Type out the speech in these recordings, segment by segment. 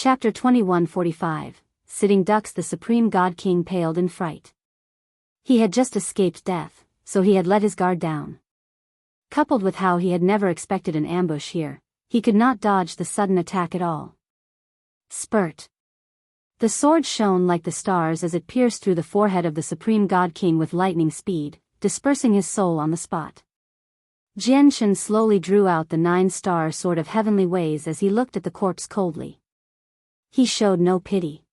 Chapter 2145, Sitting Ducks. The Supreme God King paled in fright. He had just escaped death, so he had let his guard down. Coupled with how he had never expected an ambush here, he could not dodge the sudden attack at all. Spurt. The sword shone like the stars as it pierced through the forehead of the Supreme God King with lightning speed, dispersing his soul on the spot. Jianshan slowly drew out the 9-star sword of heavenly ways as he looked at the corpse coldly. He showed no pity.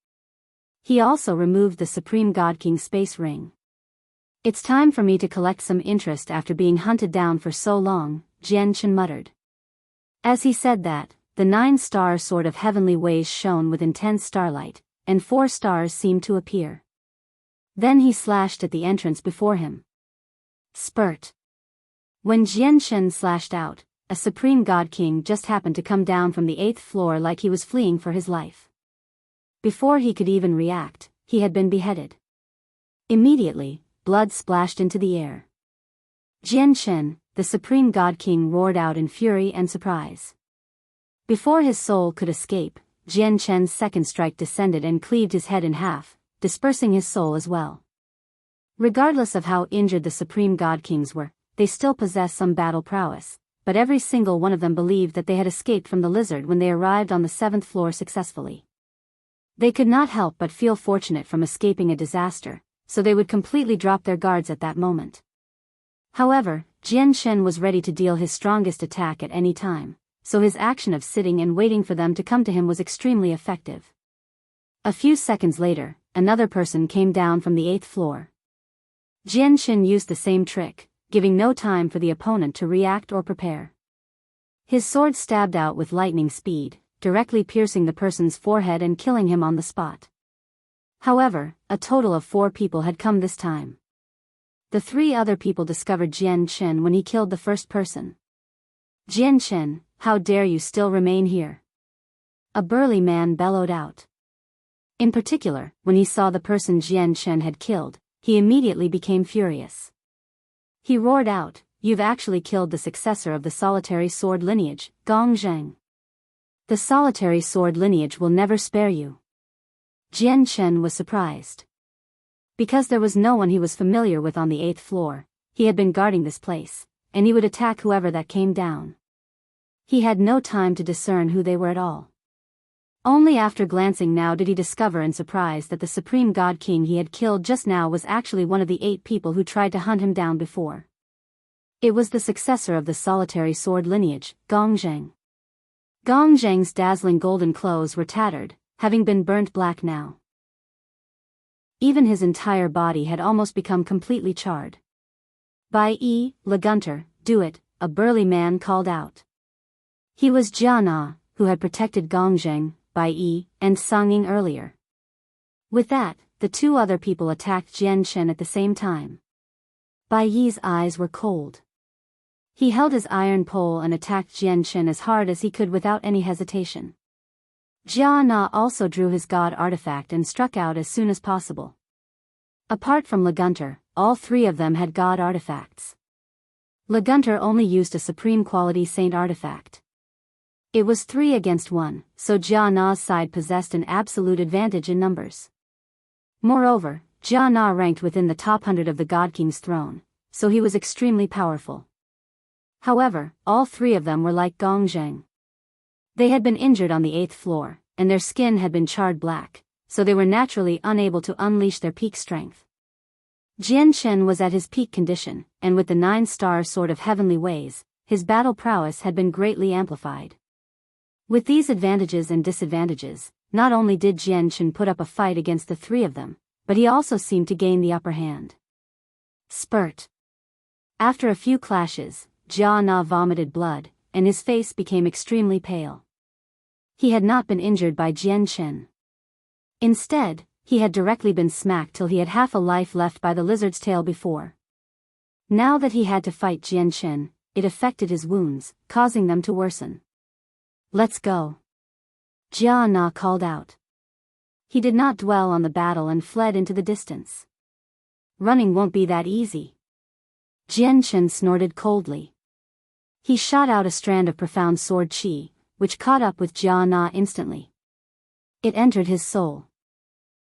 He also removed the Supreme God King's space ring. "It's time for me to collect some interest after being hunted down for so long," Jianshan muttered. As he said that, the 9-star sword of heavenly ways shone with intense starlight, and 4 stars seemed to appear. Then he slashed at the entrance before him. Spurt. When Jianshan slashed out, a Supreme God King just happened to come down from the 8th floor like he was fleeing for his life. Before he could even react, he had been beheaded. Immediately, blood splashed into the air. Jianshan, the Supreme God King, roared out in fury and surprise. Before his soul could escape, Jianshan's second strike descended and cleaved his head in half, dispersing his soul as well. Regardless of how injured the Supreme God Kings were, they still possessed some battle prowess, but every single one of them believed that they had escaped from the lizard when they arrived on the 7th floor successfully. They could not help but feel fortunate from escaping a disaster, so they would completely drop their guards at that moment. However, Jianshan was ready to deal his strongest attack at any time, so his action of sitting and waiting for them to come to him was extremely effective. A few seconds later, another person came down from the 8th floor. Jianshan used the same trick, giving no time for the opponent to react or prepare. His sword stabbed out with lightning speed, directly piercing the person's forehead and killing him on the spot. However, a total of 4 people had come this time. The 3 other people discovered Jianshan when he killed the first person. "Jianshan, how dare you still remain here?" a burly man bellowed out. In particular, when he saw the person Jianshan had killed, he immediately became furious. He roared out, "You've actually killed the successor of the solitary sword lineage, Gongzheng. The solitary sword lineage will never spare you." Jianshan was surprised. Because there was no one he was familiar with on the 8th floor, he had been guarding this place, and he would attack whoever that came down. He had no time to discern who they were at all. Only after glancing now did he discover in surprise that the Supreme God King he had killed just now was actually one of the 8 people who tried to hunt him down before. It was the successor of the solitary sword lineage, Gongzheng. Gongzheng's dazzling golden clothes were tattered, having been burnt black now. Even his entire body had almost become completely charred. "Bai Yi, Legunter, do it," a burly man called out. He was Jia Na, who had protected Gongzheng, Bai Yi, and Sanging earlier. With that, the 2 other people attacked Jianshan at the same time. Bai Yi's eyes were cold. He held his iron pole and attacked Jianshan as hard as he could without any hesitation. Jia Na also drew his god artifact and struck out as soon as possible. Apart from Legunter, all 3 of them had god artifacts. Legunter only used a supreme quality saint artifact. It was 3 against 1, so Jia Na's side possessed an absolute advantage in numbers. Moreover, Jia Na ranked within the top 100 of the God King's throne, so he was extremely powerful. However, all 3 of them were like Gongzheng. They had been injured on the 8th floor, and their skin had been charred black, so they were naturally unable to unleash their peak strength. Jianshan was at his peak condition, and with the 9-star sword of heavenly ways, his battle prowess had been greatly amplified. With these advantages and disadvantages, not only did Jianshan put up a fight against the 3 of them, but he also seemed to gain the upper hand. Spurt. After a few clashes, Jia Na vomited blood, and his face became extremely pale. He had not been injured by Jianshan. Instead, he had directly been smacked till he had half a life left by the lizard's tail before. Now that he had to fight Jianshan, it affected his wounds, causing them to worsen. "Let's go," Jia Na called out. He did not dwell on the battle and fled into the distance. "Running won't be that easy." Jianshan snorted coldly. He shot out a strand of profound sword chi, which caught up with Jia Na instantly. It entered his soul.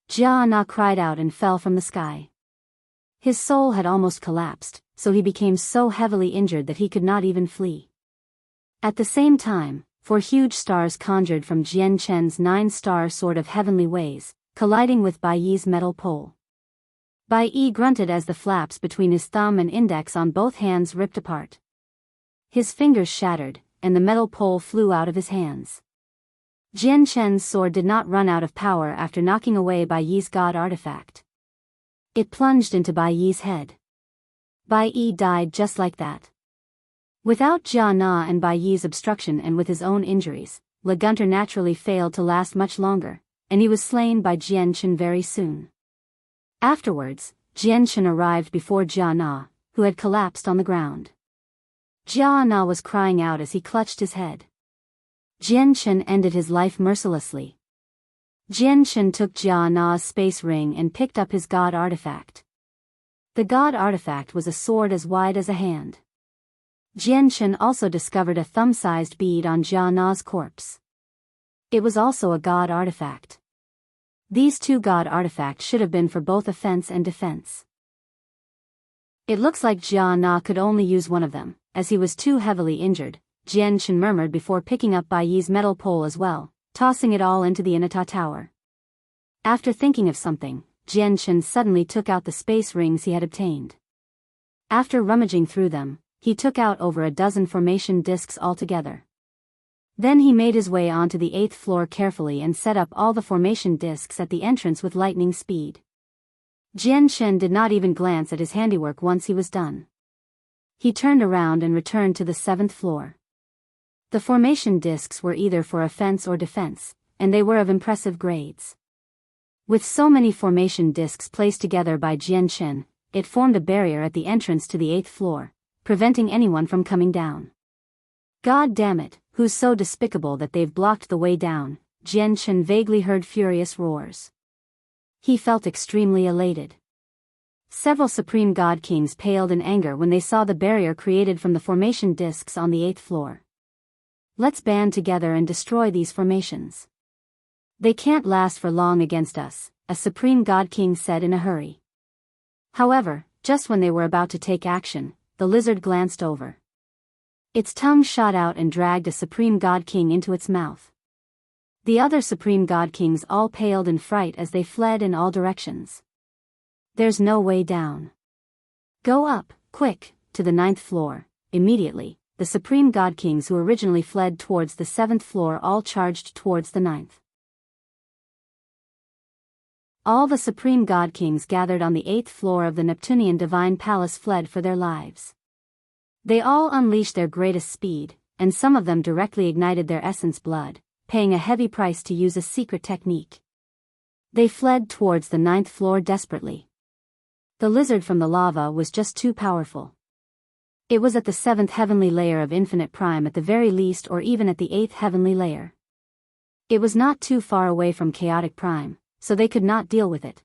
Jia Na cried out and fell from the sky. His soul had almost collapsed, so he became so heavily injured that he could not even flee. At the same time, 4 huge stars conjured from Jian Chen's 9-star sword of heavenly ways, colliding with Bai Yi's metal pole. Bai Yi grunted as the flaps between his thumb and index on both hands ripped apart. His fingers shattered, and the metal pole flew out of his hands. Jian Chen's sword did not run out of power after knocking away Bai Yi's god artifact. It plunged into Bai Yi's head. Bai Yi died just like that. Without Jia Na and Bai Yi's obstruction and with his own injuries, Le Gunter naturally failed to last much longer, and he was slain by Jian Chen very soon. Afterwards, Jian Chen arrived before Jia Na, who had collapsed on the ground. Jia Na was crying out as he clutched his head. Jian Chen ended his life mercilessly. Jian Chen took Jia Na's space ring and picked up his god artifact. The god artifact was a sword as wide as a hand. Jian Chen also discovered a thumb-sized bead on Jia Na's corpse. It was also a god artifact. These 2 god artifacts should have been for both offense and defense. It looks like Jia Na could only use one of them, as he was too heavily injured, Jian Chen murmured before picking up Bai Yi's metal pole as well, tossing it all into the Inata Tower. After thinking of something, Jian Chen suddenly took out the space rings he had obtained. After rummaging through them, he took out over a dozen formation discs altogether. Then he made his way onto the 8th floor carefully and set up all the formation discs at the entrance with lightning speed. Jian Chen did not even glance at his handiwork once he was done. He turned around and returned to the 7th floor. The formation discs were either for offense or defense, and they were of impressive grades. With so many formation discs placed together by Jian Chen, it formed a barrier at the entrance to the 8th floor, preventing anyone from coming down. God damn it, who's so despicable that they've blocked the way down? Jian Chen vaguely heard furious roars. He felt extremely elated. Several Supreme God Kings paled in anger when they saw the barrier created from the formation discs on the 8th floor. Let's band together and destroy these formations. They can't last for long against us, a Supreme God King said in a hurry. However, just when they were about to take action, the lizard glanced over. Its tongue shot out and dragged a Supreme God King into its mouth. The other Supreme God Kings all paled in fright as they fled in all directions. There's no way down. Go up, quick, to the 9th floor. Immediately, the Supreme God Kings who originally fled towards the 7th floor all charged towards the 9th. All the Supreme God Kings gathered on the 8th floor of the Neptunian Divine Palace fled for their lives. They all unleashed their greatest speed, and some of them directly ignited their essence blood, paying a heavy price to use a secret technique. They fled towards the 9th floor desperately. The lizard from the lava was just too powerful. It was at the 7th heavenly layer of infinite prime at the very least, or even at the 8th heavenly layer. It was not too far away from chaotic prime, so they could not deal with it.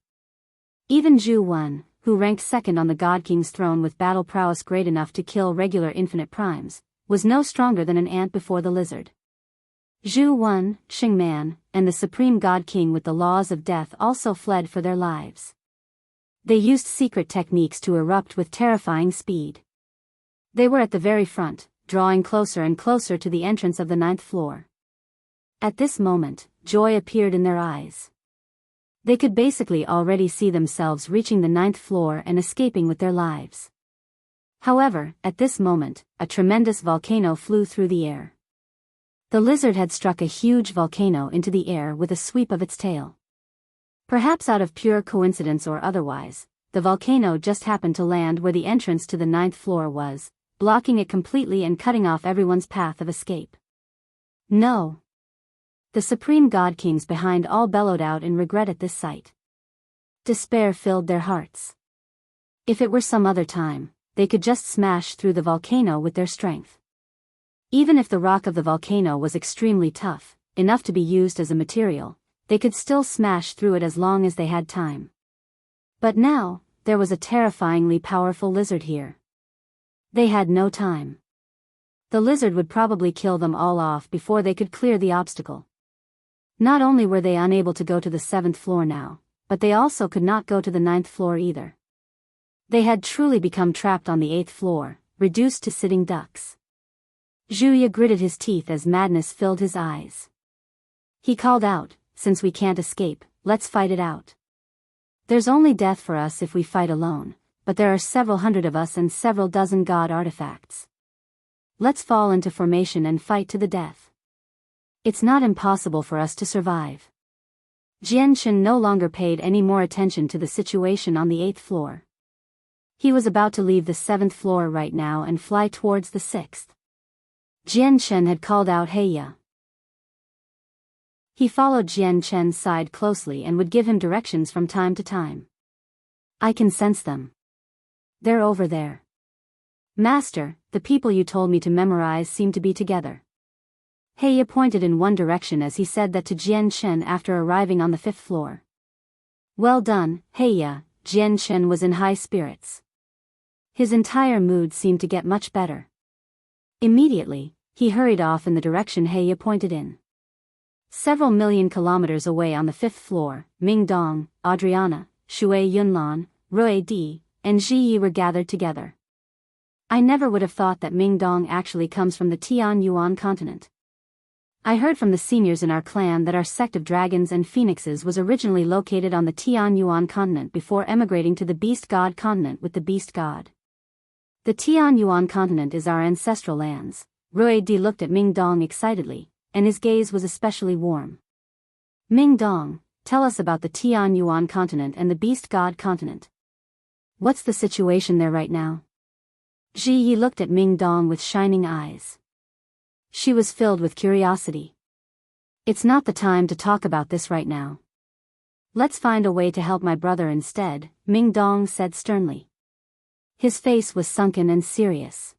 Even Zhu Wen, who ranked 2nd on the God King's throne with battle prowess great enough to kill regular infinite primes, was no stronger than an ant before the lizard. Zhu Wen, Xing Man, and the Supreme God King with the laws of death also fled for their lives. They used secret techniques to erupt with terrifying speed. They were at the very front, drawing closer and closer to the entrance of the 9th floor. At this moment, joy appeared in their eyes. They could basically already see themselves reaching the 9th floor and escaping with their lives. However, at this moment, a tremendous volcano flew through the air. The lizard had struck a huge volcano into the air with a sweep of its tail. Perhaps out of pure coincidence or otherwise, the volcano just happened to land where the entrance to the 9th floor was, blocking it completely and cutting off everyone's path of escape. No! The Supreme God Kings behind all bellowed out in regret at this sight. Despair filled their hearts. If it were some other time, they could just smash through the volcano with their strength. Even if the rock of the volcano was extremely tough, enough to be used as a material, they could still smash through it as long as they had time. But now, there was a terrifyingly powerful lizard here. They had no time. The lizard would probably kill them all off before they could clear the obstacle. Not only were they unable to go to the 7th floor now, but they also could not go to the 9th floor either. They had truly become trapped on the 8th floor, reduced to sitting ducks. Zhuya gritted his teeth as madness filled his eyes. He called out, "Since we can't escape, let's fight it out. There's only death for us if we fight alone, but there are several hundred of us and several dozen god artifacts. Let's fall into formation and fight to the death. It's not impossible for us to survive." Jianchen no longer paid any more attention to the situation on the 8th floor. He was about to leave the 7th floor right now and fly towards the 6th. Jianchen had called out Heya. He followed Jianchen's side closely and would give him directions from time to time. "I can sense them. They're over there. Master, the people you told me to memorize seem to be together." Heya pointed in one direction as he said that to Jianchen after arriving on the 5th floor. "Well done, Heya." Jianchen was in high spirits. His entire mood seemed to get much better. Immediately, he hurried off in the direction Heya pointed in. Several million kilometers away on the 5th floor, Ming Dong, Adriana, Shui Yunlan, Rui Di, and Ji Yi were gathered together. "I never would have thought that Ming Dong actually comes from the Tian Yuan continent. I heard from the seniors in our clan that our sect of dragons and phoenixes was originally located on the Tian Yuan continent before emigrating to the Beast God continent with the Beast God. The Tian Yuan continent is our ancestral lands." Rui Di looked at Ming Dong excitedly, and his gaze was especially warm. "Ming Dong, tell us about the Tian Yuan continent and the Beast God continent. What's the situation there right now?" Ji Yi looked at Ming Dong with shining eyes. She was filled with curiosity. "It's not the time to talk about this right now. Let's find a way to help my brother instead," Ming Dong said sternly. His face was sunken and serious.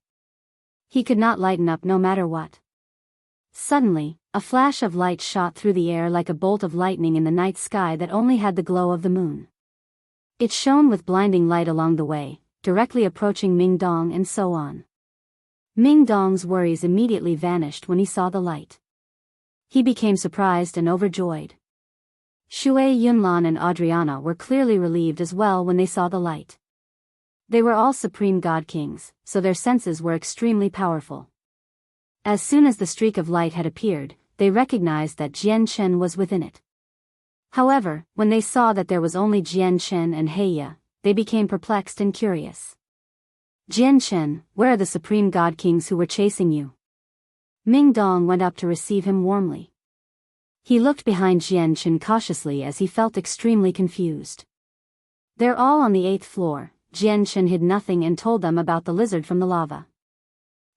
He could not lighten up no matter what. Suddenly, a flash of light shot through the air like a bolt of lightning in the night sky that only had the glow of the moon. It shone with blinding light along the way, directly approaching Ming Dong and so on. Ming Dong's worries immediately vanished when he saw the light. He became surprised and overjoyed. Shui Yunlan and Adriana were clearly relieved as well when they saw the light. They were all supreme god kings, so their senses were extremely powerful. As soon as the streak of light had appeared, they recognized that Jianchen was within it. However, when they saw that there was only Jianchen and Heya, they became perplexed and curious. "Jianchen, where are the supreme god kings who were chasing you?" Ming Dong went up to receive him warmly. He looked behind Jianchen cautiously as he felt extremely confused. "They're all on the 8th floor." Jianchen hid nothing and told them about the lizard from the lava.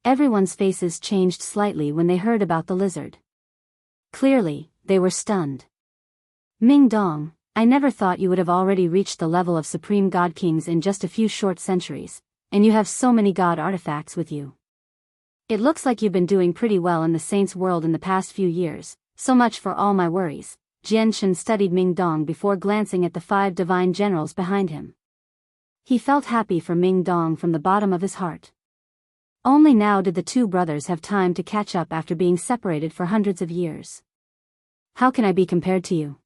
Everyone's faces changed slightly when they heard about the lizard. Clearly, they were stunned. "Ming Dong, I never thought you would have already reached the level of supreme god kings in just a few short centuries. And you have so many god artifacts with you. It looks like you've been doing pretty well in the saints' world in the past few years, so much for all my worries." Jianchen studied Ming Dong before glancing at the 5 divine generals behind him. He felt happy for Ming Dong from the bottom of his heart. Only now did the two brothers have time to catch up after being separated for hundreds of years. "How can I be compared to you?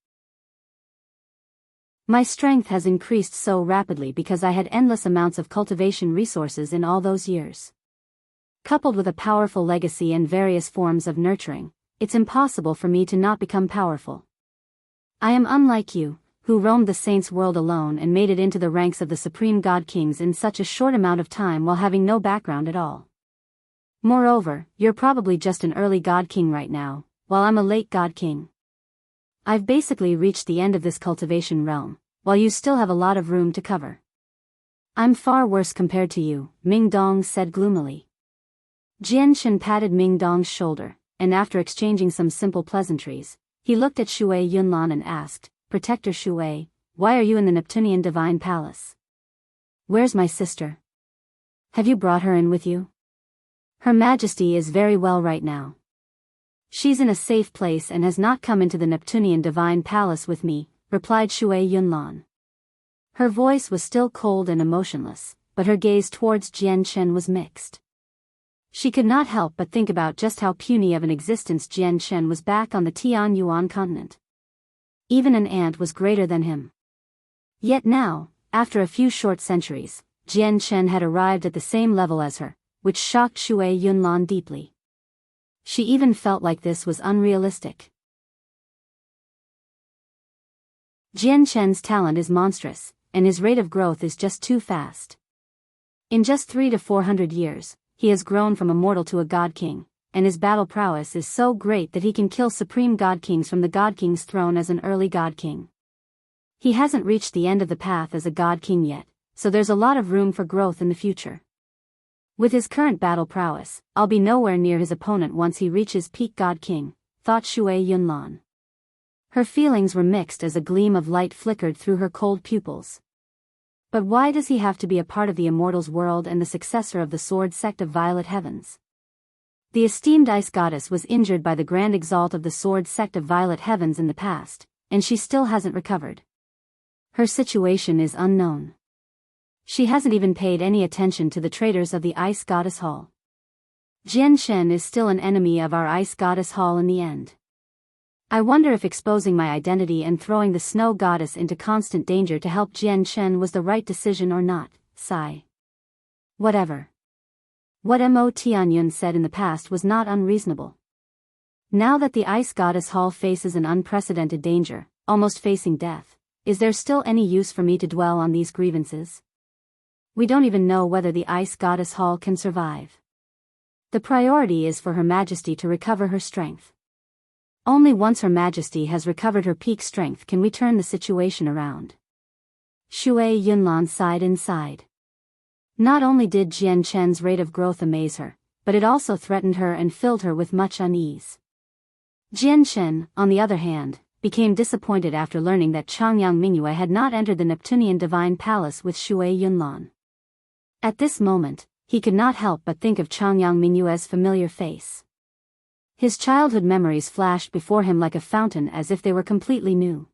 My strength has increased so rapidly because I had endless amounts of cultivation resources in all those years. Coupled with a powerful legacy and various forms of nurturing, it's impossible for me to not become powerful. I am unlike you, who roamed the saints' world alone and made it into the ranks of the supreme god kings in such a short amount of time while having no background at all. Moreover, you're probably just an early god king right now, while I'm a late god king. I've basically reached the end of this cultivation realm, while you still have a lot of room to cover. I'm far worse compared to you," Ming Dong said gloomily. Jianchen patted Ming Dong's shoulder, and after exchanging some simple pleasantries, he looked at Shui Yunlan and asked, "Protector Shui, why are you in the Neptunian Divine Palace? Where's my sister? Have you brought her in with you?" "Her Majesty is very well right now. She's in a safe place and has not come into the Neptunian Divine Palace with me," replied Shui Yunlan. Her voice was still cold and emotionless, but her gaze towards Jianchen was mixed. She could not help but think about just how puny of an existence Jian Shen was back on the Tian Yuan continent. Even an ant was greater than him. Yet now, after a few short centuries, Jian Shen had arrived at the same level as her, which shocked Shui Yunlan deeply. She even felt like this was unrealistic. Jian Shen's talent is monstrous, and his rate of growth is just too fast. In just 300 to 400 years, he has grown from a mortal to a god king, and his battle prowess is so great that he can kill supreme god kings from the god king's throne as an early god king. He hasn't reached the end of the path as a god king yet, so there's a lot of room for growth in the future. With his current battle prowess, I'll be nowhere near his opponent once he reaches peak god king, thought Shui Yunlan. Her feelings were mixed as a gleam of light flickered through her cold pupils. But why does he have to be a part of the immortals' world and the successor of the sword sect of Violet Heavens? The esteemed ice goddess was injured by the grand exalt of the sword sect of Violet Heavens in the past, and she still hasn't recovered. Her situation is unknown. She hasn't even paid any attention to the traitors of the ice goddess hall. Jian Shen is still an enemy of our ice goddess hall in the end. I wonder if exposing my identity and throwing the snow goddess into constant danger to help Jian Shen was the right decision or not. Sigh. Whatever. What Mo Tianyun said in the past was not unreasonable. Now that the ice goddess hall faces an unprecedented danger, almost facing death, is there still any use for me to dwell on these grievances? We don't even know whether the ice goddess hall can survive. The priority is for Her Majesty to recover her strength. Only once Her Majesty has recovered her peak strength can we turn the situation around. Shui Yunlan sighed inside. Not only did Jian Shen's rate of growth amaze her, but it also threatened her and filled her with much unease. Jian Shen, on the other hand, became disappointed after learning that Changyang Mingyue had not entered the Neptunian Divine Palace with Shui Yunlan. At this moment, he could not help but think of Changyang Mingyue's familiar face. His childhood memories flashed before him like a fountain as if they were completely new.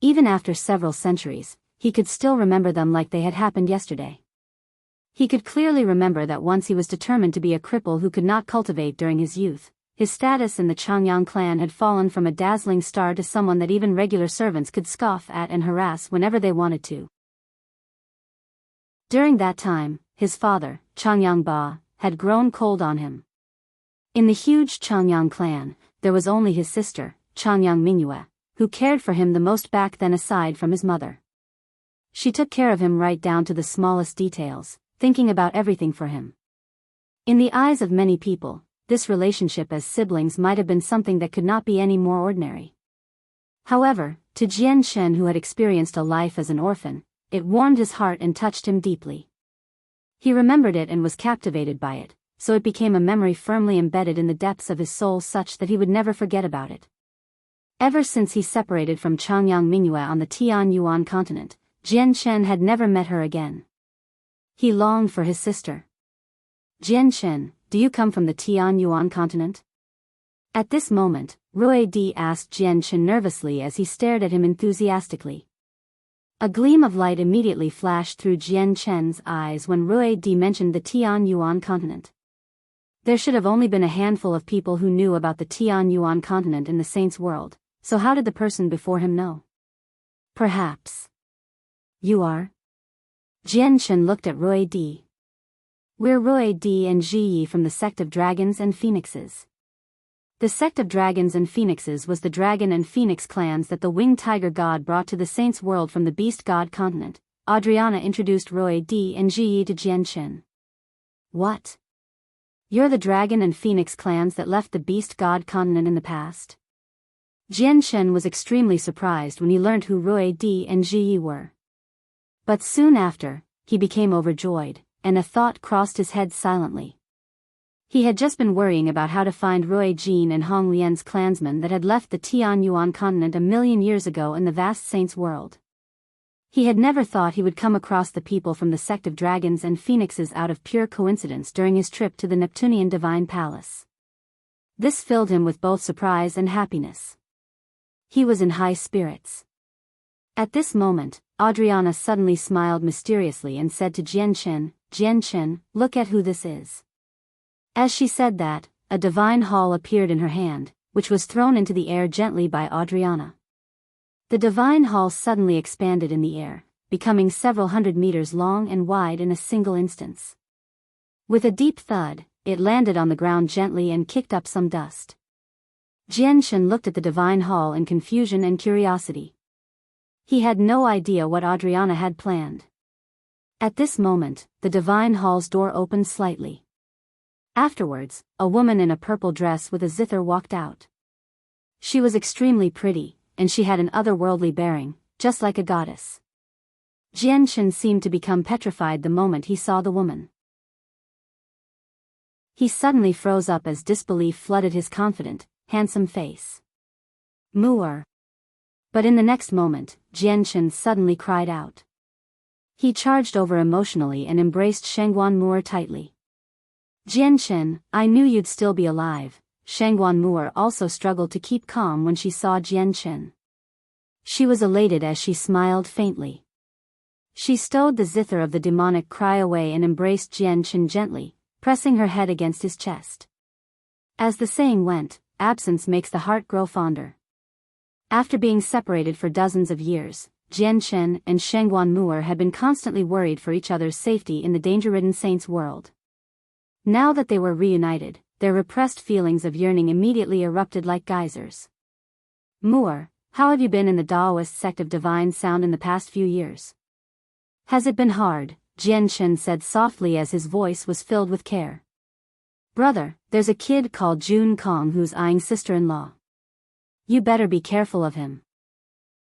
Even after several centuries, he could still remember them like they had happened yesterday. He could clearly remember that once he was determined to be a cripple who could not cultivate during his youth. His status in the Changyang clan had fallen from a dazzling star to someone that even regular servants could scoff at and harass whenever they wanted to. During that time, his father, Changyang Ba, had grown cold on him. In the huge Changyang clan, there was only his sister, Changyang Mingyue, who cared for him the most back then aside from his mother. She took care of him right down to the smallest details, thinking about everything for him. In the eyes of many people, this relationship as siblings might have been something that could not be any more ordinary. However, to Jian Shen, who had experienced a life as an orphan, it warmed his heart and touched him deeply. He remembered it and was captivated by it, so it became a memory firmly embedded in the depths of his soul such that he would never forget about it. Ever since he separated from Changyang Mingyue on the Tian Yuan continent, Jian Shen had never met her again. He longed for his sister. Jian Shen, do you come from the Tian Yuan continent? At this moment, Rui Di asked Jian Shen nervously as he stared at him enthusiastically. A gleam of light immediately flashed through Jian Shen's eyes when Rui Di mentioned the Tian Yuan continent. There should have only been a handful of people who knew about the Tian Yuan continent in the Saints' world, so how did the person before him know? Perhaps. You are? Jian Shen looked at Rui Di. We're Rui Di and Ji Yi from the sect of Dragons and Phoenixes. The sect of Dragons and Phoenixes was the dragon and phoenix clans that the winged tiger god brought to the Saints' world from the beast god continent. Adriana introduced Rui Di and Ji Yi to Jian Shen. What? You're the dragon and phoenix clans that left the beast god continent in the past? Jian Shen was extremely surprised when he learned who Rui Di and Ji Yi were. But soon after, he became overjoyed, and a thought crossed his head silently. He had just been worrying about how to find Rui Jin and Hong Lian's clansmen that had left the Tian Yuan continent 1,000,000 years ago in the vast Saints' world. He had never thought he would come across the people from the sect of Dragons and Phoenixes out of pure coincidence during his trip to the Neptunian Divine Palace. This filled him with both surprise and happiness. He was in high spirits. At this moment, Adriana suddenly smiled mysteriously and said to Jian Shen, "Jian Shen, look at who this is." As she said that, a divine hall appeared in her hand, which was thrown into the air gently by Adriana. The divine hall suddenly expanded in the air, becoming several hundred meters long and wide in a single instance. With a deep thud, it landed on the ground gently and kicked up some dust. Jianshan looked at the divine hall in confusion and curiosity. He had no idea what Adriana had planned. At this moment, the divine hall's door opened slightly. Afterwards, a woman in a purple dress with a zither walked out. She was extremely pretty, and she had an otherworldly bearing, just like a goddess. Jianshan seemed to become petrified the moment he saw the woman. He suddenly froze up as disbelief flooded his confident, handsome face. Mu'er. But in the next moment, Jianshan suddenly cried out. He charged over emotionally and embraced Shangguan Mu'er tightly. Jianshan, I knew you'd still be alive. Shangguan Mu'er also struggled to keep calm when she saw Jianshan. She was elated as she smiled faintly. She stowed the zither of the demonic cry away and embraced Jianshan gently, pressing her head against his chest. As the saying went, absence makes the heart grow fonder. After being separated for dozens of years, Jianshan and Shangguan Mu'er had been constantly worried for each other's safety in the danger-ridden saints' world. Now that they were reunited, their repressed feelings of yearning immediately erupted like geysers. Mu'er, how have you been in the Taoist sect of divine sound in the past few years? Has it been hard? Jianshan said softly as his voice was filled with care. Brother, there's a kid called Jun Kong who's eyeing sister-in-law. You better be careful of him.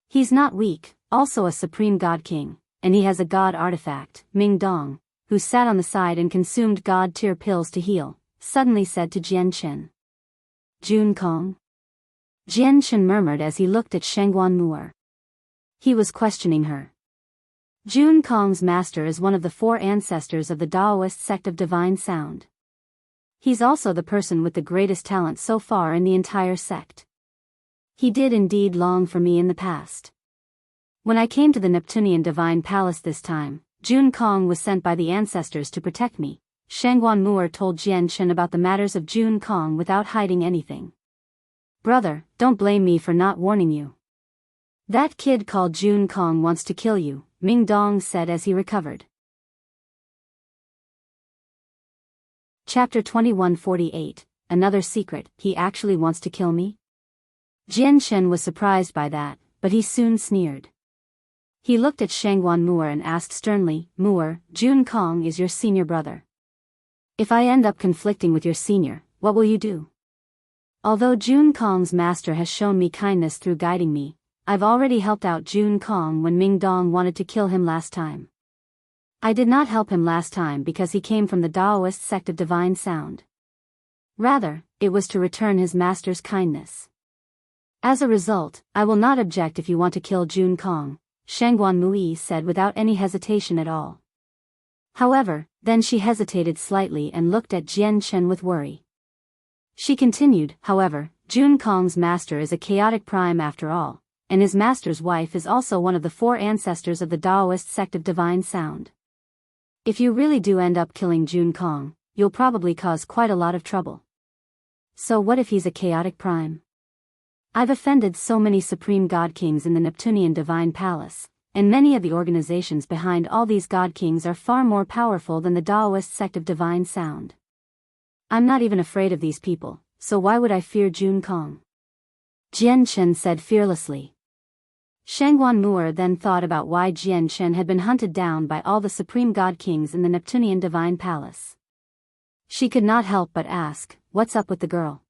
He's not weak, also a supreme god king, and he has a god artifact, Ming Dong, who sat on the side and consumed god-tier pills to heal, suddenly said to Jianshan. Jun Kong? Jianshan murmured as he looked at Shangguan Mu'er. He was questioning her. Jun Kong's master is one of the 4 ancestors of the Taoist sect of divine sound. He's also the person with the greatest talent so far in the entire sect. He did indeed long for me in the past. When I came to the Neptunian Divine Palace this time, Jun Kong was sent by the ancestors to protect me. Shangguan Mu'er told Jianshan about the matters of Jun Kong without hiding anything. Brother, don't blame me for not warning you. That kid called Jun Kong wants to kill you, Ming Dong said as he recovered. Chapter 2148, Another Secret, He actually wants to kill me? Jianshan was surprised by that, but he soon sneered. He looked at Shangguan Mu'er and asked sternly, Mu'er, Jun Kong is your senior brother. If I end up conflicting with your senior, what will you do? Although Jun Kong's master has shown me kindness through guiding me, I've already helped out Jun Kong when Ming Dong wanted to kill him last time. I did not help him last time because he came from the Taoist sect of divine sound. Rather, it was to return his master's kindness. As a result, I will not object if you want to kill Jun Kong, Shangguan Mu'er said without any hesitation at all. However, then she hesitated slightly and looked at Jianshan with worry. She continued, however, Jun Kong's master is a chaotic prime after all, and his master's wife is also one of the 4 ancestors of the Taoist sect of divine sound. If you really do end up killing Jun Kong, you'll probably cause quite a lot of trouble. So what if he's a chaotic prime? I've offended so many supreme god kings in the Neptunian divine palace, and many of the organizations behind all these god kings are far more powerful than the Taoist sect of divine sound. I'm not even afraid of these people, so why would I fear Jun Kong? Jianshan said fearlessly. Shangguan Mu'er then thought about why Jianshan had been hunted down by all the supreme god kings in the Neptunian divine palace. She could not help but ask, what's up with the girl?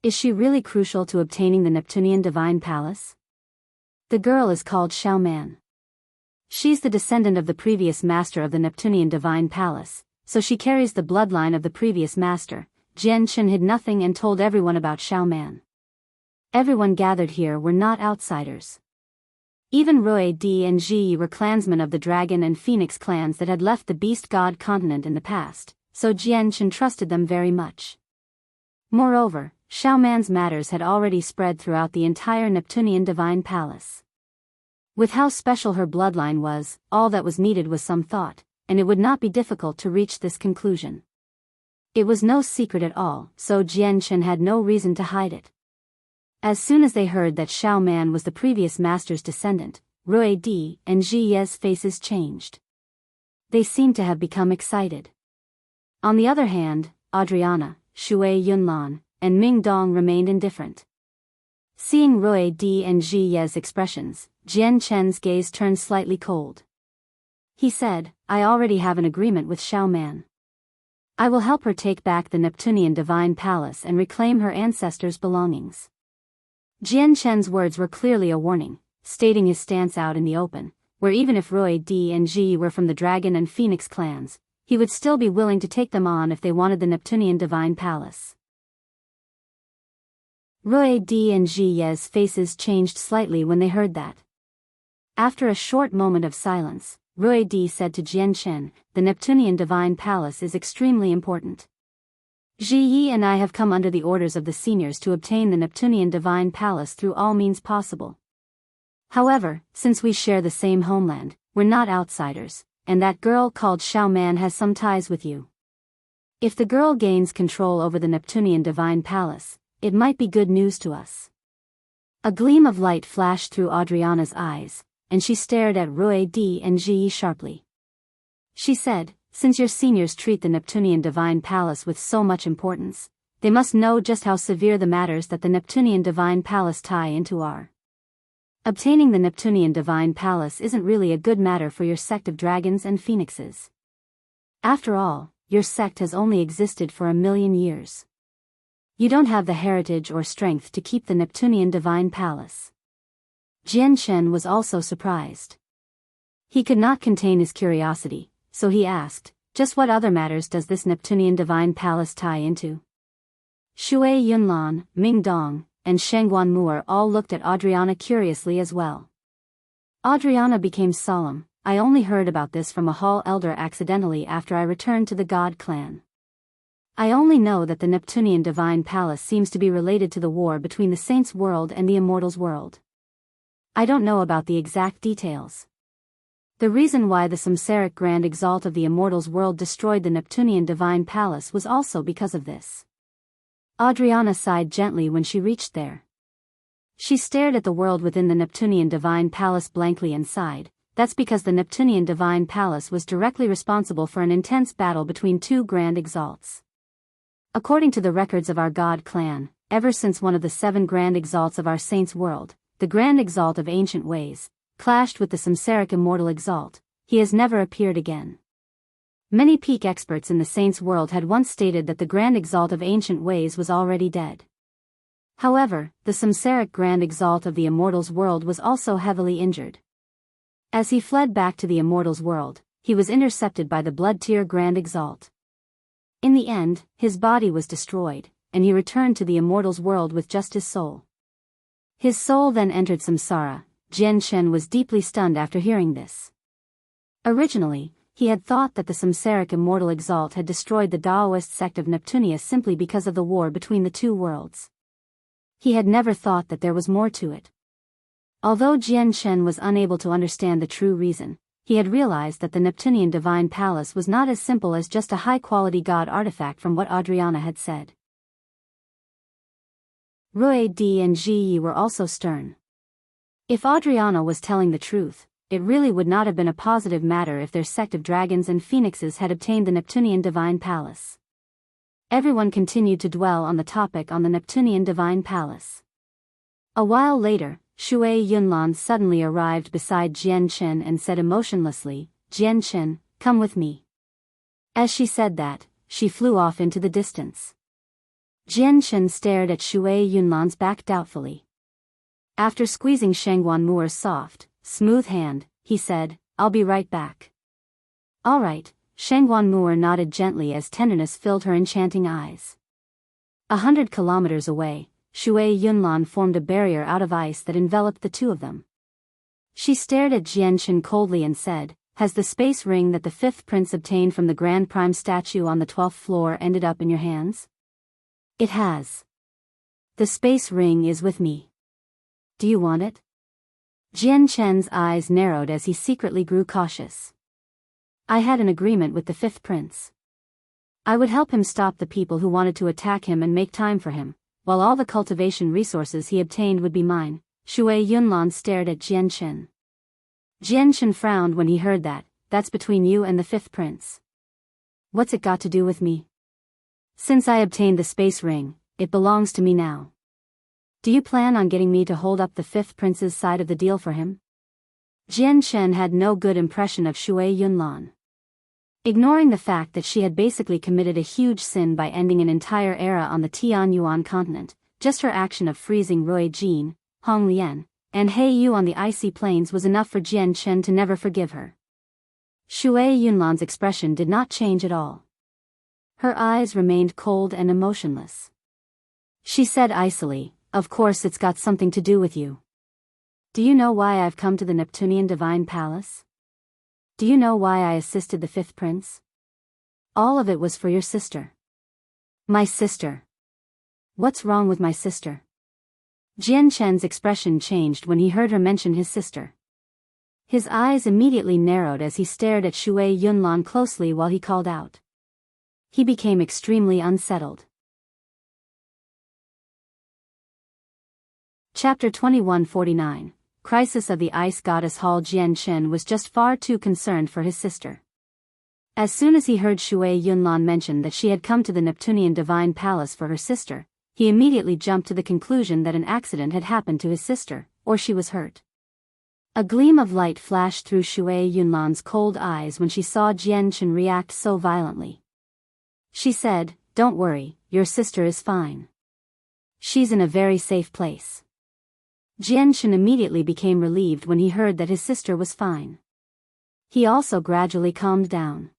Is she really crucial to obtaining the Neptunian divine palace? The girl is called Xiaoman. She's the descendant of the previous master of the Neptunian divine palace, so she carries the bloodline of the previous master. Jianshan hid nothing and told everyone about Xiaoman. Everyone gathered here were not outsiders. Even Rui Di and Ji were clansmen of the Dragon and Phoenix clans that had left the Beast God continent in the past, so Jianshan trusted them very much. Moreover, Xiaoman's matters had already spread throughout the entire Neptunian divine palace. With how special her bloodline was, all that was needed was some thought, and it would not be difficult to reach this conclusion. It was no secret at all, so Jian Chen had no reason to hide it. As soon as they heard that Xiao Man was the previous master's descendant, Rui Di and Ji Ye's faces changed. They seemed to have become excited. On the other hand, Adriana, Shui Yunlan, and Ming Dong remained indifferent. Seeing Rui Di and Ji Ye's expressions, Jian Chen's gaze turned slightly cold. He said, I already have an agreement with Xiao Man. I will help her take back the Neptunian divine palace and reclaim her ancestors' belongings. Jian Chen's words were clearly a warning, stating his stance out in the open, where even if Rui Di and Ji were from the Dragon and Phoenix clans, he would still be willing to take them on if they wanted the Neptunian divine palace. Rui Di and Ji Ye's faces changed slightly when they heard that. After a short moment of silence, Rui Di said to Jian Chen, the Neptunian divine palace is extremely important. Ji Yi and I have come under the orders of the seniors to obtain the Neptunian divine palace through all means possible. However, since we share the same homeland, we're not outsiders, and that girl called Xiao Man has some ties with you. If the girl gains control over the Neptunian divine palace, it might be good news to us. A gleam of light flashed through Adriana's eyes, and she stared at Rui Di and Ji Yi sharply. She said, since your seniors treat the Neptunian divine palace with so much importance, they must know just how severe the matters that the Neptunian divine palace tie into are. Obtaining the Neptunian divine palace isn't really a good matter for your sect of dragons and phoenixes. After all, your sect has only existed for 1,000,000 years. You don't have the heritage or strength to keep the Neptunian divine palace. Jian Chen was also surprised. He could not contain his curiosity, so he asked, just what other matters does this Neptunian divine palace tie into? Shui Yunlan, Ming Dong, and Sheng Guanmu all looked at Adriana curiously as well. Adriana became solemn. I only heard about this from a hall elder accidentally after I returned to the God clan. I only know that the Neptunian divine palace seems to be related to the war between the Saints' world and the Immortals' world. I don't know about the exact details. The reason why the Samsaric Grand Exalt of the Immortals' world destroyed the Neptunian divine palace was also because of this. Adriana sighed gently when she reached there. She stared at the world within the Neptunian divine palace blankly and sighed. That's because the Neptunian divine palace was directly responsible for an intense battle between two Grand Exalts. According to the records of our God clan, ever since one of the 7 Grand Exalts of our Saints' world, the Grand Exalt of Ancient Ways, clashed with the Samsaric Immortal Exalt, he has never appeared again. Many peak experts in the Saints' world had once stated that the Grand Exalt of Ancient Ways was already dead. However, the Samsaric Grand Exalt of the Immortals' world was also heavily injured. As he fled back to the Immortals' world, he was intercepted by the Blood Tier Grand Exalt. In the end, his body was destroyed, and he returned to the Immortals' world with just his soul. His soul then entered Samsara. Jian Chen was deeply stunned after hearing this. Originally, he had thought that the Samsaric Immortal Exalt had destroyed the Daoist sect of Neptunia simply because of the war between the two worlds. He had never thought that there was more to it. Although Jian Chen was unable to understand the true reason, he had realized that the Neptunian divine palace was not as simple as just a high-quality god artifact from what Adriana had said. Rui Di and Ji Yi were also stern. If Adriana was telling the truth, it really would not have been a positive matter if their sect of dragons and phoenixes had obtained the Neptunian divine palace. Everyone continued to dwell on the topic on the Neptunian divine palace. A while later, Shui Yunlan suddenly arrived beside Jian Chen and said emotionlessly, Jian Chen, come with me. As she said that, she flew off into the distance. Jian Chen stared at Shui Yunlan's back doubtfully. After squeezing Sheng Guanmu's soft, smooth hand, he said, I'll be right back. All right, Sheng Guanmu nodded gently as tenderness filled her enchanting eyes. 100 kilometers away, Shui Yunlan formed a barrier out of ice that enveloped the two of them. She stared at Jian Chen coldly and said, has the space ring that the 5th prince obtained from the Grand Prime statue on the 12th floor ended up in your hands? It has. The space ring is with me. Do you want it? Jian Chen's eyes narrowed as he secretly grew cautious. I had an agreement with the 5th prince. I would help him stop the people who wanted to attack him and make time for him, while all the cultivation resources he obtained would be mine. Shui Yunlan stared at Jian Chen. Jian Chen frowned when he heard that. That's between you and the fifth prince. What's it got to do with me? Since I obtained the space ring, it belongs to me now. Do you plan on getting me to hold up the fifth prince's side of the deal for him? Jian Chen had no good impression of Shui Yunlan. Ignoring the fact that she had basically committed a huge sin by ending an entire era on the Tianyuan continent, just her action of freezing Rui Jin, Hong Lian, and He Yu on the icy plains was enough for Jian Chen to never forgive her. Shui Yunlan's expression did not change at all. Her eyes remained cold and emotionless. She said icily, "Of course it's got something to do with you. Do you know why I've come to the Neptunian Divine Palace? Do you know why I assisted the fifth prince? All of it was for your sister." "My sister? What's wrong with my sister?" Jian Chen's expression changed when he heard her mention his sister. His eyes immediately narrowed as he stared at Shui Yunlan closely while he called out. He became extremely unsettled. Chapter 2149. Crisis of the Ice Goddess Hall. Jian Chen was just far too concerned for his sister. As soon as he heard Shui Yunlan mention that she had come to the Neptunian Divine Palace for her sister, he immediately jumped to the conclusion that an accident had happened to his sister, or she was hurt. A gleam of light flashed through Shui Yunlan's cold eyes when she saw Jian Chen react so violently. She said, "Don't worry, your sister is fine. She's in a very safe place." Jian Chen immediately became relieved when he heard that his sister was fine. He also gradually calmed down.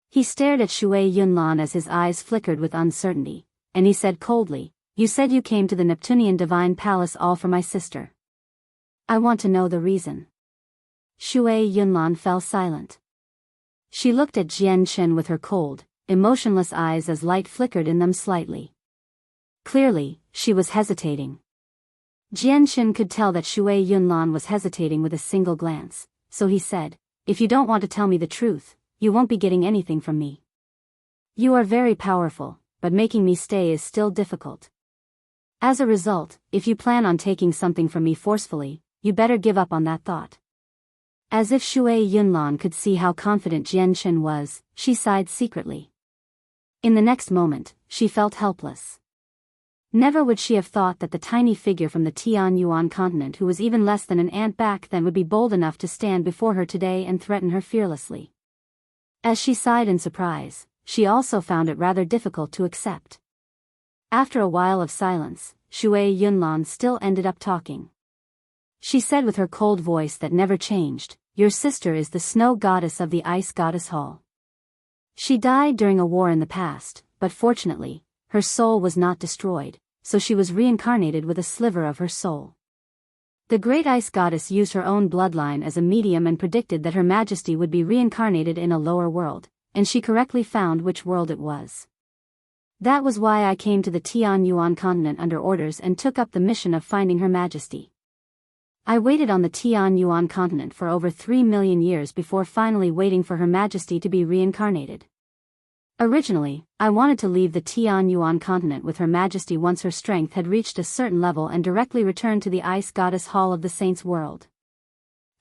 He stared at Shui Yunlan as his eyes flickered with uncertainty, and he said coldly, "You said you came to the Neptunian Divine Palace all for my sister. I want to know the reason." Shui Yunlan fell silent. She looked at Jian Chen with her cold, emotionless eyes as light flickered in them slightly. Clearly, she was hesitating. Jian Chen could tell that Shui Yunlan was hesitating with a single glance, so he said, "If you don't want to tell me the truth, you won't be getting anything from me. You are very powerful, but making me stay is still difficult. As a result, if you plan on taking something from me forcefully, you better give up on that thought." As if Shui Yunlan could see how confident Jian Chen was, she sighed secretly. In the next moment, she felt helpless. Never would she have thought that the tiny figure from the Tianyuan continent who was even less than an ant back then would be bold enough to stand before her today and threaten her fearlessly. As she sighed in surprise, she also found it rather difficult to accept. After a while of silence, Shui Yunlan still ended up talking. She said with her cold voice that never changed, "Your sister is the snow goddess of the Ice Goddess Hall. She died during a war in the past, but fortunately, her soul was not destroyed, so she was reincarnated with a sliver of her soul. The great ice goddess used her own bloodline as a medium and predicted that Her Majesty would be reincarnated in a lower world, and she correctly found which world it was. That was why I came to the Tianyuan continent under orders and took up the mission of finding Her Majesty. I waited on the Tianyuan continent for over 3 million years before finally waiting for Her Majesty to be reincarnated. Originally, I wanted to leave the Tianyuan continent with Her Majesty once her strength had reached a certain level and directly return to the Ice Goddess Hall of the Saints' World.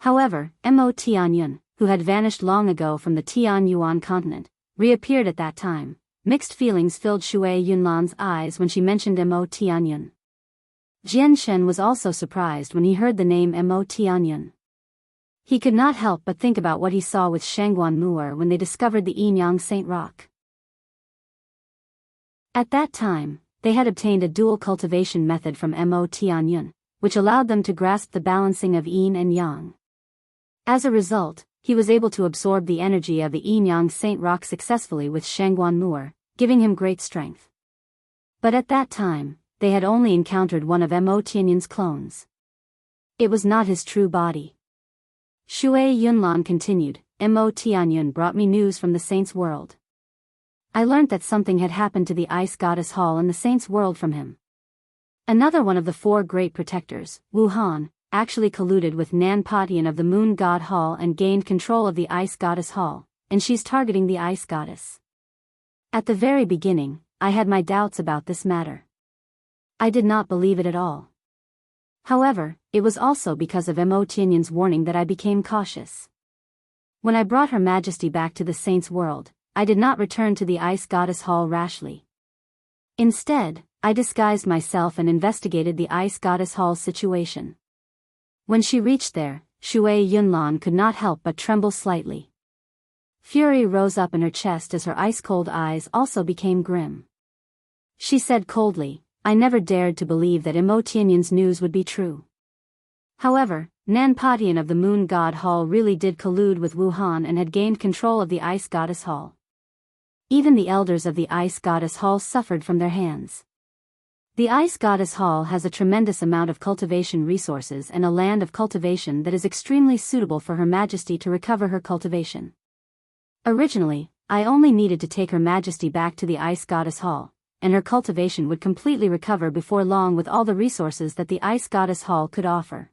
However, Mo Tianyun, who had vanished long ago from the Tianyuan continent, reappeared at that time. Mixed feelings filled Shui Yunlan's eyes when she mentioned Mo Tianyun. Jian Chen was also surprised when he heard the name Mo Tianyun. He could not help but think about what he saw with Shangguan Mu'er when they discovered the Yinyang Saint Rock. At that time, they had obtained a dual cultivation method from Mo Tianyun, which allowed them to grasp the balancing of yin and yang. As a result, he was able to absorb the energy of the Yinyang Saint Rock successfully with Shangguan Mu'er, giving him great strength. But at that time, they had only encountered one of Mo Tianyun's clones. It was not his true body. Shui Yunlan continued, Mo Tianyun brought me news from the Saints' World. I learnt that something had happened to the Ice Goddess Hall in the Saints' World from him. Another one of the 4 great protectors, Wu Han, actually colluded with Nan Patian of the Moon God Hall and gained control of the Ice Goddess Hall, and she's targeting the Ice Goddess. At the very beginning, I had my doubts about this matter. I did not believe it at all. However, it was also because of Mo Tianyan's warning that I became cautious. When I brought Her Majesty back to the Saint's world, I did not return to the Ice Goddess Hall rashly. Instead, I disguised myself and investigated the Ice Goddess Hall's situation. When she reached there, Shui Yunlan could not help but tremble slightly. Fury rose up in her chest as her ice-cold eyes also became grim. She said coldly, I never dared to believe that Mo Tianyan's news would be true. However, Nan Patian of the Moon God Hall really did collude with Wuhan and had gained control of the Ice Goddess Hall. Even the elders of the Ice Goddess Hall suffered from their hands. The Ice Goddess Hall has a tremendous amount of cultivation resources and a land of cultivation that is extremely suitable for Her Majesty to recover her cultivation. Originally, I only needed to take Her Majesty back to the Ice Goddess Hall, and her cultivation would completely recover before long with all the resources that the Ice Goddess Hall could offer.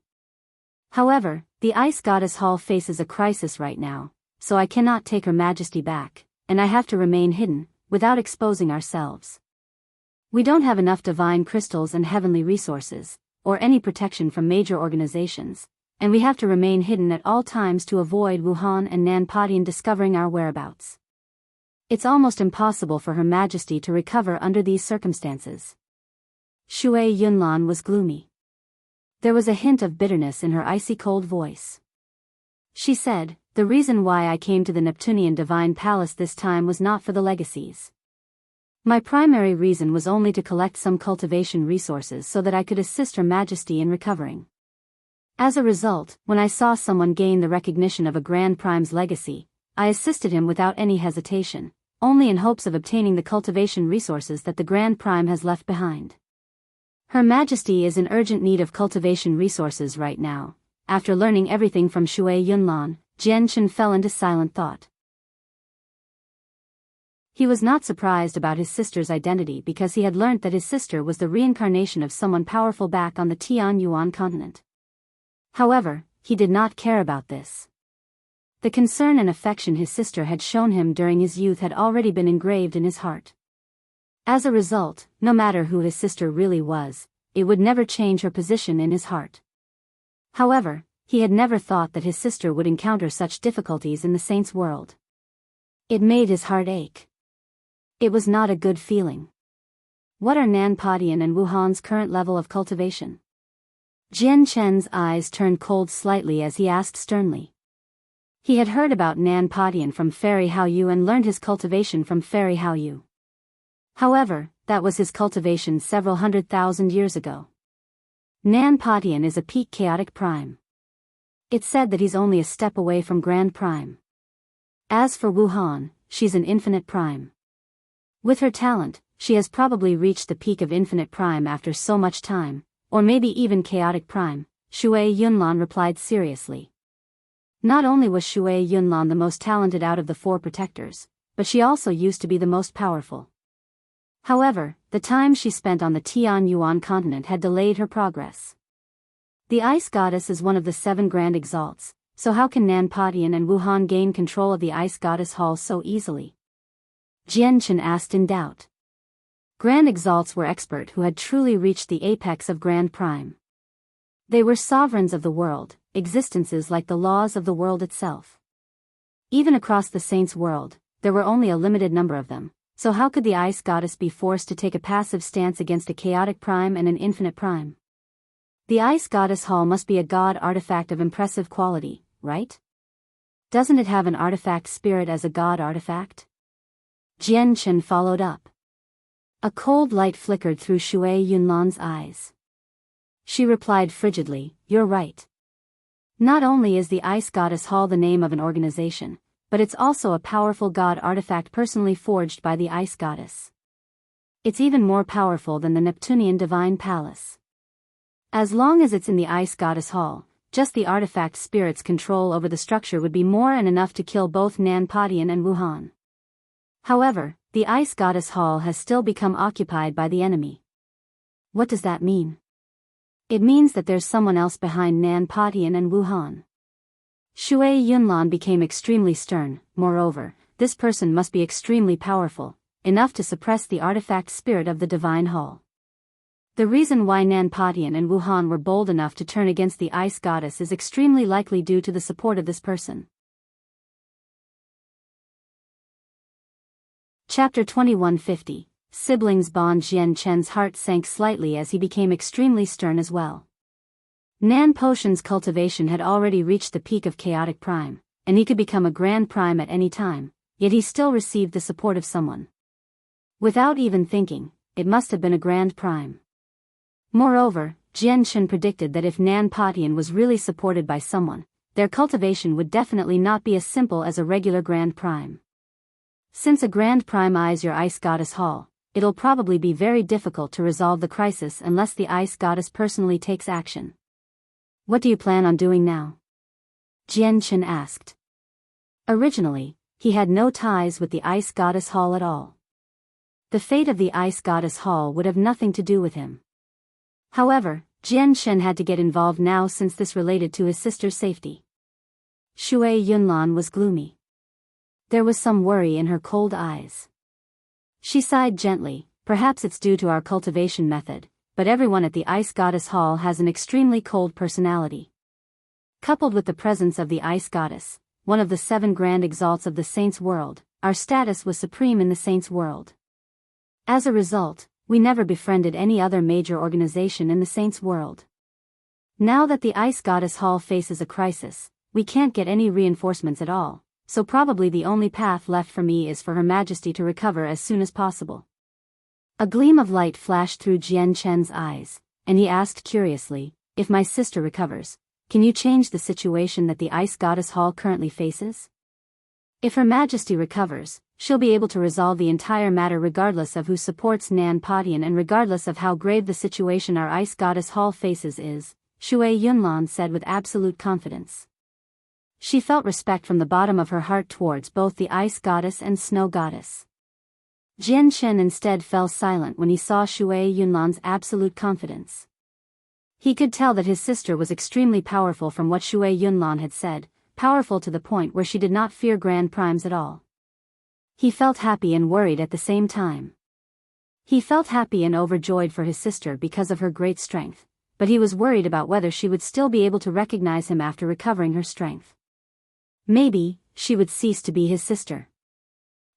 However, the Ice Goddess Hall faces a crisis right now, so I cannot take Her Majesty back, and I have to remain hidden, without exposing ourselves. We don't have enough divine crystals and heavenly resources, or any protection from major organizations, and we have to remain hidden at all times to avoid Wuhan and Nan Patian discovering our whereabouts. It's almost impossible for Her Majesty to recover under these circumstances. Shui Yunlan was gloomy. There was a hint of bitterness in her icy cold voice. She said, the reason why I came to the Neptunian Divine Palace this time was not for the legacies. My primary reason was only to collect some cultivation resources so that I could assist Her Majesty in recovering. As a result, when I saw someone gain the recognition of a Grand Prime's legacy, I assisted him without any hesitation, only in hopes of obtaining the cultivation resources that the Grand Prime has left behind. Her Majesty is in urgent need of cultivation resources right now. After learning everything from Shui Yunlan, Jian Chen fell into silent thought. He was not surprised about his sister's identity because he had learnt that his sister was the reincarnation of someone powerful back on the Tianyuan continent. However, he did not care about this. The concern and affection his sister had shown him during his youth had already been engraved in his heart. As a result, no matter who his sister really was, it would never change her position in his heart. However, he had never thought that his sister would encounter such difficulties in the Saint's world. It made his heart ache. It was not a good feeling. What are Nan Patian and Wuhan's current level of cultivation? Jian Chen's eyes turned cold slightly as he asked sternly. He had heard about Nan Patian from Fairy Haoyu and learned his cultivation from Fairy Haoyu. However, that was his cultivation several 100,000 years ago. Nan Patian is a peak chaotic prime. It's said that he's only a step away from Grand Prime. As for Wuhan, she's an infinite prime. With her talent, she has probably reached the peak of infinite prime after so much time, or maybe even chaotic prime, Shui Yunlan replied seriously. Not only was Shui Yunlan the most talented out of the four protectors, but she also used to be the most powerful. However, the time she spent on the Tianyuan continent had delayed her progress. The Ice Goddess is one of the 7 Grand Exalts, so how can Nan Patian and Wuhan gain control of the Ice Goddess Hall so easily? Jian Chen asked in doubt. Grand Exalts were experts who had truly reached the apex of Grand Prime. They were sovereigns of the world, existences like the laws of the world itself. Even across the Saint's world, there were only a limited number of them. So how could the Ice Goddess be forced to take a passive stance against a chaotic prime and an infinite prime? The Ice Goddess Hall must be a god artifact of impressive quality, right? Doesn't it have an artifact spirit as a god artifact? Jian Chen followed up. A cold light flickered through Shui Yunlan's eyes. She replied frigidly, you're right. Not only is the Ice Goddess Hall the name of an organization, but it's also a powerful god artifact personally forged by the Ice Goddess. It's even more powerful than the Neptunian Divine Palace. As long as it's in the Ice Goddess Hall, just the artifact spirit's control over the structure would be more than enough to kill both Nan Patian and Wuhan. However, the Ice Goddess Hall has still become occupied by the enemy. What does that mean? It means that there's someone else behind Nan Patian and Wuhan. Shui Yunlan became extremely stern. Moreover, this person must be extremely powerful, enough to suppress the artifact spirit of the Divine Hall. The reason why Nanpatian and Wuhan were bold enough to turn against the Ice Goddess is extremely likely due to the support of this person. Chapter 2150. Siblings Bond. Jian Chen's heart sank slightly as he became extremely stern as well. Nan Potion's cultivation had already reached the peak of chaotic prime, and he could become a grand prime at any time, yet he still received the support of someone. Without even thinking, it must have been a grand prime. Moreover, Jian Chen predicted that if Nanpatian was really supported by someone, their cultivation would definitely not be as simple as a regular grand prime. Since a grand prime eyes your Ice Goddess Hall, it'll probably be very difficult to resolve the crisis unless the Ice Goddess personally takes action. What do you plan on doing now? Jian Chen asked. Originally, he had no ties with the Ice Goddess Hall at all. The fate of the Ice Goddess Hall would have nothing to do with him. However, Jian Chen had to get involved now since this related to his sister's safety. Shui Yunlan was gloomy. There was some worry in her cold eyes. She sighed gently. Perhaps it's due to our cultivation method, but everyone at the Ice Goddess Hall has an extremely cold personality. Coupled with the presence of the Ice Goddess, one of the 7 grand exalts of the Saints' world, our status was supreme in the Saints' world. As a result, we never befriended any other major organization in the Saints' world. Now that the Ice Goddess Hall faces a crisis, we can't get any reinforcements at all, so probably the only path left for me is for Her Majesty to recover as soon as possible. A gleam of light flashed through Jian Chen's eyes, and he asked curiously, if my sister recovers, can you change the situation that the Ice Goddess Hall currently faces? If Her Majesty recovers, she'll be able to resolve the entire matter regardless of who supports Nanpatian and regardless of how grave the situation our Ice Goddess Hall faces is, Shui Yunlan said with absolute confidence. She felt respect from the bottom of her heart towards both the Ice Goddess and Snow Goddess. Jian Chen instead fell silent when he saw Shui Yunlan's absolute confidence. He could tell that his sister was extremely powerful from what Shui Yunlan had said, powerful to the point where she did not fear grand primes at all. He felt happy and worried at the same time. He felt happy and overjoyed for his sister because of her great strength, but he was worried about whether she would still be able to recognize him after recovering her strength. Maybe, she would cease to be his sister.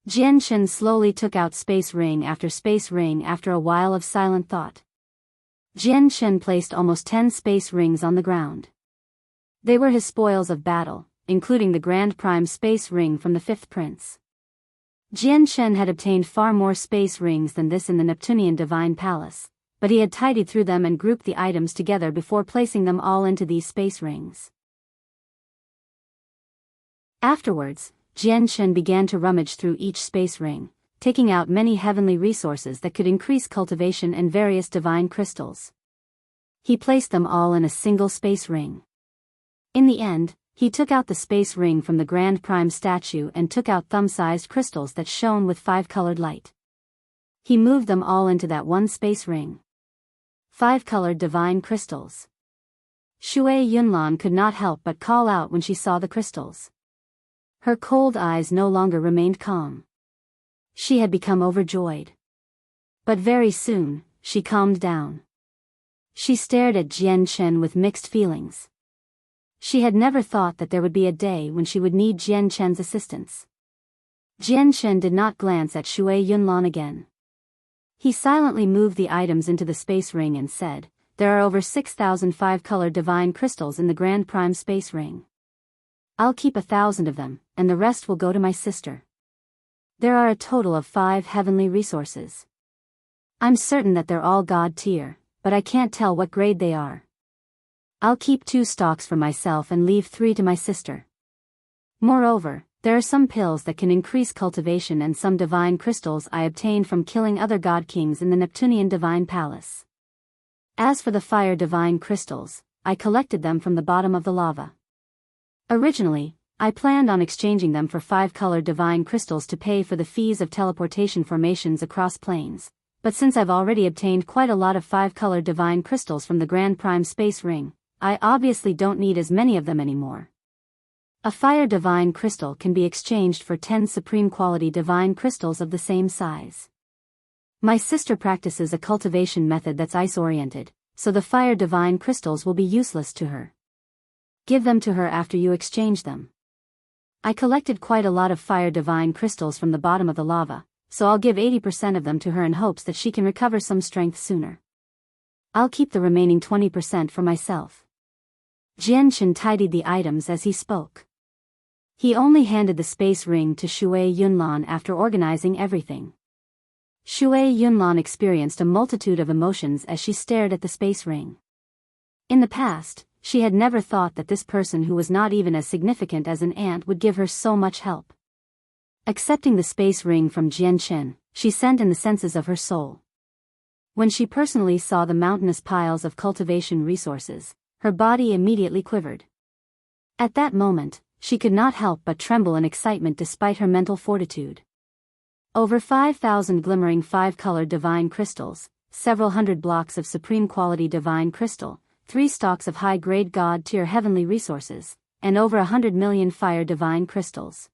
Jian Chen slowly took out space ring after a while of silent thought. Jian Chen placed almost 10 space rings on the ground. They were his spoils of battle, including the Grand Prime space ring from the 5th Prince. Jian Chen had obtained far more space rings than this in the Neptunian Divine Palace, but he had tidied through them and grouped the items together before placing them all into these space rings. Afterwards, Jian Chen began to rummage through each space ring, taking out many heavenly resources that could increase cultivation and various divine crystals. He placed them all in a single space ring. In the end, he took out the space ring from the Grand Prime statue and took out thumb-sized crystals that shone with 5-colored light. He moved them all into that one space ring. 5-colored divine crystals. Shui Yunlan could not help but call out when she saw the crystals. Her cold eyes no longer remained calm. She had become overjoyed. But very soon, she calmed down. She stared at Jian Chen with mixed feelings. She had never thought that there would be a day when she would need Jian Chen's assistance. Jian Chen did not glance at Shui Yunlan again. He silently moved the items into the space ring and said, "There are over 6,000 5-colored divine crystals in the Grand Prime space ring. I'll keep 1,000 of them, and the rest will go to my sister. There are a total of 5 heavenly resources. I'm certain that they're all God tier, but I can't tell what grade they are. I'll keep 2 stocks for myself and leave 3 to my sister. Moreover, there are some pills that can increase cultivation and some divine crystals I obtained from killing other god kings in the Neptunian Divine Palace. As for the fire divine crystals, I collected them from the bottom of the lava. Originally, I planned on exchanging them for 5-colored divine crystals to pay for the fees of teleportation formations across planes, but since I've already obtained quite a lot of 5-colored divine crystals from the Grand Prime space ring, I obviously don't need as many of them anymore. A fire divine crystal can be exchanged for 10 supreme quality divine crystals of the same size. My sister practices a cultivation method that's ice-oriented, so the fire divine crystals will be useless to her. Give them to her after you exchange them. I collected quite a lot of fire divine crystals from the bottom of the lava, so I'll give 80% of them to her in hopes that she can recover some strength sooner. I'll keep the remaining 20% for myself. Jianchen tidied the items as he spoke. He only handed the space ring to Shui Yunlan after organizing everything. Shui Yunlan experienced a multitude of emotions as she stared at the space ring. In the past, she had never thought that this person who was not even as significant as an ant would give her so much help. Accepting the space ring from Jianchen, she sent in the senses of her soul. When she personally saw the mountainous piles of cultivation resources, her body immediately quivered. At that moment, she could not help but tremble in excitement despite her mental fortitude. Over 5,000 glimmering 5-colored divine crystals, several hundred blocks of supreme quality divine crystal, 3 stalks of high-grade god-tier heavenly resources, and over 100 million fire divine crystals.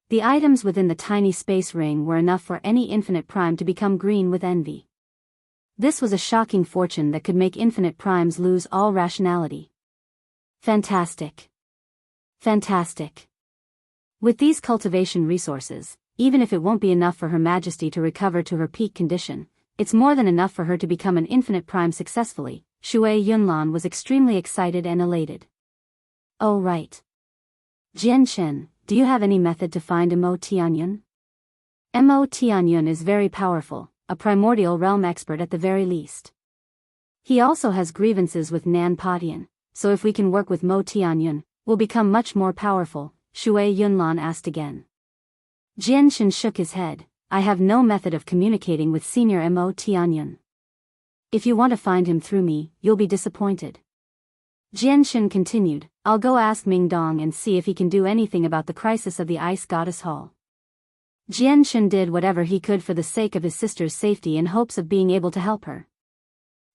The items within the tiny space ring were enough for any infinite prime to become green with envy. This was a shocking fortune that could make infinite primes lose all rationality. Fantastic. Fantastic. With these cultivation resources, even if it won't be enough for Her Majesty to recover to her peak condition, it's more than enough for her to become an infinite prime successfully. Shui Yunlan was extremely excited and elated. Oh right. Jianchen, do you have any method to find Mo Tianyun? Mo Tianyun is very powerful, a primordial realm expert at the very least. He also has grievances with Nan Patian, so if we can work with Mo Tianyun, we'll become much more powerful, Shui Yunlan asked again. Jianchen shook his head. I have no method of communicating with Senior Mo Tianyun. If you want to find him through me, you'll be disappointed. Jianchen continued, I'll go ask Mingdong and see if he can do anything about the crisis of the Ice Goddess Hall. Jianchen did whatever he could for the sake of his sister's safety in hopes of being able to help her.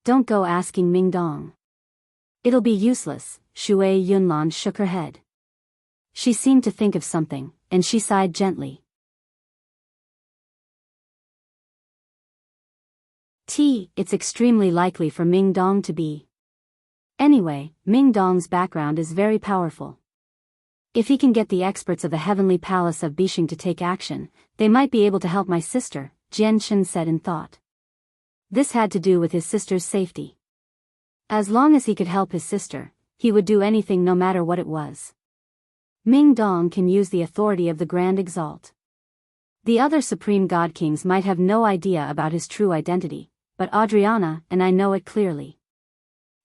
Don't go asking Mingdong. It'll be useless, Shui Yunlan shook her head. She seemed to think of something, and she sighed gently. It's extremely likely for Mingdong to be. Anyway, Mingdong's background is very powerful. If he can get the experts of the Heavenly Palace of Bishing to take action, they might be able to help my sister, Jianchen said in thought. This had to do with his sister's safety. As long as he could help his sister, he would do anything no matter what it was. Mingdong can use the authority of the Grand Exalt. The other Supreme God Kings might have no idea about his true identity, but Adriana and I know it clearly.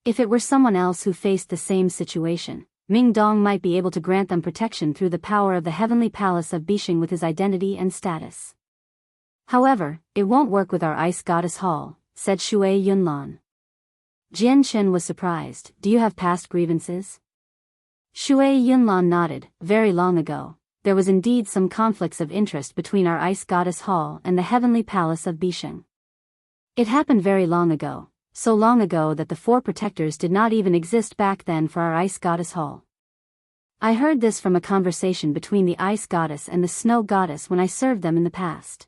If it were someone else who faced the same situation, Mingdong might be able to grant them protection through the power of the Heavenly Palace of Bishing with his identity and status. However, it won't work with our Ice Goddess Hall, said Shui Yunlan. Jianchen was surprised. Do you have past grievances? Shui Yunlan nodded. Very long ago, there was indeed some conflicts of interest between our Ice Goddess Hall and the Heavenly Palace of Bisheng. It happened very long ago, so long ago that the 4 protectors did not even exist back then for our Ice Goddess Hall. I heard this from a conversation between the Ice Goddess and the Snow Goddess when I served them in the past.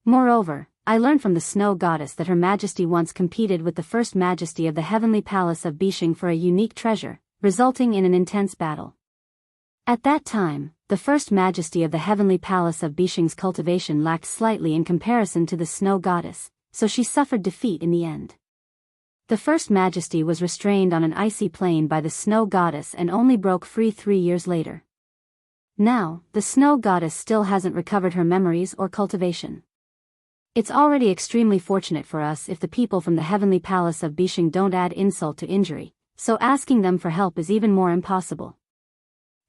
Moreover, I learned from the Snow Goddess that Her Majesty once competed with the First Majesty of the Heavenly Palace of Bishing for a unique treasure, resulting in an intense battle. At that time, the First Majesty of the Heavenly Palace of Bishing's cultivation lacked slightly in comparison to the Snow Goddess, so she suffered defeat in the end. The First Majesty was restrained on an icy plain by the Snow Goddess and only broke free 3 years later. Now, the Snow Goddess still hasn't recovered her memories or cultivation. It's already extremely fortunate for us if the people from the Heavenly Palace of Bishing don't add insult to injury, so asking them for help is even more impossible.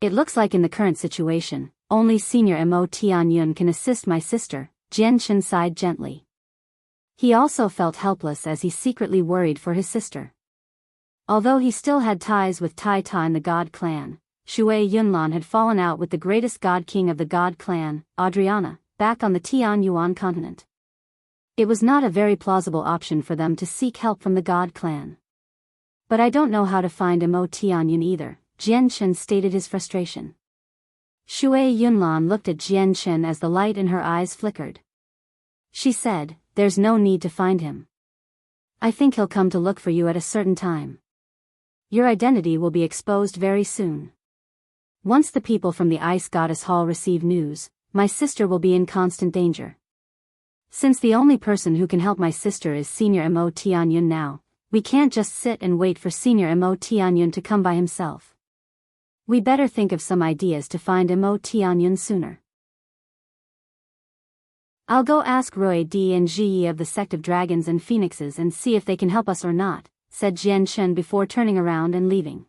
It looks like in the current situation, only Senior Mo Tianyun can assist my sister, Jianchen sighed gently. He also felt helpless as he secretly worried for his sister. Although he still had ties with Tai Ta and the God clan, Shui Yunlan had fallen out with the greatest God King of the God clan, Adriana, back on the Tian Yuan continent. It was not a very plausible option for them to seek help from the God clan. But I don't know how to find Mo Tianyun either, Jian Chen stated his frustration. Shui Yunlan looked at Jian Chen as the light in her eyes flickered. She said, "There's no need to find him. I think he'll come to look for you at a certain time. Your identity will be exposed very soon. Once the people from the Ice Goddess Hall receive news, my sister will be in constant danger. Since the only person who can help my sister is Senior Mo Tianyun now, we can't just sit and wait for Senior Mo Tianyun to come by himself. We better think of some ideas to find Mo Tianyun sooner. I'll go ask Roy D and Ji of the Sect of Dragons and Phoenixes and see if they can help us or not," said Jian Chen before turning around and leaving.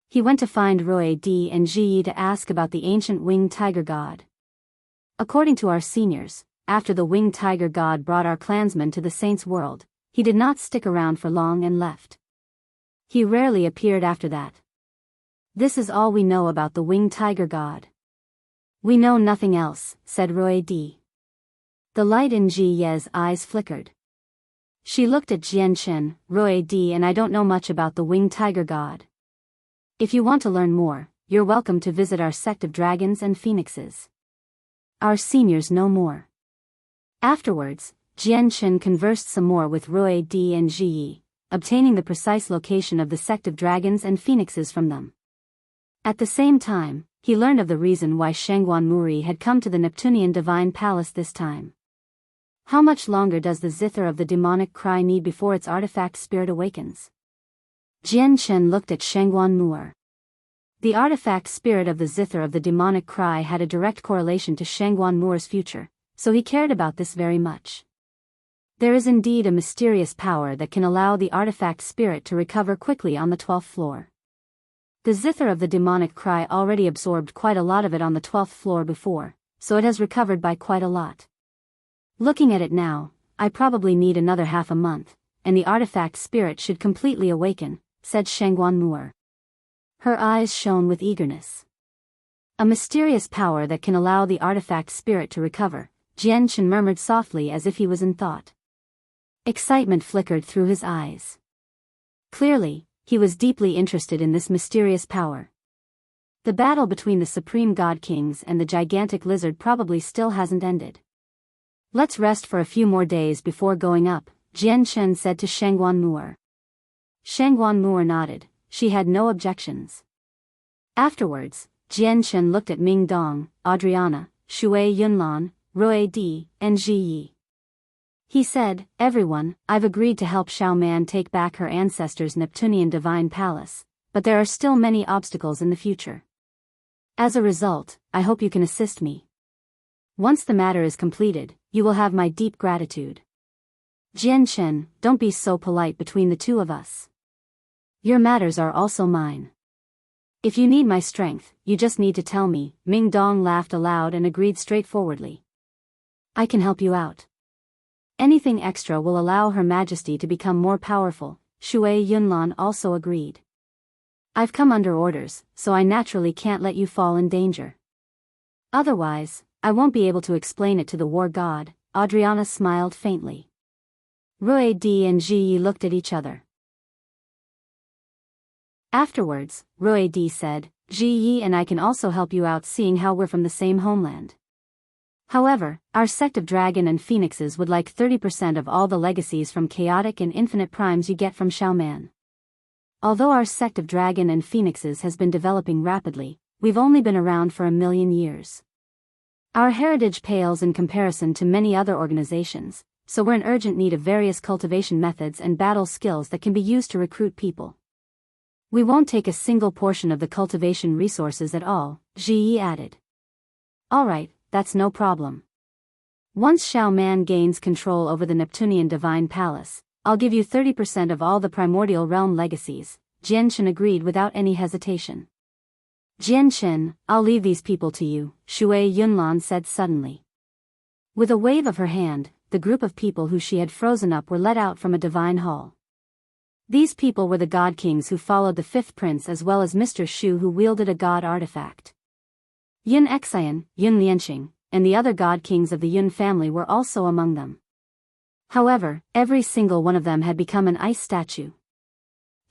He went to find Roy D and Ji to ask about the ancient winged tiger god. According to our seniors, after the winged tiger god brought our clansmen to the saints' world, he did not stick around for long and left. He rarely appeared after that. This is all we know about the winged tiger god. We know nothing else, said Roy D. The light in Ji Ye's eyes flickered. She looked at Jian Chen, Roy D, and I don't know much about the winged tiger god. If you want to learn more, you're welcome to visit our sect of dragons and phoenixes. Our seniors know more. Afterwards, Jian Chen conversed some more with Roy D and Ji Yi, obtaining the precise location of the sect of dragons and phoenixes from them. At the same time, he learned of the reason why Shangguan Muri had come to the Neptunian Divine Palace this time. How much longer does the zither of the demonic cry need before its artifact spirit awakens? Jian Chen looked at Shangguan Muri. The artifact spirit of the zither of the demonic cry had a direct correlation to Shangguan Muri's future, so he cared about this very much. There is indeed a mysterious power that can allow the artifact spirit to recover quickly on the 12th floor. The zither of the demonic cry already absorbed quite a lot of it on the 12th floor before, so it has recovered by quite a lot. Looking at it now, I probably need another half a month, and the artifact spirit should completely awaken, said Shangguan Muri. Her eyes shone with eagerness. A mysterious power that can allow the artifact spirit to recover, Jian Chen murmured softly as if he was in thought. Excitement flickered through his eyes. Clearly, he was deeply interested in this mysterious power. The battle between the Supreme God Kings and the gigantic lizard probably still hasn't ended. Let's rest for a few more days before going up, Jian Chen said to Shangguan Muri. Shangguan Muri nodded, she had no objections. Afterwards, Jian Chen looked at Ming Dong, Adriana, Shui Yunlan, Roy D, and Ji Yi. He said, everyone, I've agreed to help Xiao Man take back her ancestors' Neptunian Divine Palace, but there are still many obstacles in the future. As a result, I hope you can assist me. Once the matter is completed, you will have my deep gratitude. Jian Chen, don't be so polite between the two of us. Your matters are also mine. If you need my strength, you just need to tell me, Ming Dong laughed aloud and agreed straightforwardly. I can help you out. Anything extra will allow Her Majesty to become more powerful, Shui Yunlan also agreed. I've come under orders, so I naturally can't let you fall in danger. Otherwise, I won't be able to explain it to the war god, Adriana smiled faintly. Roy D and Ji Yi looked at each other. Afterwards, Roy D said, Ji Yi and I can also help you out seeing how we're from the same homeland. However, our sect of dragon and phoenixes would like 30% of all the legacies from chaotic and infinite primes you get from Xiao Man. Although our sect of dragon and phoenixes has been developing rapidly, we've only been around for 1,000,000 years. Our heritage pales in comparison to many other organizations, so we're in urgent need of various cultivation methods and battle skills that can be used to recruit people. We won't take a single portion of the cultivation resources at all, Ji Yi added. Alright, that's no problem. Once Xiao Man gains control over the Neptunian Divine Palace, I'll give you 30% of all the primordial realm legacies, Jian Chen agreed without any hesitation. Jian Chen, I'll leave these people to you, Shui Yunlan said suddenly. With a wave of her hand, the group of people who she had frozen up were let out from a divine hall. These people were the god kings who followed the fifth prince as well as Mr. Shu who wielded a god artifact. Yun Xian, Yun Lianxing, and the other god kings of the Yun family were also among them. However, every single one of them had become an ice statue.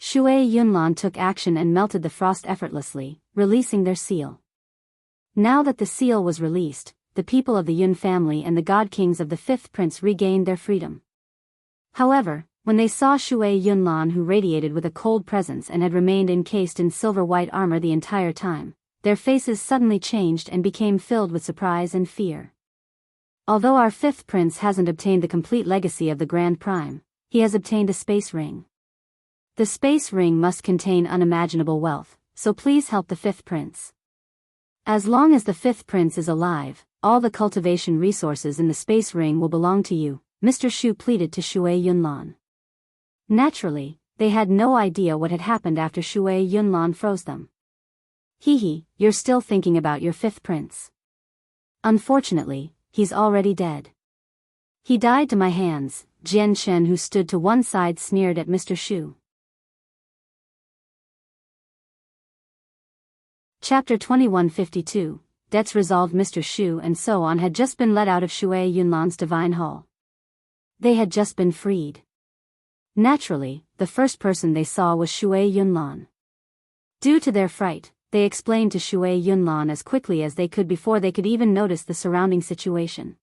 Shui Yunlan took action and melted the frost effortlessly, releasing their seal. Now that the seal was released, the people of the Yun family and the god kings of the fifth prince regained their freedom. However, when they saw Shui Yunlan, who radiated with a cold presence and had remained encased in silver-white armor the entire time, their faces suddenly changed and became filled with surprise and fear. Although our fifth prince hasn't obtained the complete legacy of the Grand Prime, he has obtained a space ring. The space ring must contain unimaginable wealth, so please help the fifth prince. As long as the fifth prince is alive, all the cultivation resources in the space ring will belong to you, Mr. Shu pleaded to Shui Yunlan. Naturally, they had no idea what had happened after Shui Yunlan froze them. Hee, you're still thinking about your fifth prince. Unfortunately, he's already dead. He died to my hands, Jian Shen, who stood to one side, sneered at Mr. Shu. Chapter 2152, Debts Resolved. Mr. Shu and so on had just been let out of Shui Yunlan's divine hall. They had just been freed. Naturally, the first person they saw was Shui Yunlan. Due to their fright, they explained to Shui Yunlan as quickly as they could before they could even notice the surrounding situation.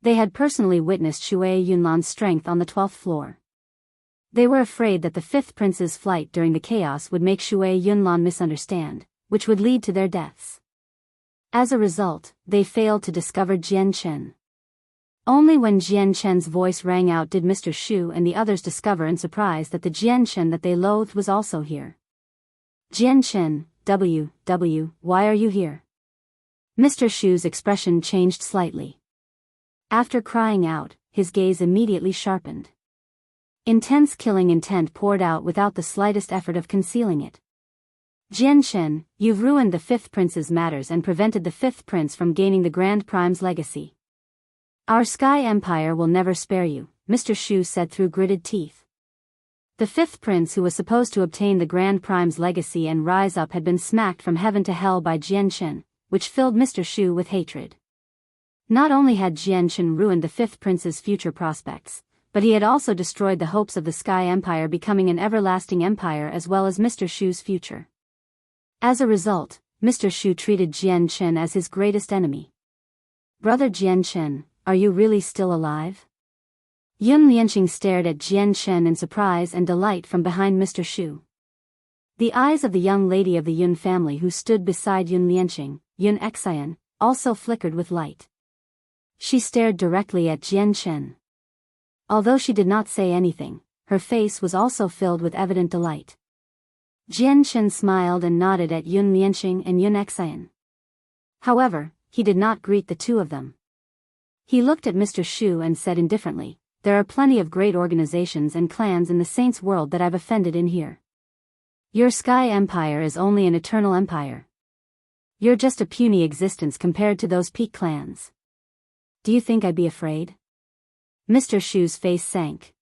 They had personally witnessed Shui Yunlan's strength on the 12th floor. They were afraid that the fifth prince's flight during the chaos would make Shui Yunlan misunderstand, which would lead to their deaths. As a result, they failed to discover Jian Chen. Only when Jian Chen's voice rang out did Mr. Shu and the others discover in surprise that the Jian Chen that they loathed was also here. Jian Chen, why are you here? Mr. Shu's expression changed slightly. After crying out, his gaze immediately sharpened. Intense killing intent poured out without the slightest effort of concealing it. Jian Chen, you've ruined the fifth prince's matters and prevented the fifth prince from gaining the Grand Prime's legacy. Our Sky Empire will never spare you, Mr. Shu said through gritted teeth. The fifth prince, who was supposed to obtain the Grand Prime's legacy and rise up, had been smacked from heaven to hell by Jian Chen, which filled Mr. Shu with hatred. Not only had Jian Chen ruined the fifth prince's future prospects, but he had also destroyed the hopes of the Sky Empire becoming an everlasting empire as well as Mr. Shu's future. As a result, Mr. Shu treated Jian Chen as his greatest enemy. Brother Jian Chen, are you really still alive? Yun Lianqing stared at Jian Chen in surprise and delight from behind Mr. Shu. The eyes of the young lady of the Yun family who stood beside Yun Lianqing, Yun Xian, also flickered with light. She stared directly at Jian Chen. Although she did not say anything, her face was also filled with evident delight. Jian Chen smiled and nodded at Yun Lianqing and Yun Xian. However, he did not greet the two of them. He looked at Mr. Shu and said indifferently, there are plenty of great organizations and clans in the Saints' world that I've offended in here. Your Sky Empire is only an eternal empire. You're just a puny existence compared to those peak clans. Do you think I'd be afraid? Mr. Shu's face sank.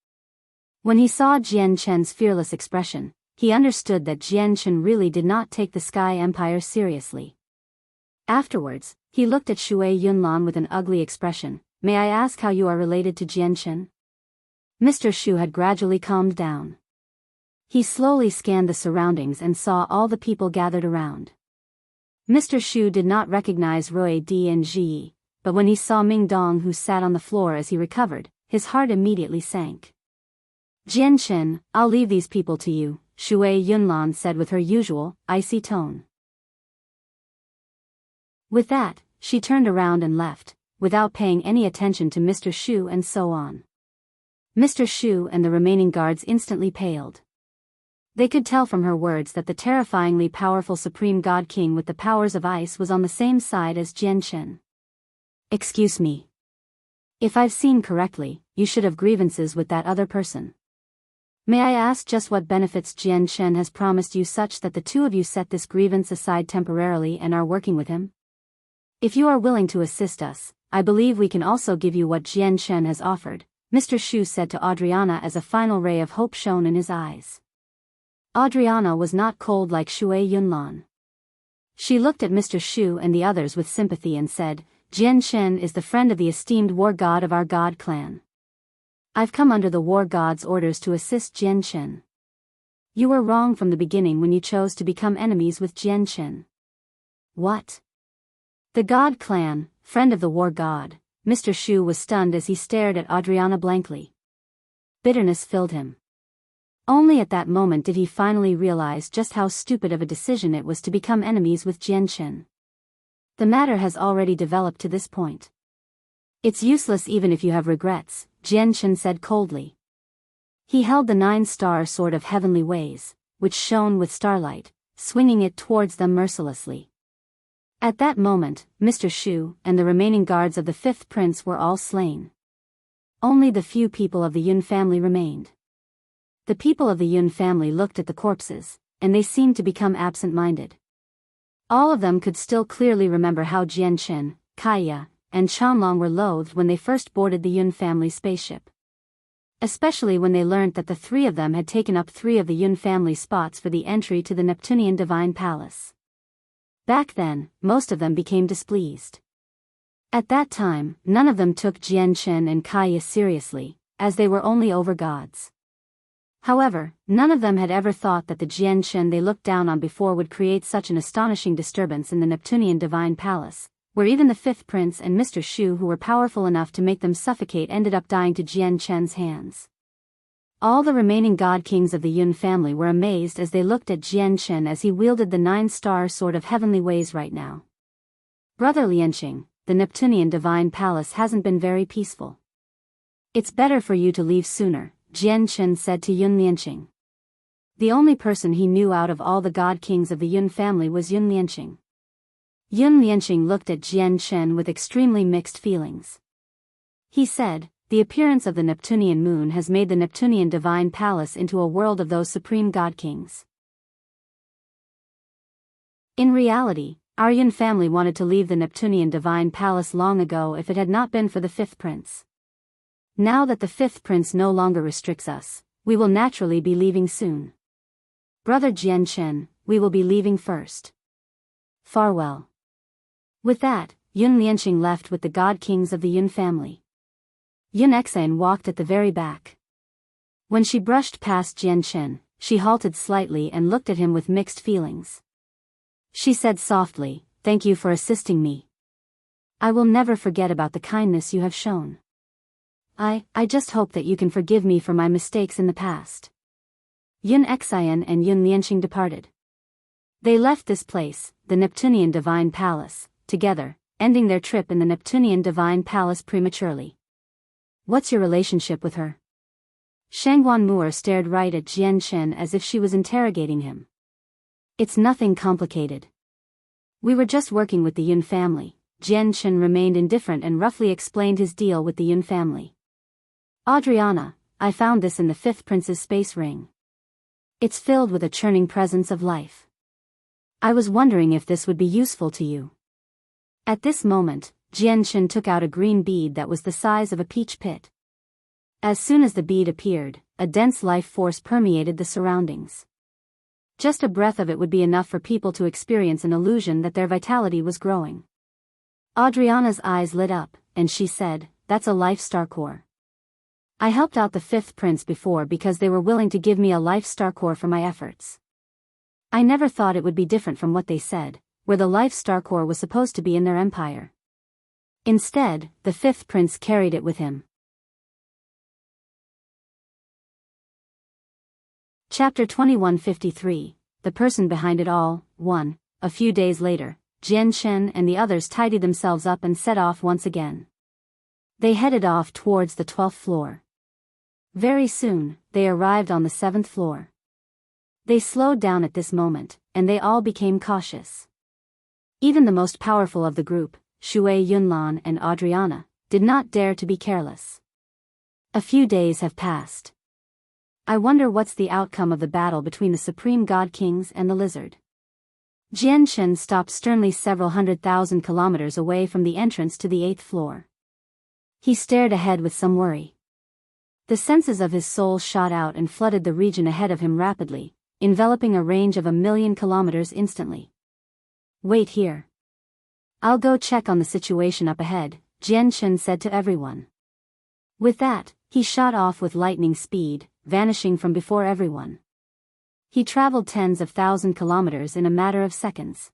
When he saw Jian Chen's fearless expression, he understood that Jian Chen really did not take the Sky Empire seriously. Afterwards, he looked at Shui Yunlan with an ugly expression. May I ask how you are related to Jian Chen? Mr. Shu had gradually calmed down. He slowly scanned the surroundings and saw all the people gathered around. Mr. Shu did not recognize Rui Di and Ji, but when he saw Ming Dong, who sat on the floor as he recovered, his heart immediately sank. Jian Chen, I'll leave these people to you, Shui Yunlan said with her usual, icy tone. With that, she turned around and left, without paying any attention to Mr. Shu and so on. Mr. Shu and the remaining guards instantly paled. They could tell from her words that the terrifyingly powerful Supreme God King with the powers of ice was on the same side as Jian Chen. Excuse me. If I've seen correctly, you should have grievances with that other person. May I ask just what benefits Jian Chen has promised you such that the two of you set this grievance aside temporarily and are working with him? If you are willing to assist us, I believe we can also give you what Jian Chen has offered, Mr. Shu said to Adriana as a final ray of hope shone in his eyes. Adriana was not cold like Shui Yunlan. She looked at Mr. Shu and the others with sympathy and said, Jian Chen is the friend of the esteemed war god of our god clan. I've come under the war god's orders to assist Jian Chen. You were wrong from the beginning when you chose to become enemies with Jian Chen. What? The God clan, friend of the war god, Mr. Shu was stunned as he stared at Adriana blankly. Bitterness filled him. Only at that moment did he finally realize just how stupid of a decision it was to become enemies with Jian Chen. The matter has already developed to this point. It's useless even if you have regrets, Jian Chen said coldly. He held the 9-star sword of heavenly ways, which shone with starlight, swinging it towards them mercilessly. At that moment, Mr. Shu and the remaining guards of the 5th prince were all slain. Only the few people of the Yun family remained. The people of the Yun family looked at the corpses, and they seemed to become absent-minded. All of them could still clearly remember how Jian Chen, Kaya, and Chanlong were loathed when they first boarded the Yun family spaceship. Especially when they learned that the 3 of them had taken up 3 of the Yun family spots for the entry to the Neptunian Divine Palace. Back then, most of them became displeased. At that time, none of them took Jian Chen and Kaya seriously, as they were only over-gods. However, none of them had ever thought that the Jian Chen they looked down on before would create such an astonishing disturbance in the Neptunian Divine Palace, where even the 5th prince and Mr. Shu who were powerful enough to make them suffocate ended up dying to Jian Chen's hands. All the remaining god kings of the Yun family were amazed as they looked at Jian Chen as he wielded the 9-star sword of heavenly ways right now. Brother Lianqing, the Neptunian Divine Palace hasn't been very peaceful. It's better for you to leave sooner, Jian Chen said to Yun Lianqing. The only person he knew out of all the god kings of the Yun family was Yun Lianqing. Yun Lianqing looked at Jian Chen with extremely mixed feelings. He said, the appearance of the Neptunian moon has made the Neptunian Divine Palace into a world of those supreme god kings. In reality, our Yun family wanted to leave the Neptunian Divine Palace long ago if it had not been for the 5th prince. Now that the 5th prince no longer restricts us, we will naturally be leaving soon. Brother Jian Chen, we will be leaving first. Farewell. With that, Yun Lianqing left with the god kings of the Yun family. Yun Exane walked at the very back. When she brushed past Jian Chen, she halted slightly and looked at him with mixed feelings. She said softly, "Thank you for assisting me. I will never forget about the kindness you have shown. I just hope that you can forgive me for my mistakes in the past." Yun Exayan and Yun Lianqing departed. They left this place, the Neptunian Divine Palace, together, ending their trip in the Neptunian Divine Palace prematurely. What's your relationship with her? Shangguan Mu'er stared right at Jian Chen as if she was interrogating him. It's nothing complicated. We were just working with the Yun family. Jian Chen remained indifferent and roughly explained his deal with the Yun family. Adriana, I found this in the 5th prince's space ring. It's filled with a churning presence of life. I was wondering if this would be useful to you. At this moment, Jian Chen took out a green bead that was the size of a peach pit. As soon as the bead appeared, a dense life force permeated the surroundings. Just a breath of it would be enough for people to experience an illusion that their vitality was growing. Adriana's eyes lit up, and she said, "That's a life star core. I helped out the 5th prince before because they were willing to give me a life star core for my efforts. I never thought it would be different from what they said, where the life star core was supposed to be in their empire. Instead, the 5th prince carried it with him." Chapter 2153, The Person Behind It All, 1. A few days later, Jian Chen and the others tidied themselves up and set off once again. They headed off towards the 12th floor. Very soon, they arrived on the 7th floor. They slowed down at this moment, and they all became cautious. Even the most powerful of the group, Shui Yunlan and Adriana, did not dare to be careless. A few days have passed. I wonder what's the outcome of the battle between the Supreme God Kings and the Lizard. Jian Chen stopped sternly several 100,000 kilometers away from the entrance to the 8th floor. He stared ahead with some worry. The senses of his soul shot out and flooded the region ahead of him rapidly, enveloping a range of 1,000,000 kilometers instantly. "Wait here. I'll go check on the situation up ahead," Jian Chen said to everyone. With that, he shot off with lightning speed, vanishing from before everyone. He traveled tens of thousand kilometers in a matter of seconds.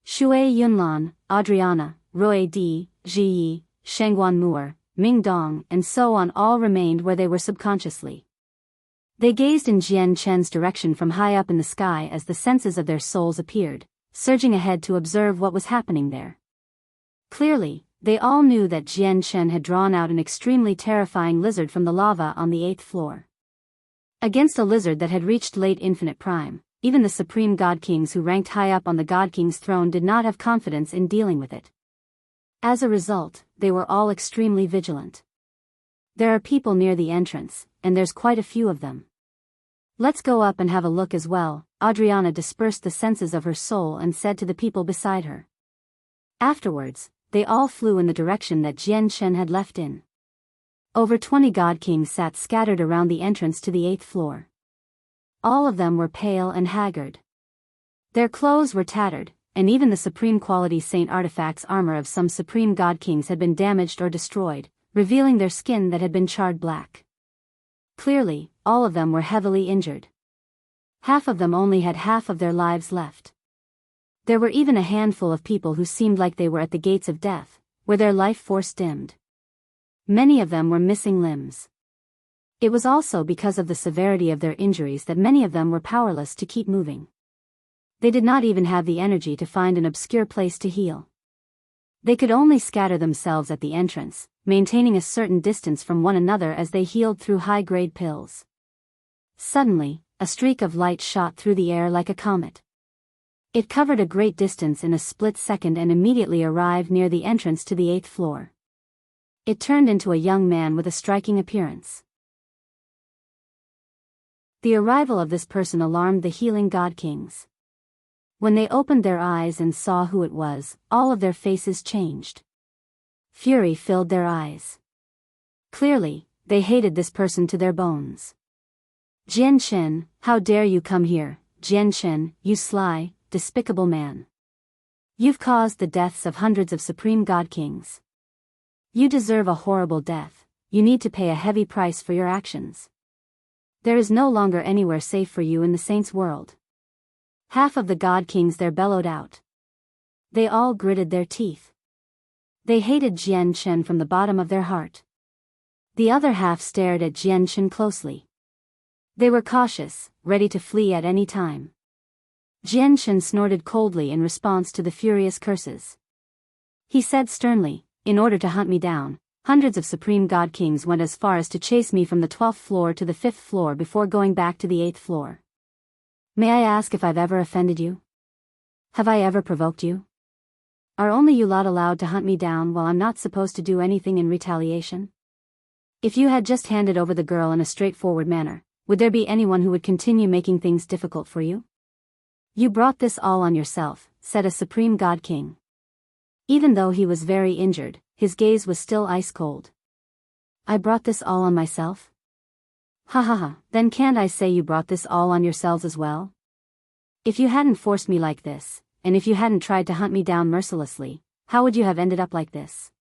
Shui Yunlan, Adriana, Roy Di, Ji, Shengguan Mu'er, Ming Dong, and so on all remained where they were subconsciously. They gazed in Jian Chen's direction from high up in the sky as the senses of their souls appeared, surging ahead to observe what was happening there. Clearly, they all knew that Jian Chen had drawn out an extremely terrifying lizard from the lava on the 8th floor. Against a lizard that had reached late infinite prime, even the supreme God Kings who ranked high up on the God King's throne did not have confidence in dealing with it. As a result, they were all extremely vigilant. There are people near the entrance, and there's quite a few of them. Let's go up and have a look as well. Adriana dispersed the senses of her soul and said to the people beside her. Afterwards, they all flew in the direction that Jian Chen had left in. Over 20 God Kings sat scattered around the entrance to the 8th floor. All of them were pale and haggard. Their clothes were tattered, and even the supreme quality saint artifacts armor of some supreme God Kings had been damaged or destroyed, revealing their skin that had been charred black. Clearly, all of them were heavily injured. Half of them only had half of their lives left. There were even a handful of people who seemed like they were at the gates of death, where their life force dimmed. Many of them were missing limbs. It was also because of the severity of their injuries that many of them were powerless to keep moving. They did not even have the energy to find an obscure place to heal. They could only scatter themselves at the entrance, maintaining a certain distance from one another as they healed through high-grade pills. Suddenly, a streak of light shot through the air like a comet. It covered a great distance in a split second and immediately arrived near the entrance to the 8th floor. It turned into a young man with a striking appearance. The arrival of this person alarmed the healing God Kings. When they opened their eyes and saw who it was, all of their faces changed. Fury filled their eyes. Clearly, they hated this person to their bones. Jian Chen, how dare you come here, Jian Chen, you sly, despicable man. You've caused the deaths of hundreds of supreme God Kings. You deserve a horrible death. You need to pay a heavy price for your actions. There is no longer anywhere safe for you in the saints' world. Half of the God Kings there bellowed out. They all gritted their teeth. They hated Jian Chen from the bottom of their heart. The other half stared at Jian Chen closely. They were cautious, ready to flee at any time. Jian Chen snorted coldly in response to the furious curses. He said sternly, in order to hunt me down, hundreds of supreme God Kings went as far as to chase me from the 12th floor to the 5th floor before going back to the 8th floor. May I ask if I've ever offended you? Have I ever provoked you? Are only you lot allowed to hunt me down while I'm not supposed to do anything in retaliation? If you had just handed over the girl in a straightforward manner, would there be anyone who would continue making things difficult for you? You brought this all on yourself, said a supreme God King. Even though he was very injured, his gaze was still ice cold. I brought this all on myself? Ha ha ha, then can't I say you brought this all on yourselves as well? If you hadn't forced me like this, and if you hadn't tried to hunt me down mercilessly, how would you have ended up like this?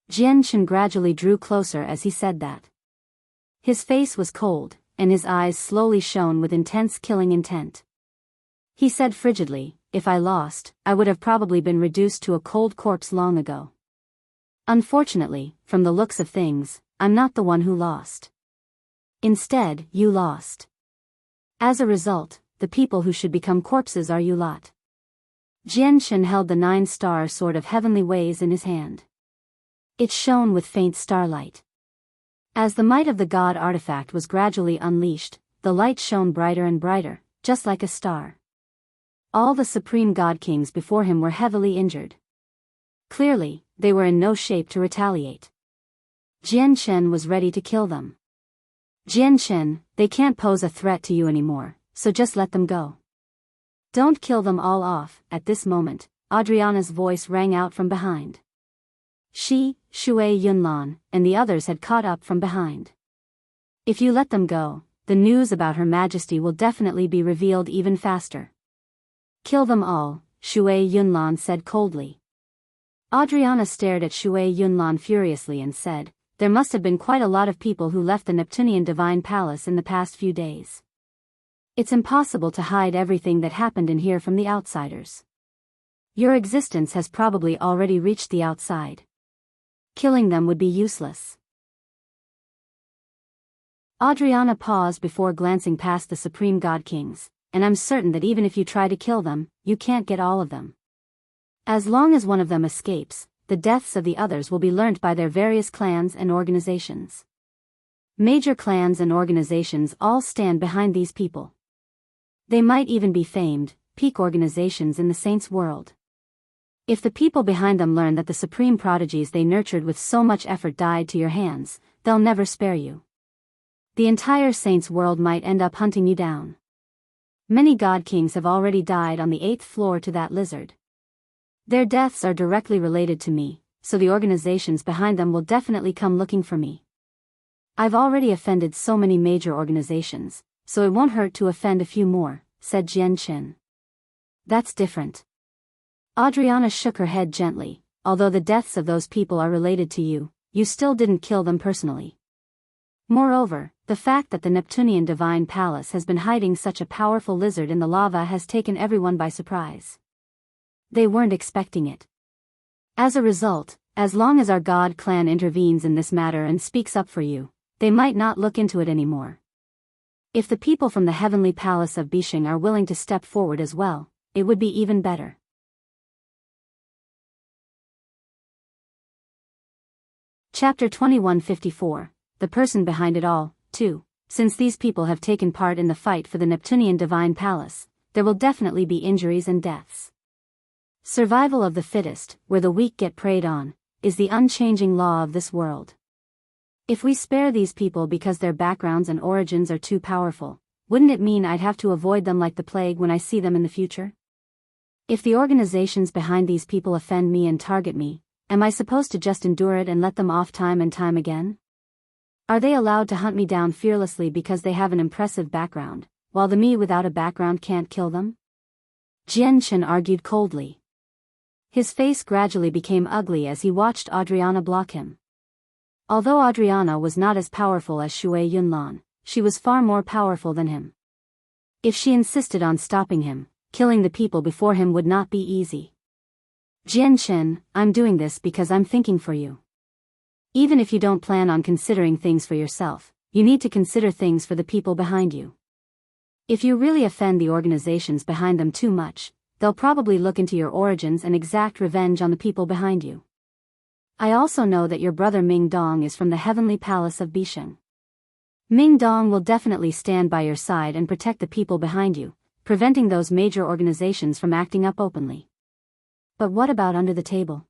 Jian Chen gradually drew closer as he said that. His face was cold, and his eyes slowly shone with intense killing intent. He said frigidly, if I lost, I would have probably been reduced to a cold corpse long ago. Unfortunately, from the looks of things, I'm not the one who lost. Instead, you lost. As a result, the people who should become corpses are you lot. Jian Chen held the 9-star sword of heavenly ways in his hand. It shone with faint starlight. As the might of the god artifact was gradually unleashed, the light shone brighter and brighter, just like a star. All the supreme God Kings before him were heavily injured. Clearly, they were in no shape to retaliate. Jian Chen was ready to kill them. Jian Chen, they can't pose a threat to you anymore, so just let them go. Don't kill them all off. At this moment, Adriana's voice rang out from behind. She, Shui Yunlan, and the others had caught up from behind. If you let them go, the news about Her Majesty will definitely be revealed even faster. Kill them all, Shui Yunlan said coldly. Adriana stared at Shui Yunlan furiously and said, there must have been quite a lot of people who left the Neptunian Divine Palace in the past few days. It's impossible to hide everything that happened in here from the outsiders. Your existence has probably already reached the outside. Killing them would be useless. Adriana paused before glancing past the Supreme God Kings, and I'm certain that even if you try to kill them, you can't get all of them. As long as one of them escapes, the deaths of the others will be learnt by their various clans and organizations. Major clans and organizations all stand behind these people. They might even be famed, peak organizations in the Saints' world. If the people behind them learn that the supreme prodigies they nurtured with so much effort died to your hands, they'll never spare you. The entire Saints' world might end up hunting you down. Many God Kings have already died on the 8th floor to that lizard. Their deaths are directly related to me, so the organizations behind them will definitely come looking for me. I've already offended so many major organizations, so it won't hurt to offend a few more, said Jian Qin. That's different. Adriana shook her head gently. Although the deaths of those people are related to you, you still didn't kill them personally. Moreover, the fact that the Neptunian Divine Palace has been hiding such a powerful lizard in the lava has taken everyone by surprise. They weren't expecting it. As a result, as long as our God clan intervenes in this matter and speaks up for you, they might not look into it anymore. If the people from the Heavenly Palace of Bishing are willing to step forward as well, it would be even better. Chapter 2154, The Person Behind It All, 2. Since these people have taken part in the fight for the Neptunian Divine Palace, there will definitely be injuries and deaths. Survival of the fittest, where the weak get preyed on, is the unchanging law of this world. If we spare these people because their backgrounds and origins are too powerful, wouldn't it mean I'd have to avoid them like the plague when I see them in the future? If the organizations behind these people offend me and target me, am I supposed to just endure it and let them off time and time again? Are they allowed to hunt me down fearlessly because they have an impressive background, while the me without a background can't kill them? Jian Qin argued coldly. His face gradually became ugly as he watched Adriana block him. Although Adriana was not as powerful as Shui Yunlan, she was far more powerful than him. If she insisted on stopping him, killing the people before him would not be easy. Jian Qin, I'm doing this because I'm thinking for you. Even if you don't plan on considering things for yourself, you need to consider things for the people behind you. If you really offend the organizations behind them too much, they'll probably look into your origins and exact revenge on the people behind you. I also know that your brother Ming Dong is from the Heavenly Palace of Bisheng. Ming Dong will definitely stand by your side and protect the people behind you, preventing those major organizations from acting up openly. But what about under the table?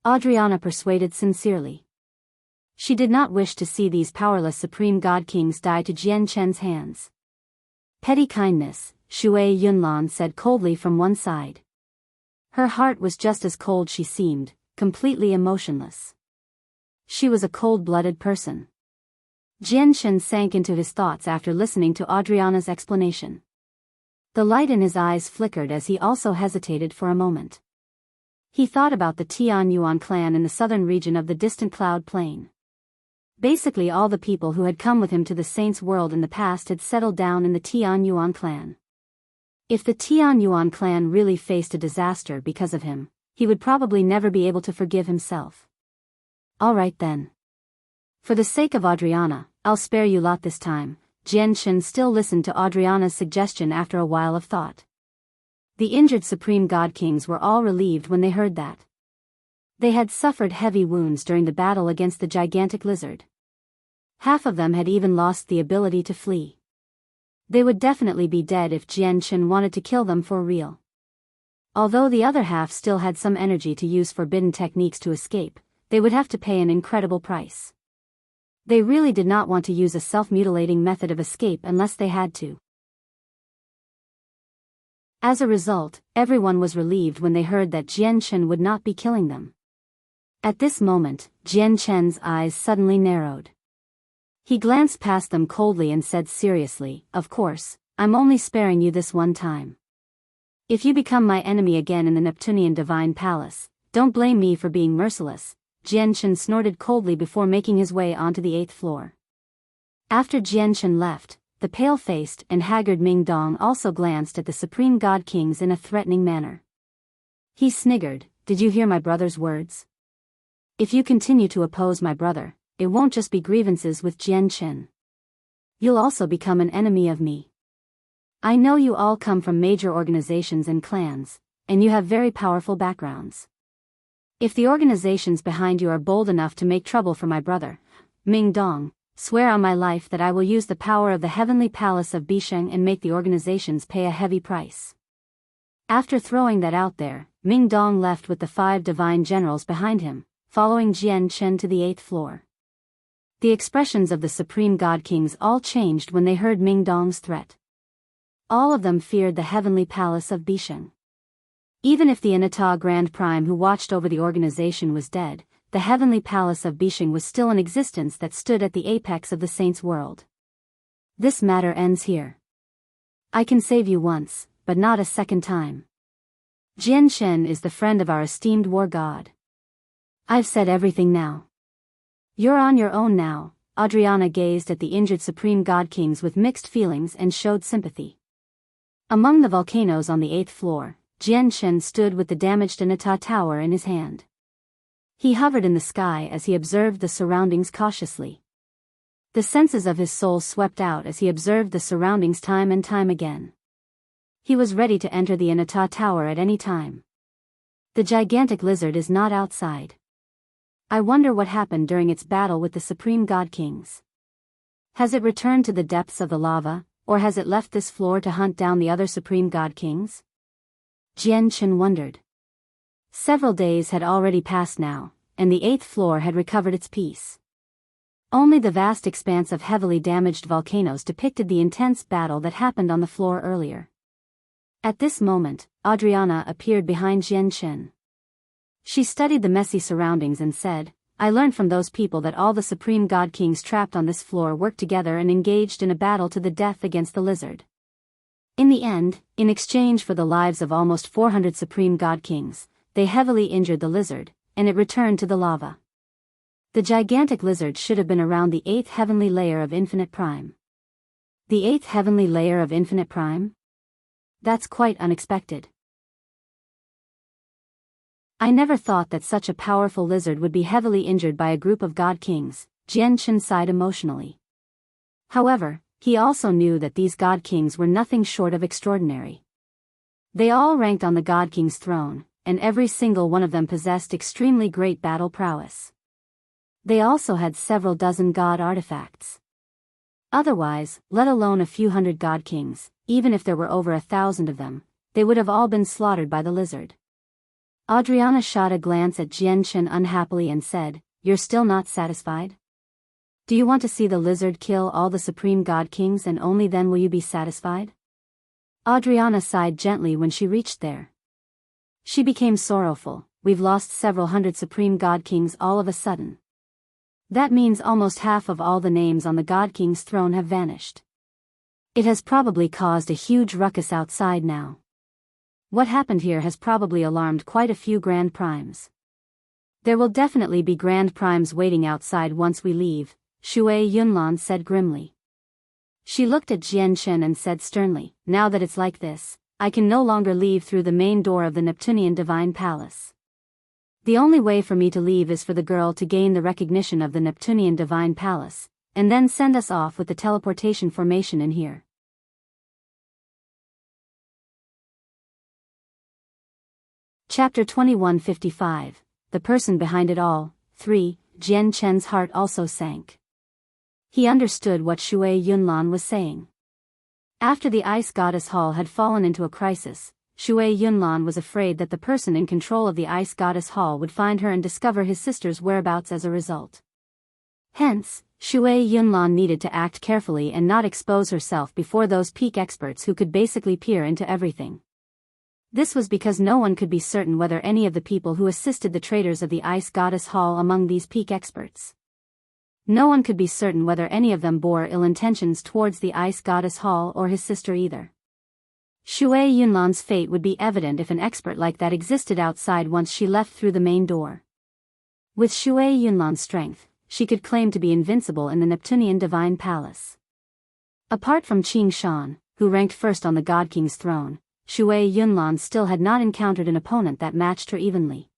Adriana persuaded sincerely. She did not wish to see these powerless Supreme God Kings die to Jian Qin's hands. Petty kindness, Shui Yunlan said coldly from one side. Her heart was just as cold she seemed, completely emotionless. She was a cold-blooded person. Jian Qin sank into his thoughts after listening to Adriana's explanation. The light in his eyes flickered as he also hesitated for a moment. He thought about the Tian Yuan clan in the southern region of the distant Cloud Plain. Basically all the people who had come with him to the Saints' world in the past had settled down in the Tian Yuan clan. If the Tian Yuan clan really faced a disaster because of him, he would probably never be able to forgive himself. All right then. For the sake of Adriana, I'll spare you lot this time. Jian Qin still listened to Adriana's suggestion after a while of thought. The injured Supreme God Kings were all relieved when they heard that. They had suffered heavy wounds during the battle against the gigantic lizard. Half of them had even lost the ability to flee. They would definitely be dead if Jian Qin wanted to kill them for real. Although the other half still had some energy to use forbidden techniques to escape, they would have to pay an incredible price. They really did not want to use a self-mutilating method of escape unless they had to. As a result, everyone was relieved when they heard that Jian Qin would not be killing them. At this moment, Jian Qin's eyes suddenly narrowed. He glanced past them coldly and said seriously, "Of course, I'm only sparing you this one time. If you become my enemy again in the Neptunian Divine Palace, don't blame me for being merciless." Jian Qin snorted coldly before making his way onto the 8th floor. After Jian Qin left, the pale-faced and haggard Ming Dong also glanced at the Supreme God Kings in a threatening manner. He sniggered, "Did you hear my brother's words? If you continue to oppose my brother, it won't just be grievances with Jian Chen. You'll also become an enemy of me. I know you all come from major organizations and clans, and you have very powerful backgrounds. If the organizations behind you are bold enough to make trouble for my brother, Ming Dong, swear on my life that I will use the power of the heavenly palace of Bisheng and make the organizations pay a heavy price." After throwing that out there, Ming Dong left with the 5 divine generals behind him, following Jian Chen to the 8th floor. The expressions of the Supreme God Kings all changed when they heard Ming Dong's threat. All of them feared the heavenly palace of Bisheng. Even if the Inata Grand Prime who watched over the organization was dead, the heavenly palace of Bisheng was still in existence that stood at the apex of the saints' world. This matter ends here. I can save you once, but not a second time. Jian Chen is the friend of our esteemed war god. I've said everything now. You're on your own now. Adriana gazed at the injured Supreme God Kings with mixed feelings and showed sympathy. Among the volcanoes on the 8th floor, Jian Chen stood with the damaged Inata Tower in his hand. He hovered in the sky as he observed the surroundings cautiously. The senses of his soul swept out as he observed the surroundings time and time again. He was ready to enter the Inata Tower at any time. The gigantic lizard is not outside. I wonder what happened during its battle with the Supreme God Kings. Has it returned to the depths of the lava, or has it left this floor to hunt down the other Supreme God Kings? Jian Chen wondered. Several days had already passed now, and the 8th floor had recovered its peace. Only the vast expanse of heavily damaged volcanoes depicted the intense battle that happened on the floor earlier. At this moment, Adriana appeared behind Jian Chen. She studied the messy surroundings and said, "I learned from those people that all the Supreme God Kings trapped on this floor worked together and engaged in a battle to the death against the lizard. In the end, in exchange for the lives of almost 400 Supreme God Kings, they heavily injured the lizard, and it returned to the lava. The gigantic lizard should have been around the 8th heavenly layer of Infinite Prime." The 8th heavenly layer of Infinite Prime? That's quite unexpected. I never thought that such a powerful lizard would be heavily injured by a group of God Kings, Jian Chen sighed emotionally. However, he also knew that these God Kings were nothing short of extraordinary. They all ranked on the God King's throne, and every single one of them possessed extremely great battle prowess. They also had several dozen God artifacts. Otherwise, let alone a few hundred God Kings, even if there were over 1,000 of them, they would have all been slaughtered by the lizard. Adriana shot a glance at Jian Chen unhappily and said, "You're still not satisfied? Do you want to see the lizard kill all the Supreme God Kings and only then will you be satisfied?" Adriana sighed gently when she reached there. She became sorrowful. "We've lost several hundred Supreme God Kings all of a sudden. That means almost half of all the names on the God King's throne have vanished. It has probably caused a huge ruckus outside now. What happened here has probably alarmed quite a few Grand Primes. There will definitely be Grand Primes waiting outside once we leave," Shui Yunlan said grimly. She looked at Jian Chen and said sternly, "Now that it's like this, I can no longer leave through the main door of the Neptunian Divine Palace. The only way for me to leave is for the girl to gain the recognition of the Neptunian Divine Palace, and then send us off with the teleportation formation in here." Chapter 2155, The Person Behind It All, 3, Jian Chen's heart also sank. He understood what Shui Yunlan was saying. After the Ice Goddess Hall had fallen into a crisis, Shui Yunlan was afraid that the person in control of the Ice Goddess Hall would find her and discover his sister's whereabouts as a result. Hence, Shui Yunlan needed to act carefully and not expose herself before those peak experts who could basically peer into everything. This was because no one could be certain whether any of the people who assisted the traders of the Ice Goddess Hall among these peak experts. No one could be certain whether any of them bore ill intentions towards the Ice Goddess Hall or his sister either. Shui Yunlan's fate would be evident if an expert like that existed outside once she left through the main door. With Shui Yunlan's strength, she could claim to be invincible in the Neptunian Divine Palace. Apart from Qing Shan, who ranked first on the God King's throne, Shui Yunlan still had not encountered an opponent that matched her evenly.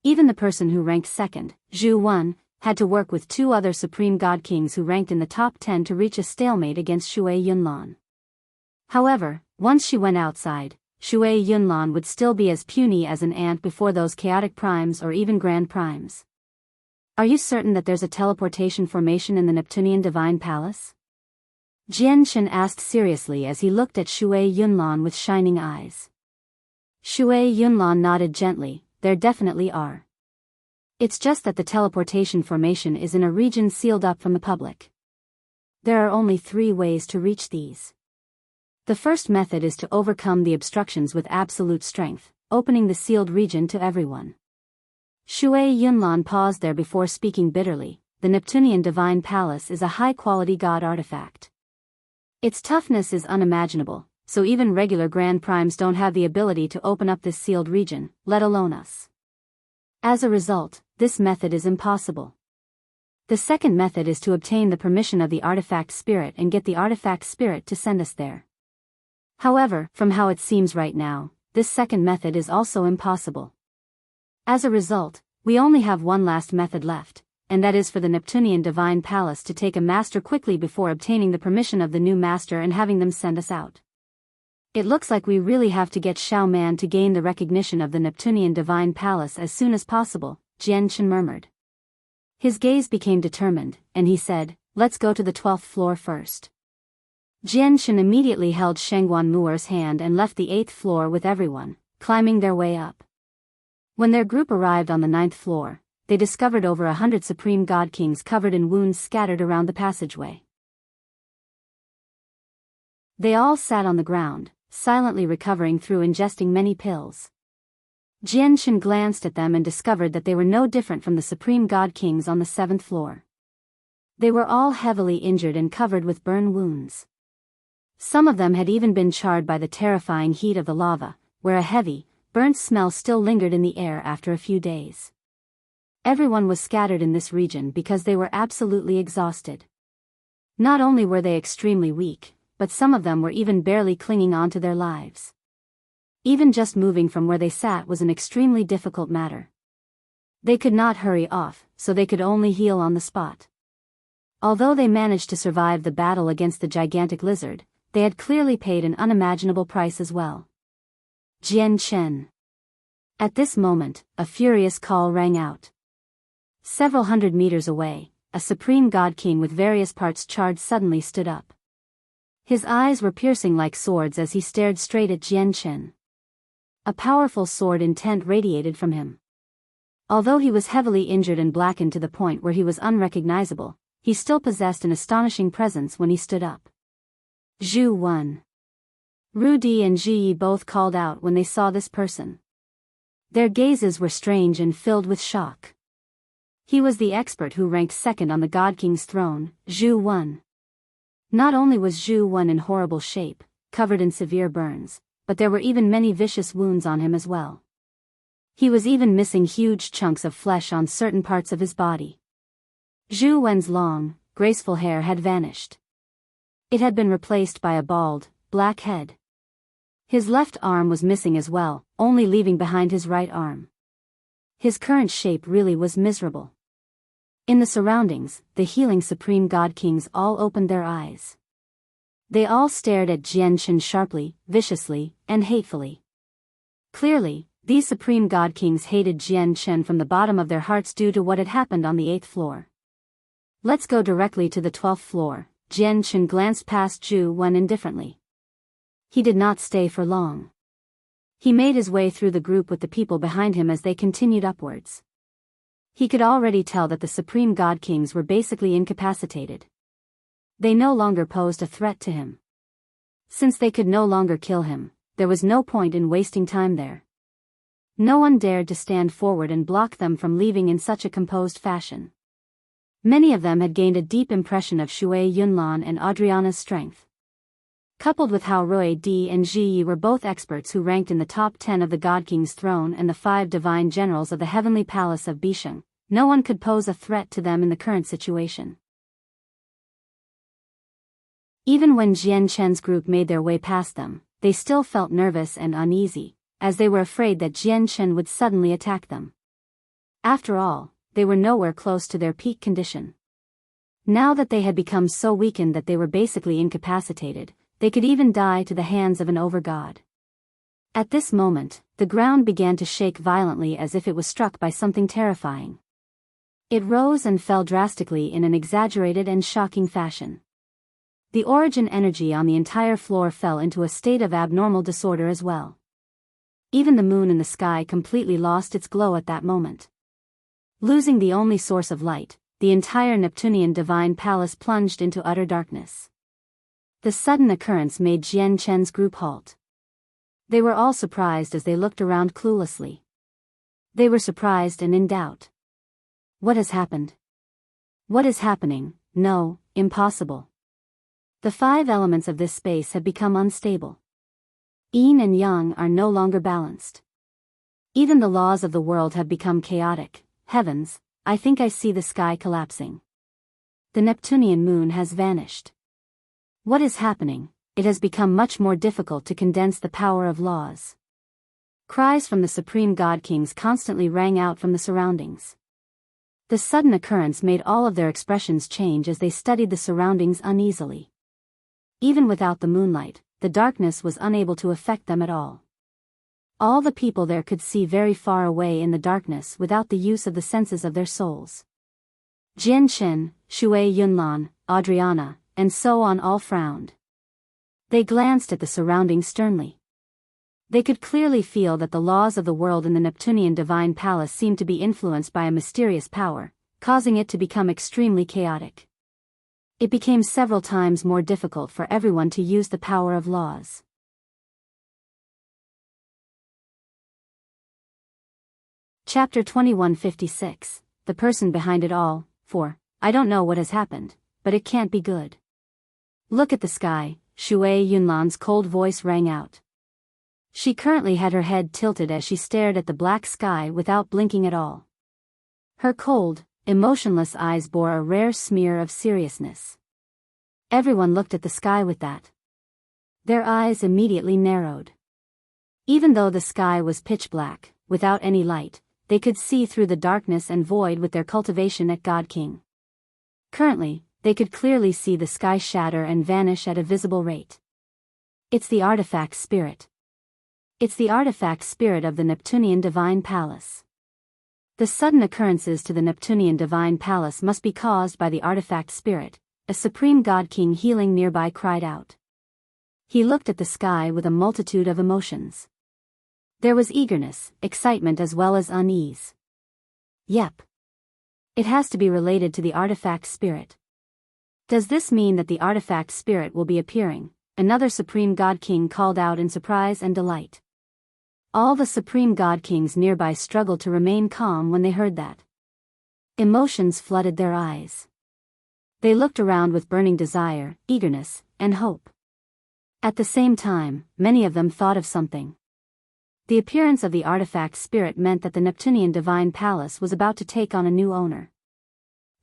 Even the person who ranked second, Zhu Wen, had to work with two other Supreme God Kings who ranked in the top 10 to reach a stalemate against Shui Yunlan. However, once she went outside, Shui Yunlan would still be as puny as an ant before those chaotic primes or even grand primes. Are you certain that there's a teleportation formation in the Neptunian Divine Palace? Jian Shen asked seriously as he looked at Shui Yunlan with shining eyes. Shui Yunlan nodded gently. There definitely are. It's just that the teleportation formation is in a region sealed up from the public. There are only 3 ways to reach these. The first method is to overcome the obstructions with absolute strength, opening the sealed region to everyone. Shui Yunlan paused there before speaking bitterly. The Neptunian Divine Palace is a high-quality god artifact. Its toughness is unimaginable, so even regular Grand Primes don't have the ability to open up this sealed region, let alone us. As a result, this method is impossible. The second method is to obtain the permission of the artifact spirit and get the artifact spirit to send us there. However, from how it seems right now, this second method is also impossible. As a result, we only have one last method left, and that is for the Neptunian Divine Palace to take a master quickly before obtaining the permission of the new master and having them send us out. It looks like we really have to get Xiao Man to gain the recognition of the Neptunian Divine Palace as soon as possible, Jian Shen murmured. His gaze became determined, and he said, let's go to the 12th floor first. Jian Shen immediately held Shengguan Muer's hand and left the 8th floor with everyone, climbing their way up. When their group arrived on the 9th floor, they discovered over 100 Supreme God Kings covered in wounds scattered around the passageway. They all sat on the ground, silently recovering through ingesting many pills. Jian Shen glanced at them and discovered that they were no different from the Supreme God Kings on the 7th floor. They were all heavily injured and covered with burn wounds. Some of them had even been charred by the terrifying heat of the lava, where a heavy, burnt smell still lingered in the air after a few days. Everyone was scattered in this region because they were absolutely exhausted. Not only were they extremely weak, but some of them were even barely clinging on to their lives. Even just moving from where they sat was an extremely difficult matter. They could not hurry off, so they could only heal on the spot. Although they managed to survive the battle against the gigantic lizard, they had clearly paid an unimaginable price as well. Jian Chen. At this moment, a furious call rang out. Several hundred meters away, a Supreme God King with various parts charred suddenly stood up. His eyes were piercing like swords as he stared straight at Jian Chen. A powerful sword intent radiated from him. Although he was heavily injured and blackened to the point where he was unrecognizable, he still possessed an astonishing presence when he stood up. Zhu Wen. Ru Di and Ji Yi both called out when they saw this person. Their gazes were strange and filled with shock. He was the expert who ranked second on the God King's throne, Zhu Wen. Not only was Zhu Wen in horrible shape, covered in severe burns, but there were even many vicious wounds on him as well. He was even missing huge chunks of flesh on certain parts of his body. Zhu Wen's long, graceful hair had vanished. It had been replaced by a bald, black head. His left arm was missing as well, only leaving behind his right arm. His current shape really was miserable. In the surroundings, the healing Supreme God Kings all opened their eyes. They all stared at Jian Shen sharply, viciously, and hatefully. Clearly, these Supreme God Kings hated Jian Shen from the bottom of their hearts due to what had happened on the 8th floor. Let's go directly to the 12th floor, Jian Shen glanced past Zhu Wen indifferently. He did not stay for long. He made his way through the group with the people behind him as they continued upwards. He could already tell that the Supreme God Kings were basically incapacitated. They no longer posed a threat to him. Since they could no longer kill him, there was no point in wasting time there. No one dared to stand forward and block them from leaving in such a composed fashion. Many of them had gained a deep impression of Shui Yunlan and Adriana's strength. Coupled with how Rui Di and Ji Yi were both experts who ranked in the top 10 of the God King's throne and the 5 divine generals of the heavenly palace of Bisheng, no one could pose a threat to them in the current situation. Even when Jian Chen's group made their way past them, they still felt nervous and uneasy, as they were afraid that Jian Chen would suddenly attack them. After all, they were nowhere close to their peak condition. Now that they had become so weakened that they were basically incapacitated, they could even die to the hands of an overgod. At this moment, the ground began to shake violently as if it was struck by something terrifying. It rose and fell drastically in an exaggerated and shocking fashion. The origin energy on the entire floor fell into a state of abnormal disorder as well. Even the moon in the sky completely lost its glow at that moment. Losing the only source of light, the entire Neptunian divine palace plunged into utter darkness. The sudden occurrence made Jian Chen's group halt. They were all surprised as they looked around cluelessly. They were surprised and in doubt. What has happened? What is happening? No, impossible. The 5 elements of this space have become unstable. Yin and yang are no longer balanced. Even the laws of the world have become chaotic. Heavens, I think I see the sky collapsing. The Neptunian moon has vanished. What is happening? It has become much more difficult to condense the power of laws. Cries from the supreme god kings constantly rang out from the surroundings. The sudden occurrence made all of their expressions change as they studied the surroundings uneasily. Even without the moonlight, the darkness was unable to affect them at all. All the people there could see very far away in the darkness without the use of the senses of their souls. Jian Chen, Shui Yunlan, Adriana, and so on all frowned. They glanced at the surroundings sternly. They could clearly feel that the laws of the world in the Neptunian divine palace seemed to be influenced by a mysterious power, causing it to become extremely chaotic. It became several times more difficult for everyone to use the power of laws. Chapter 2156, The Person Behind It All. 4. I don't know what has happened, but it can't be good. Look at the sky, Shui Yunlan's cold voice rang out. She currently had her head tilted as she stared at the black sky without blinking at all. Her cold, emotionless eyes bore a rare smear of seriousness. Everyone looked at the sky with that. Their eyes immediately narrowed. Even though the sky was pitch black, without any light, they could see through the darkness and void with their cultivation at God King. Currently, they could clearly see the sky shatter and vanish at a visible rate. It's the artifact spirit. It's the artifact spirit of the Neptunian divine palace. The sudden occurrences to the Neptunian divine palace must be caused by the artifact spirit, a supreme god king healing nearby cried out. He looked at the sky with a multitude of emotions. There was eagerness, excitement as well as unease. Yep. It has to be related to the artifact spirit. Does this mean that the artifact spirit will be appearing? Another supreme god king called out in surprise and delight. All the supreme god kings nearby struggled to remain calm when they heard that. Emotions flooded their eyes. They looked around with burning desire, eagerness, and hope. At the same time, many of them thought of something. The appearance of the artifact spirit meant that the Neptunian divine palace was about to take on a new owner.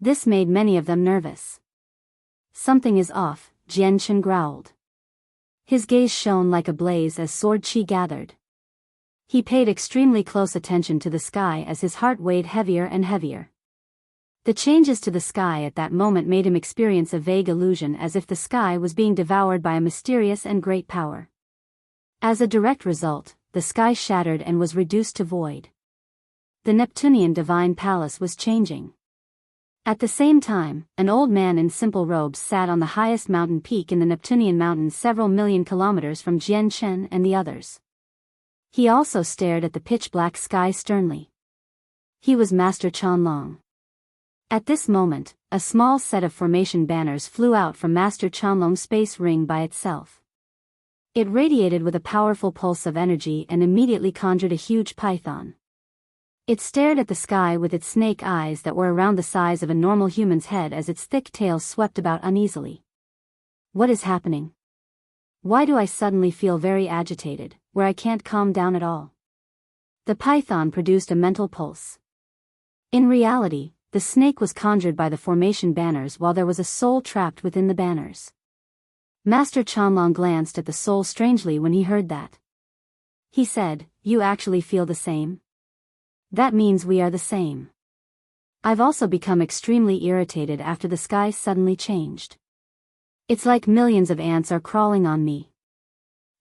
This made many of them nervous. Something is off, Jian Chen growled. His gaze shone like a blaze as sword chi gathered. He paid extremely close attention to the sky as his heart weighed heavier and heavier. The changes to the sky at that moment made him experience a vague illusion as if the sky was being devoured by a mysterious and great power. As a direct result, the sky shattered and was reduced to void. The Neptunian divine palace was changing. At the same time, an old man in simple robes sat on the highest mountain peak in the Neptunian mountains several million kilometers from Jian Chen and the others. He also stared at the pitch-black sky sternly. He was Master Chanlong. At this moment, a small set of formation banners flew out from Master Chanlong's space ring by itself. It radiated with a powerful pulse of energy and immediately conjured a huge python. It stared at the sky with its snake eyes that were around the size of a normal human's head as its thick tail swept about uneasily. What is happening? Why do I suddenly feel very agitated, where I can't calm down at all? The python produced a mental pulse. In reality, the snake was conjured by the formation banners while there was a soul trapped within the banners. Master Chanlong glanced at the soul strangely when he heard that. He said, "You actually feel the same? That means we are the same. I've also become extremely irritated after the sky suddenly changed. It's like millions of ants are crawling on me.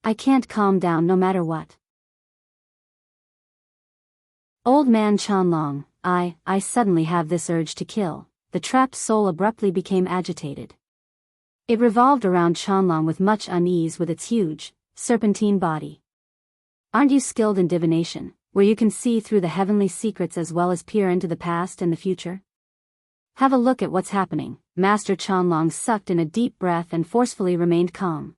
I can't calm down no matter what." Old man Chanlong, I suddenly have this urge to kill. The trapped soul abruptly became agitated. It revolved around Chanlong with much unease with its huge, serpentine body. "Aren't you skilled in divination, where you can see through the heavenly secrets as well as peer into the past and the future? Have a look at what's happening." Master Chanlong sucked in a deep breath and forcefully remained calm.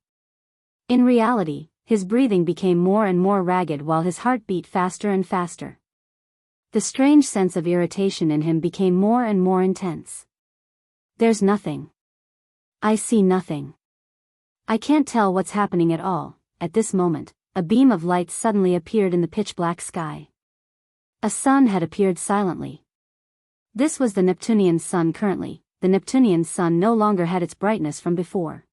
In reality, his breathing became more and more ragged while his heart beat faster and faster. The strange sense of irritation in him became more and more intense. "There's nothing. I see nothing. I can't tell what's happening at all." At this moment, a beam of light suddenly appeared in the pitch-black sky. A sun had appeared silently. This was the Neptunian sun currently. The Neptunian sun no longer had its brightness from before.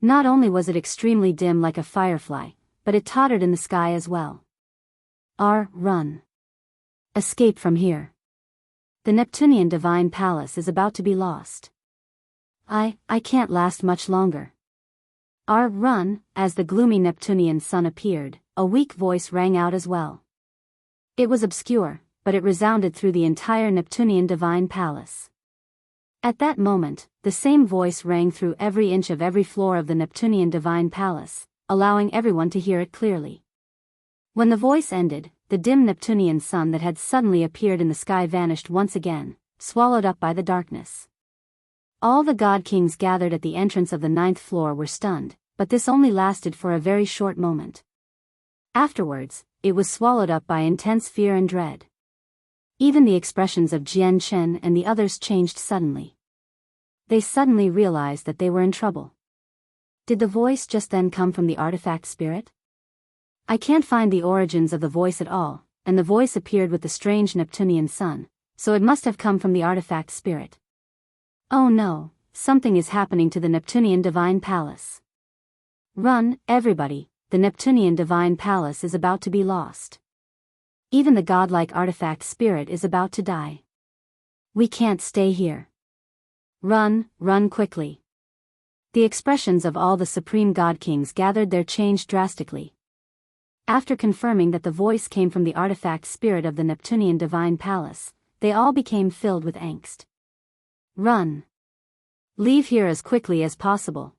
Not only was it extremely dim like a firefly, but it tottered in the sky as well. Run. Escape from here. The Neptunian Divine Palace is about to be lost. I can't last much longer. Run." As the gloomy Neptunian sun appeared, a weak voice rang out as well. It was obscure, but it resounded through the entire Neptunian Divine Palace. At that moment, the same voice rang through every inch of every floor of the Neptunian Divine Palace, allowing everyone to hear it clearly. When the voice ended, the dim Neptunian sun that had suddenly appeared in the sky vanished once again, swallowed up by the darkness. All the god kings gathered at the entrance of the 9th floor were stunned, but this only lasted for a very short moment. Afterwards, it was swallowed up by intense fear and dread. Even the expressions of Jian Chen and the others changed suddenly. They suddenly realized that they were in trouble. Did the voice just then come from the artifact spirit? I can't find the origins of the voice at all, and the voice appeared with the strange Neptunian sun, so it must have come from the artifact spirit. Oh no, something is happening to the Neptunian Divine Palace. Run, everybody, the Neptunian Divine Palace is about to be lost. Even the godlike artifact spirit is about to die. We can't stay here. Run quickly. The expressions of all the supreme god kings gathered there changed drastically. After confirming that the voice came from the artifact spirit of the Neptunian Divine Palace, they all became filled with angst. Run. Leave here as quickly as possible.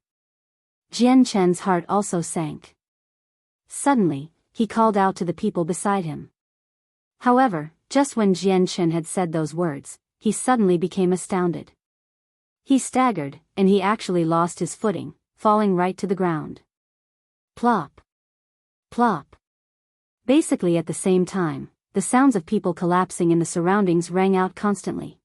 Jian Chen's heart also sank. Suddenly, he called out to the people beside him. However, just when Jian Chen had said those words, he suddenly became astounded. He staggered, and he actually lost his footing, falling right to the ground. Plop. Plop. Basically at the same time, the sounds of people collapsing in the surroundings rang out constantly.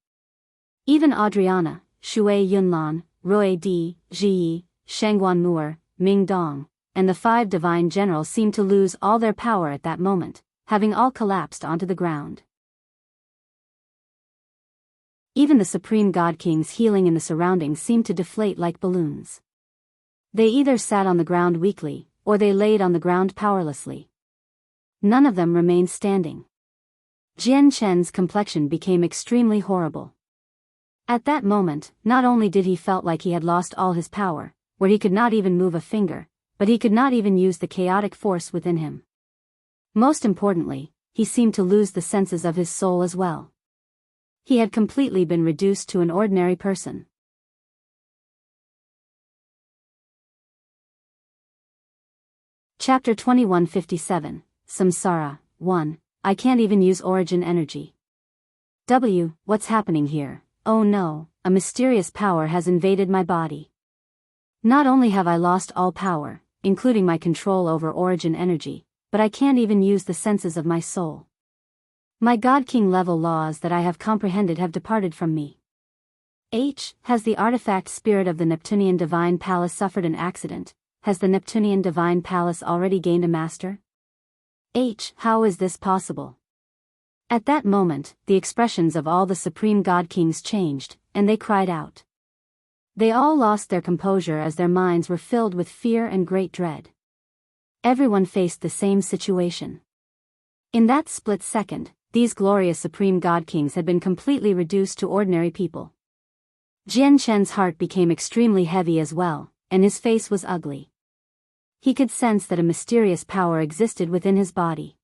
Even Adriana, Shui Yunlan, Rui Di, Ji, Shangguan Mu'er, Ming Dong, and the 5 divine generals seemed to lose all their power at that moment, having all collapsed onto the ground. Even the supreme god kings healing in the surroundings seemed to deflate like balloons. They either sat on the ground weakly, or they laid on the ground powerlessly. None of them remained standing. Jian Chen's complexion became extremely horrible. At that moment, not only did he felt like he had lost all his power, where he could not even move a finger, but he could not even use the chaotic force within him. Most importantly, he seemed to lose the senses of his soul as well. He had completely been reduced to an ordinary person. Chapter 2157, Samsara, 1. I can't even use origin energy. What's happening here? Oh no, a mysterious power has invaded my body. Not only have I lost all power, including my control over origin energy, but I can't even use the senses of my soul. My God King level laws that I have comprehended have departed from me. Has the artifact spirit of the Neptunian Divine Palace suffered an accident? Has the Neptunian Divine Palace already gained a master? How is this possible? At that moment, the expressions of all the supreme god kings changed, and they cried out. They all lost their composure as their minds were filled with fear and great dread. Everyone faced the same situation. In that split second, these glorious supreme god kings had been completely reduced to ordinary people. Jian Chen's heart became extremely heavy as well, and his face was ugly. He could sense that a mysterious power existed within his body.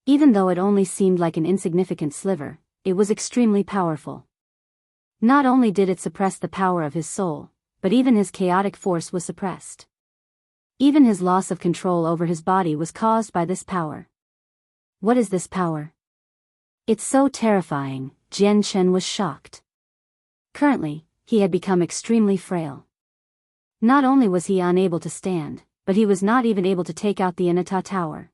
Even though it only seemed like an insignificant sliver, it was extremely powerful. Not only did it suppress the power of his soul, but even his chaotic force was suppressed. Even his loss of control over his body was caused by this power. What is this power? It's so terrifying, Jian Chen was shocked. Currently, he had become extremely frail. Not only was he unable to stand, but he was not even able to take out the Inata tower.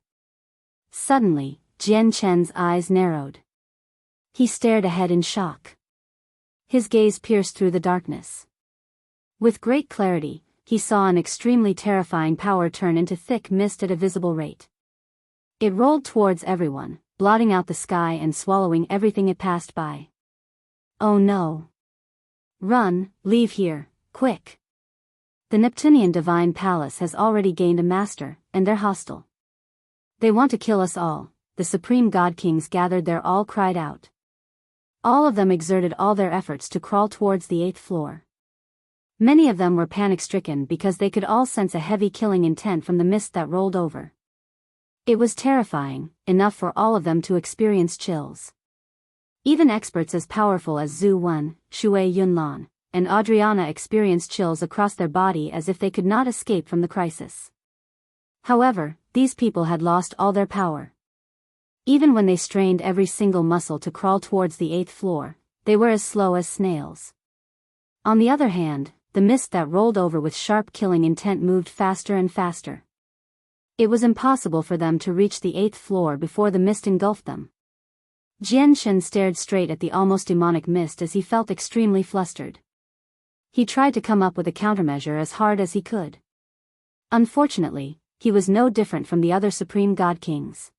Suddenly, Jian Chen's eyes narrowed. He stared ahead in shock. His gaze pierced through the darkness. With great clarity, he saw an extremely terrifying power turn into thick mist at a visible rate. It rolled towards everyone, blotting out the sky and swallowing everything it passed by. Oh no! Run, leave here, quick! The Neptunian Divine Palace has already gained a master, and they're hostile. They want to kill us all, the Supreme God Kings gathered there all cried out. All of them exerted all their efforts to crawl towards the 8th floor. Many of them were panic-stricken because they could all sense a heavy killing intent from the mist that rolled over. It was terrifying, enough for all of them to experience chills. Even experts as powerful as Zhu Wen, Shui Yunlan, and Adriana experienced chills across their body as if they could not escape from the crisis. However, these people had lost all their power. Even when they strained every single muscle to crawl towards the 8th floor, they were as slow as snails. On the other hand, the mist that rolled over with sharp killing intent moved faster and faster. It was impossible for them to reach the 8th floor before the mist engulfed them. Jian Chen stared straight at the almost demonic mist as he felt extremely flustered. He tried to come up with a countermeasure as hard as he could. Unfortunately, he was no different from the other Supreme God Kings.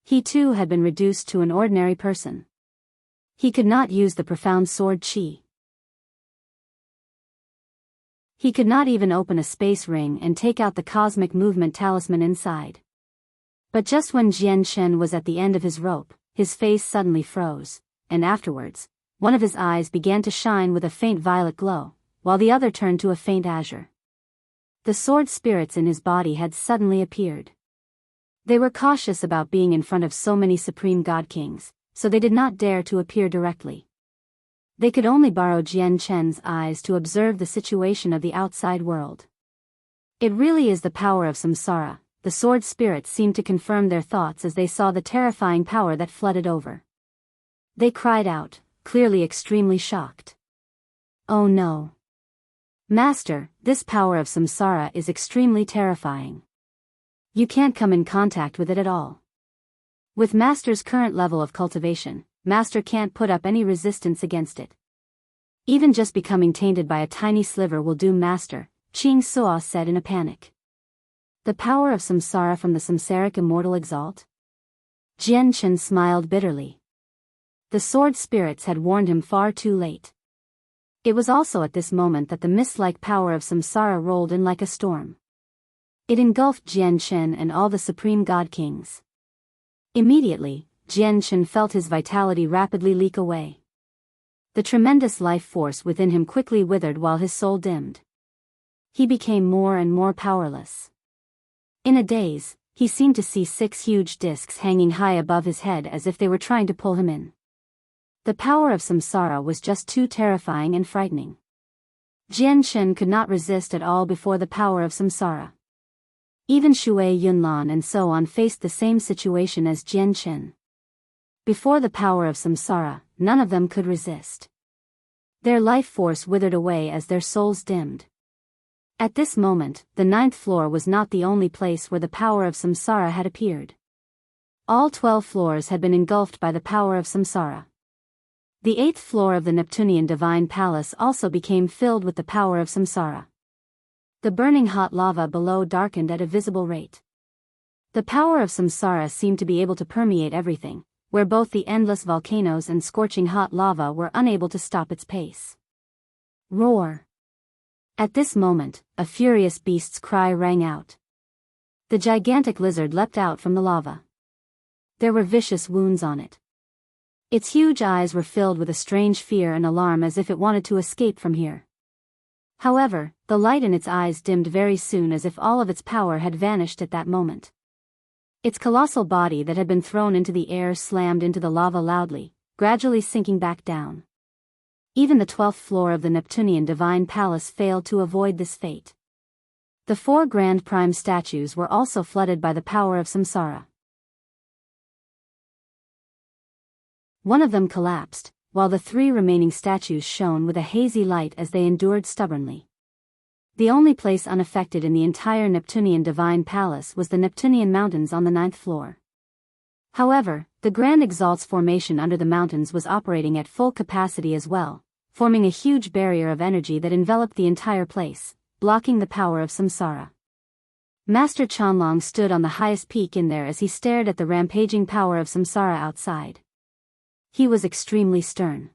He too had been reduced to an ordinary person. He could not use the profound sword qi. He could not even open a space ring and take out the cosmic movement talisman inside. But just when Jian Chen was at the end of his rope, his face suddenly froze, and afterwards, one of his eyes began to shine with a faint violet glow, while the other turned to a faint azure. The sword spirits in his body had suddenly appeared. They were cautious about being in front of so many Supreme God Kings, so they did not dare to appear directly. They could only borrow Jian Chen's eyes to observe the situation of the outside world. It really is the power of Samsara, the sword spirits seemed to confirm their thoughts as they saw the terrifying power that flooded over. They cried out, clearly extremely shocked. Oh no! Master, this power of Samsara is extremely terrifying. You can't come in contact with it at all. With Master's current level of cultivation, Master can't put up any resistance against it. Even just becoming tainted by a tiny sliver will do Master, Qing Suo said in a panic. The power of Samsara from the Samsaric Immortal Exalt? Jian Chen smiled bitterly. The sword spirits had warned him far too late. It was also at this moment that the mist-like power of Samsara rolled in like a storm. It engulfed Jian Chen and all the Supreme God Kings. Immediately, Jian Chen felt his vitality rapidly leak away. The tremendous life force within him quickly withered while his soul dimmed. He became more and more powerless. In a daze, he seemed to see 6 huge discs hanging high above his head as if they were trying to pull him in. The power of Samsara was just too terrifying and frightening. Jian Chen could not resist at all before the power of Samsara. Even Shui Yunlan and so on faced the same situation as Jian Chen. Before the power of Samsara, none of them could resist. Their life force withered away as their souls dimmed. At this moment, the 9th floor was not the only place where the power of Samsara had appeared. All 12 floors had been engulfed by the power of Samsara. The 8th floor of the Neptunian Divine Palace also became filled with the power of Samsara. The burning hot lava below darkened at a visible rate. The power of Samsara seemed to be able to permeate everything, where both the endless volcanoes and scorching hot lava were unable to stop its pace. Roar! At this moment, a furious beast's cry rang out. The gigantic lizard leapt out from the lava. There were vicious wounds on it. Its huge eyes were filled with a strange fear and alarm as if it wanted to escape from here. However, the light in its eyes dimmed very soon as if all of its power had vanished at that moment. Its colossal body that had been thrown into the air slammed into the lava loudly, gradually sinking back down. Even the 12th floor of the Neptunian Divine Palace failed to avoid this fate. The 4 Grand Prime statues were also flooded by the power of Samsara. One of them collapsed, while the 3 remaining statues shone with a hazy light as they endured stubbornly. The only place unaffected in the entire Neptunian Divine Palace was the Neptunian Mountains on the 9th floor. However, the Grand Exalt's formation under the mountains was operating at full capacity as well, forming a huge barrier of energy that enveloped the entire place, blocking the power of Samsara. Master Chanlong stood on the highest peak in there as he stared at the rampaging power of Samsara outside. He was extremely stern.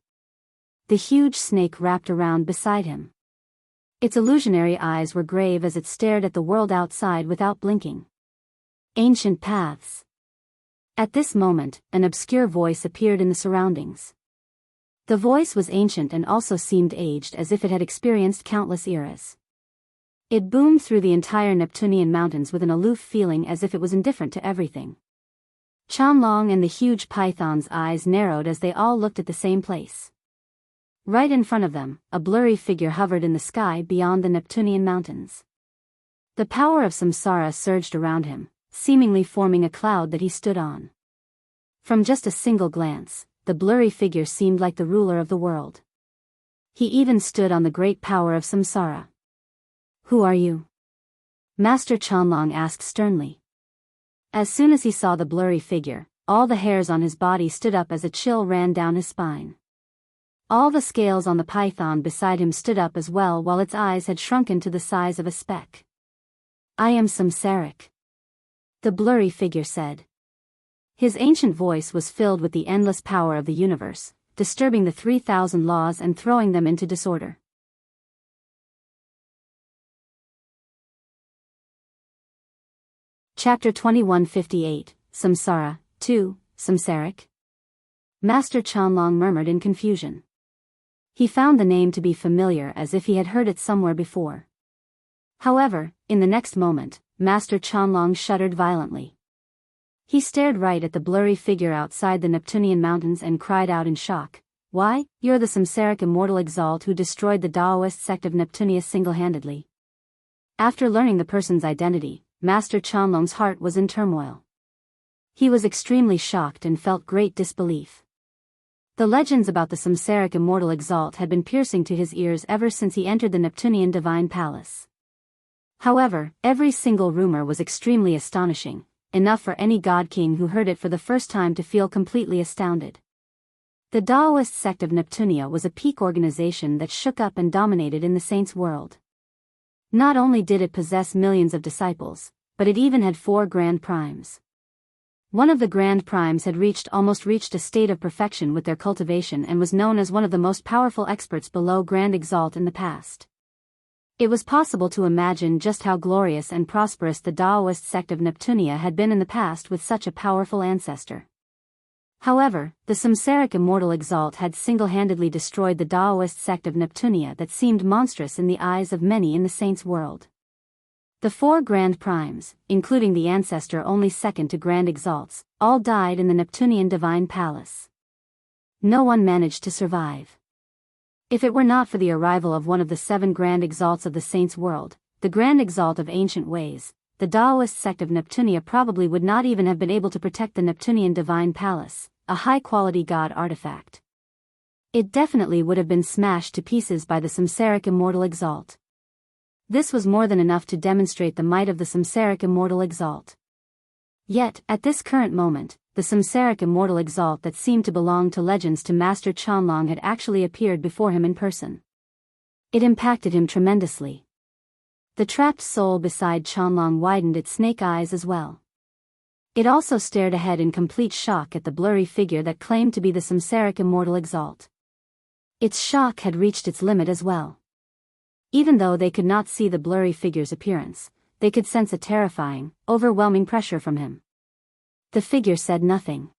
The huge snake wrapped around beside him. Its illusionary eyes were grave as it stared at the world outside without blinking. Ancient paths. At this moment, an obscure voice appeared in the surroundings. The voice was ancient and also seemed aged as if it had experienced countless eras. It boomed through the entire Neptunian mountains with an aloof feeling as if it was indifferent to everything. Chanlong and the huge python's eyes narrowed as they all looked at the same place. Right in front of them, a blurry figure hovered in the sky beyond the Neptunian mountains. The power of Samsara surged around him, seemingly forming a cloud that he stood on. From just a single glance, the blurry figure seemed like the ruler of the world. He even stood on the great power of Samsara. "Who are you?" Master Chanlong asked sternly. As soon as he saw the blurry figure, all the hairs on his body stood up as a chill ran down his spine. All the scales on the python beside him stood up as well while its eyes had shrunken to the size of a speck. "I am Samsaric," the blurry figure said. His ancient voice was filled with the endless power of the universe, disturbing the 3,000 laws and throwing them into disorder. Chapter 2158, Samsara, 2, Samsaric. Master Chanlong murmured in confusion. He found the name to be familiar as if he had heard it somewhere before. However, in the next moment, Master Chanlong shuddered violently. He stared right at the blurry figure outside the Neptunian mountains and cried out in shock, "Why, you're the Samsaric immortal exalt who destroyed the Taoist sect of Neptunia single-handedly." After learning the person's identity, Master Chanlong's heart was in turmoil. He was extremely shocked and felt great disbelief. The legends about the Samsaric immortal exalt had been piercing to his ears ever since he entered the Neptunian Divine Palace. However, every single rumor was extremely astonishing, enough for any god king who heard it for the first time to feel completely astounded. The Taoist sect of Neptunia was a peak organization that shook up and dominated in the saints' world. Not only did it possess millions of disciples, but it even had 4 Grand Primes. One of the Grand Primes had almost reached a state of perfection with their cultivation and was known as one of the most powerful experts below Grand Exalt in the past. It was possible to imagine just how glorious and prosperous the Taoist sect of Neptunia had been in the past with such a powerful ancestor. However, the Samsaric immortal exalt had single-handedly destroyed the Taoist sect of Neptunia that seemed monstrous in the eyes of many in the saints' world. The 4 Grand Primes, including the ancestor only second to Grand Exalts, all died in the Neptunian Divine Palace. No one managed to survive. If it were not for the arrival of one of the 7 Grand Exalts of the saints' world, the Grand Exalt of ancient ways, the Taoist sect of Neptunia probably would not even have been able to protect the Neptunian Divine Palace, a high-quality god artifact. It definitely would have been smashed to pieces by the Samsaric immortal exalt. This was more than enough to demonstrate the might of the Samsaric immortal exalt. Yet, at this current moment, the Samsaric immortal exalt that seemed to belong to legends to Master Chanlong had actually appeared before him in person. It impacted him tremendously. The trapped soul beside Chanlong widened its snake eyes as well. It also stared ahead in complete shock at the blurry figure that claimed to be the Samsaric immortal exalt. Its shock had reached its limit as well. Even though they could not see the blurry figure's appearance, they could sense a terrifying, overwhelming pressure from him. The figure said nothing.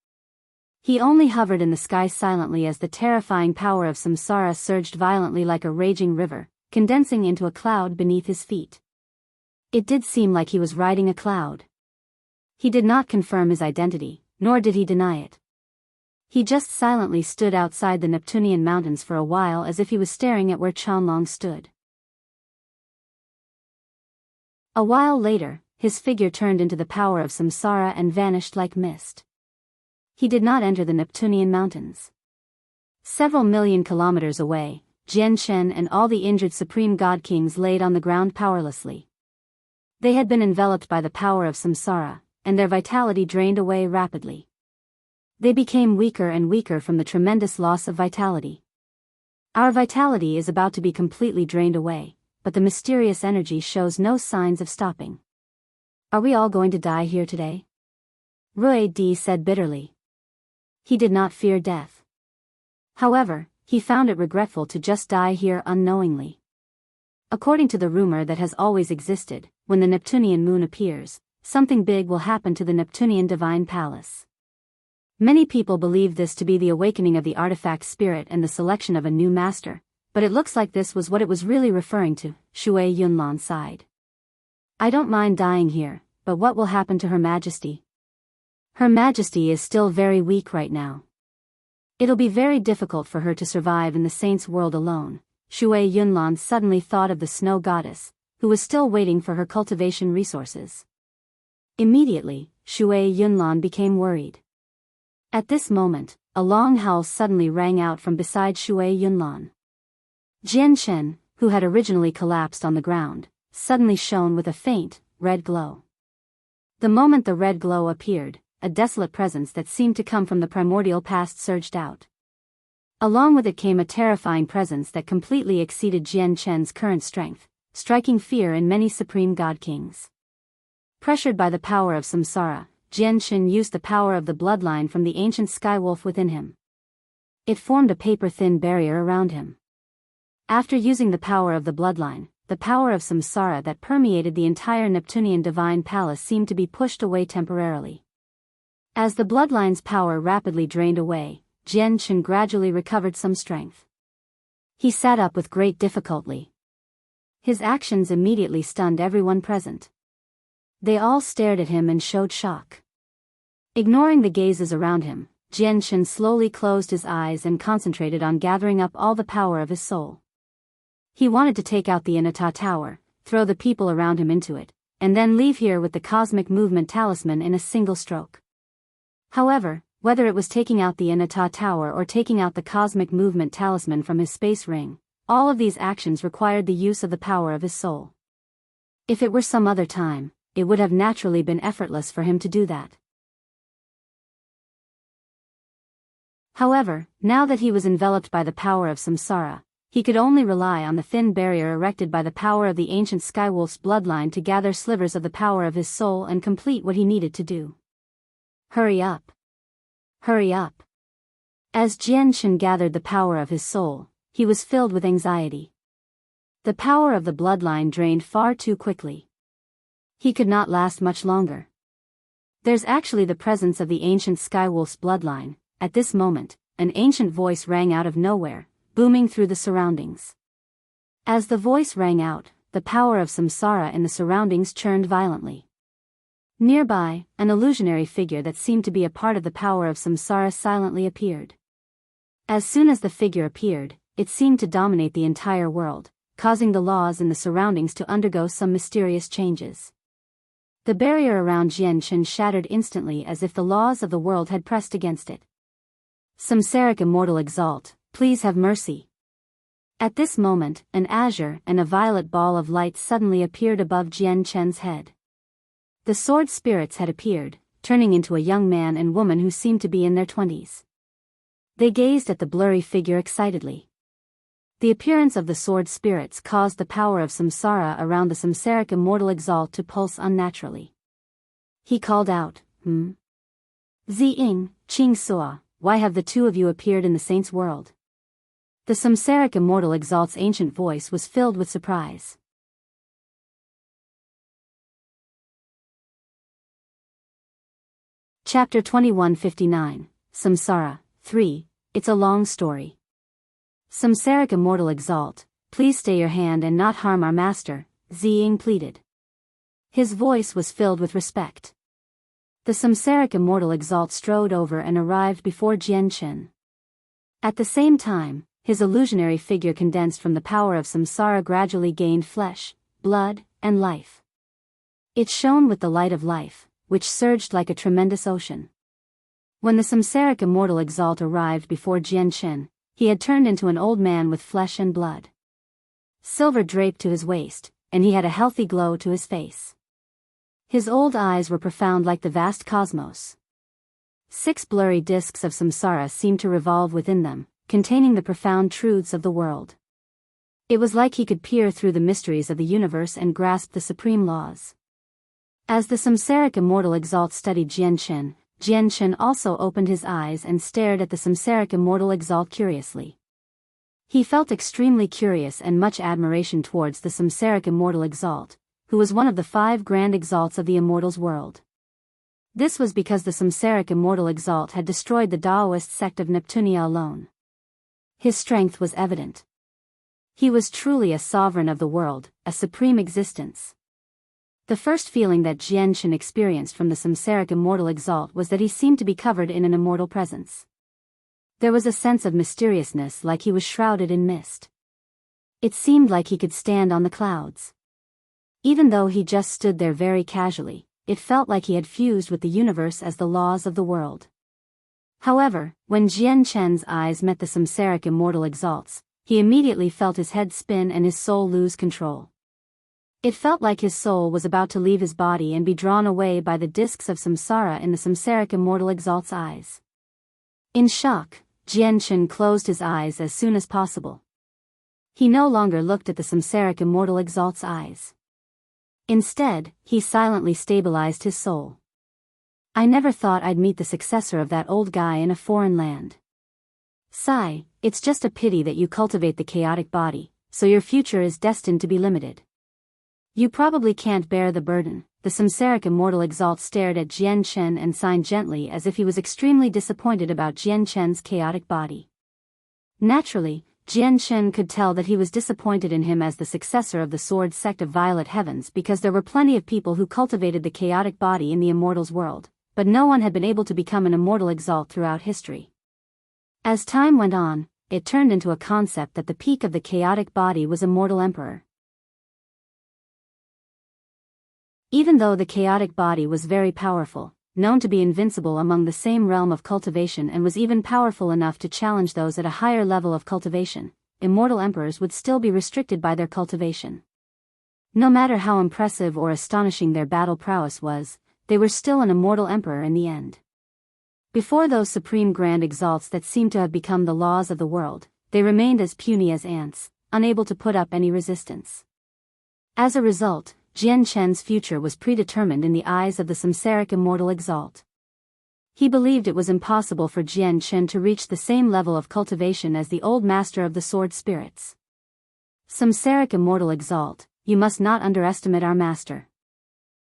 He only hovered in the sky silently as the terrifying power of Samsara surged violently like a raging river, condensing into a cloud beneath his feet. It did seem like he was riding a cloud. He did not confirm his identity, nor did he deny it. He just silently stood outside the Neptunian mountains for a while as if he was staring at where Chanlong stood. A while later, his figure turned into the power of Samsara and vanished like mist. He did not enter the Neptunian mountains. Several million kilometers away, Jian and all the injured supreme god kings laid on the ground powerlessly. They had been enveloped by the power of Samsara, and their vitality drained away rapidly. They became weaker and weaker from the tremendous loss of vitality. Our vitality is about to be completely drained away, but the mysterious energy shows no signs of stopping. Are we all going to die here today? Rui Di said bitterly. He did not fear death. However, he found it regretful to just die here unknowingly. According to the rumor that has always existed, when the Neptunian moon appears, something big will happen to the Neptunian divine palace. Many people believe this to be the awakening of the artifact spirit and the selection of a new master, but it looks like this was what it was really referring to, Shui Yunlan sighed. I don't mind dying here, but what will happen to Her Majesty? Her Majesty is still very weak right now. It'll be very difficult for her to survive in the saints' world alone. Shui Yunlan suddenly thought of the snow goddess, who was still waiting for her cultivation resources. Immediately, Shui Yunlan became worried. At this moment, a long howl suddenly rang out from beside Shui Yunlan. Jian, who had originally collapsed on the ground, suddenly shone with a faint, red glow. The moment the red glow appeared, a desolate presence that seemed to come from the primordial past surged out. Along with it came a terrifying presence that completely exceeded Jian current strength, striking fear in many supreme god kings. Pressured by the power of Samsara, Jian used the power of the bloodline from the ancient skywolf within him. It formed a paper-thin barrier around him. After using the power of the bloodline, the power of Samsara that permeated the entire Neptunian divine palace seemed to be pushed away temporarily. As the bloodline's power rapidly drained away, Jian gradually recovered some strength. He sat up with great difficulty. His actions immediately stunned everyone present. They all stared at him and showed shock. Ignoring the gazes around him, Jian slowly closed his eyes and concentrated on gathering up all the power of his soul. He wanted to take out the Inata Tower, throw the people around him into it, and then leave here with the cosmic movement talisman in a single stroke. However, whether it was taking out the Inata Tower or taking out the cosmic movement talisman from his space ring, all of these actions required the use of the power of his soul. If it were some other time, it would have naturally been effortless for him to do that. However, now that he was enveloped by the power of Samsara, he could only rely on the thin barrier erected by the power of the ancient Skywolf's bloodline to gather slivers of the power of his soul and complete what he needed to do. Hurry up! Hurry up! As Jian gathered the power of his soul, he was filled with anxiety. The power of the bloodline drained far too quickly. He could not last much longer. There's actually the presence of the ancient Skywolf's bloodline. At this moment, an ancient voice rang out of nowhere, booming through the surroundings. As the voice rang out, the power of Samsara in the surroundings churned violently. Nearby, an illusionary figure that seemed to be a part of the power of Samsara silently appeared. As soon as the figure appeared, it seemed to dominate the entire world, causing the laws in the surroundings to undergo some mysterious changes. The barrier around Jian shattered instantly as if the laws of the world had pressed against it. Samsaric Immortal Exalt, please have mercy. At this moment, an azure and a violet ball of light suddenly appeared above Jian's head. The sword spirits had appeared, turning into a young man and woman who seemed to be in their 20s. They gazed at the blurry figure excitedly. The appearance of the sword spirits caused the power of Samsara around the Samsaric Immortal Exalt to pulse unnaturally. He called out, Ziying, Qing Sua, why have the two of you appeared in the saint's world? The Samsaric immortal Exalt's ancient voice was filled with surprise. Chapter 2159, Samsara, 3, It's a long story. Samsaric immortal Exalt, please stay your hand and not harm our master, Ziying pleaded. His voice was filled with respect. The Samsaric immortal Exalt strode over and arrived before Jianchen. At the same time, his illusionary figure condensed from the power of Samsara gradually gained flesh, blood, and life. It shone with the light of life, which surged like a tremendous ocean. When the Samsaric immortal Exalt arrived before Jianchen, he had turned into an old man with flesh and blood. Silver draped to his waist, and he had a healthy glow to his face. His old eyes were profound like the vast cosmos. 6 blurry discs of samsara seemed to revolve within them, containing the profound truths of the world. It was like he could peer through the mysteries of the universe and grasp the supreme laws. As the Samsaric immortal Exalt studied Jianchen, Jianchen also opened his eyes and stared at the Samsaric immortal Exalt curiously. He felt extremely curious and much admiration towards the Samsaric immortal Exalt, who was one of the 5 grand exalts of the immortals world. This was because the Samsaric immortal Exalt had destroyed the Taoist sect of Neptunia alone. His strength was evident. He was truly a sovereign of the world, a supreme existence. The first feeling that Jianchen experienced from the Samsaric immortal Exalt was that he seemed to be covered in an immortal presence. There was a sense of mysteriousness, like he was shrouded in mist. It seemed like he could stand on the clouds. Even though he just stood there very casually, it felt like he had fused with the universe as the laws of the world. However, when Jianchen's eyes met the Samsaric immortal Exalt's, he immediately felt his head spin and his soul lose control. It felt like his soul was about to leave his body and be drawn away by the discs of samsara in the Samsaric immortal Exalt's eyes. In shock, Jianchen closed his eyes as soon as possible. He no longer looked at the Samsaric immortal Exalt's eyes. Instead, he silently stabilized his soul. I never thought I'd meet the successor of that old guy in a foreign land. Sigh, it's just a pity that you cultivate the chaotic body, so your future is destined to be limited. You probably can't bear the burden. The Samsaric immortal Exalt stared at Jianchen and signed gently as if he was extremely disappointed about Jianchen's chaotic body. Naturally, Jianchen could tell that he was disappointed in him as the successor of the sword sect of Violet Heavens because there were plenty of people who cultivated the chaotic body in the immortals world, but no one had been able to become an immortal Exalt throughout history. As time went on, it turned into a concept that the peak of the chaotic body was Immortal Emperor. Even though the chaotic body was very powerful, known to be invincible among the same realm of cultivation and was even powerful enough to challenge those at a higher level of cultivation, immortal emperors would still be restricted by their cultivation. No matter how impressive or astonishing their battle prowess was, they were still an immortal emperor in the end. Before those supreme grand exalts that seemed to have become the laws of the world, they remained as puny as ants, unable to put up any resistance. As a result, Jianchen's future was predetermined in the eyes of the Samsaric immortal Exalt. He believed it was impossible for Jianchen to reach the same level of cultivation as the old master of the sword spirits. Samsaric immortal Exalt, you must not underestimate our master.